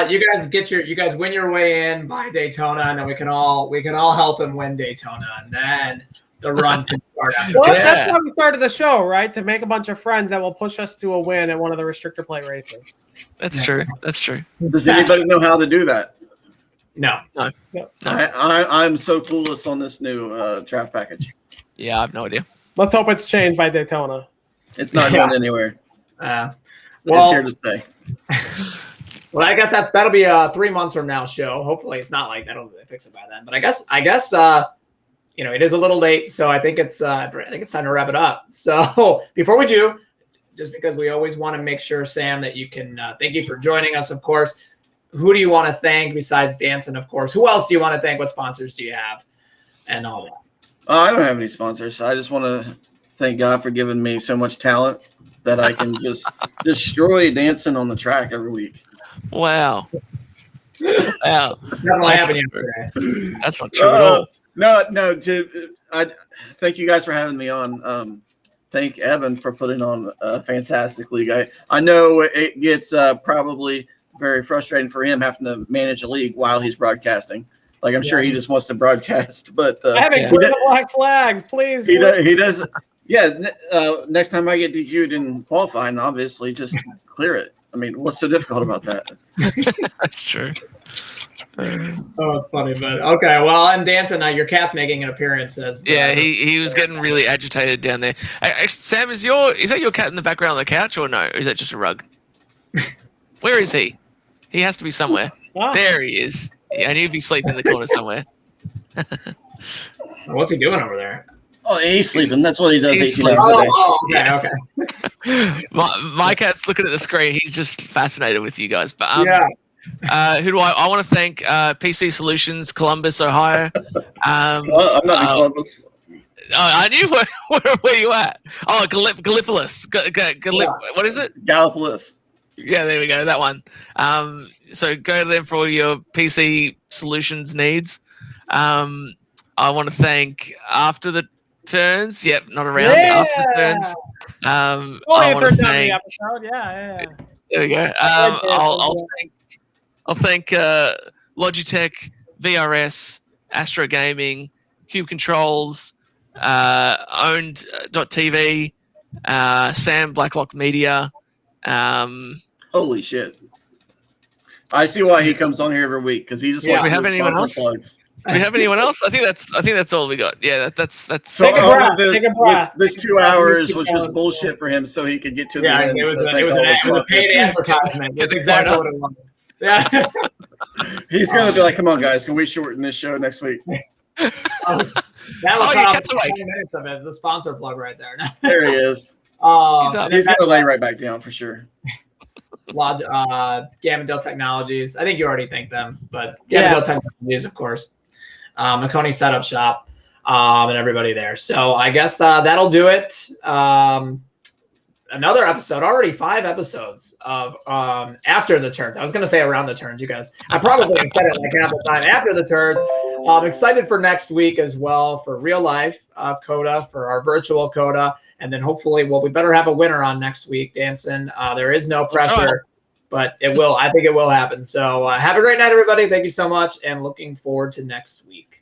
You guys win your way in by Daytona, and then we can all help them win Daytona, and then the run can start after. Well, that's why we started the show, right? To make a bunch of friends that will push us to a win at one of the restrictor plate races. That's true. That's true. Does anybody know how to do that? No. I'm so clueless on this new draft package. Yeah, I have no idea. Let's hope it's changed by Daytona. It's not going anywhere. It's here to stay. Well, I guess that'll be a 3 months from now show. Hopefully, it's not like that'll fix it by then. But I guess it is a little late, so I think it's time to wrap it up. So before we do, just because we always want to make sure, Sam, that you can thank you for joining us. Of course, who do you want to thank besides Danson? Of course, who else do you want to thank? What sponsors do you have, and all that? I don't have any sponsors. I just want to thank God for giving me so much talent that I can just destroy Danson on the track every week. Wow. Wow. That's not true at all. No. I thank you guys for having me on. Thank Evan for putting on a fantastic league. I know it gets probably very frustrating for him having to manage a league while he's broadcasting. I'm sure he just wants to broadcast, but having clear the black flags, please. He does. Yeah. Next time I get DQ'd in qualifying, obviously just clear it. I mean, what's so difficult about that? That's true. Oh, it's funny, but okay. Well, and Danson, your cat's making an appearance. He was getting really agitated down there. Sam, is that your cat in the background on the couch, or no? Or is that just a rug? Where is he? He has to be somewhere. Oh. There he is. I knew he'd be sleeping in the corner somewhere. What's he doing over there? Oh, he's sleeping. That's what he does. 18 hours a day. Okay. my cat's looking at the screen. He's just fascinated with you guys. But who do I want to thank? PC Solutions, Columbus, Ohio. I'm not in Columbus. I knew where you at. Oh, Gallipolis. What is it? Gallipolis. Yeah, there we go. That one. So go to them for all your PC Solutions needs. I want to thank After the Turns. Yep, not around. Yeah. After the Turns. I want to thank. Episode. Yeah. There we go. I'll thank Logitech, VRS, Astro Gaming, Cube Controls, Owned.tv, Sam Blacklock Media. Holy shit! I see why he comes on here every week because he just wants to have anyone else? Plugs. Do we have anyone else? I think that's all we got. Yeah, that's. So all of this 2 hours was just bullshit for him, so he could get to the end. It was a paid advertisement. That's exactly what it was. Yeah. He's gonna be like, "Come on, guys, can we shorten this show next week?" That was probably 20 minutes of it. The sponsor plug right there. There he is. He's gonna lay right back down for sure. Gavindale Technologies. I think you already thanked them, but Gavindale Technologies, of course. Maconi Setup Shop, and everybody there. So I guess that'll do it. Another episode, already 5 episodes of After the Turns. I was going to say Around the Turns, you guys. I probably said it like half the time. After the Turns. I'm excited for next week as well for real life CODA, for our virtual CODA. And then hopefully, well, we better have a winner on next week, Danson. There is no pressure, but it will. I think it will happen. So have a great night, everybody. Thank you so much, and looking forward to next week.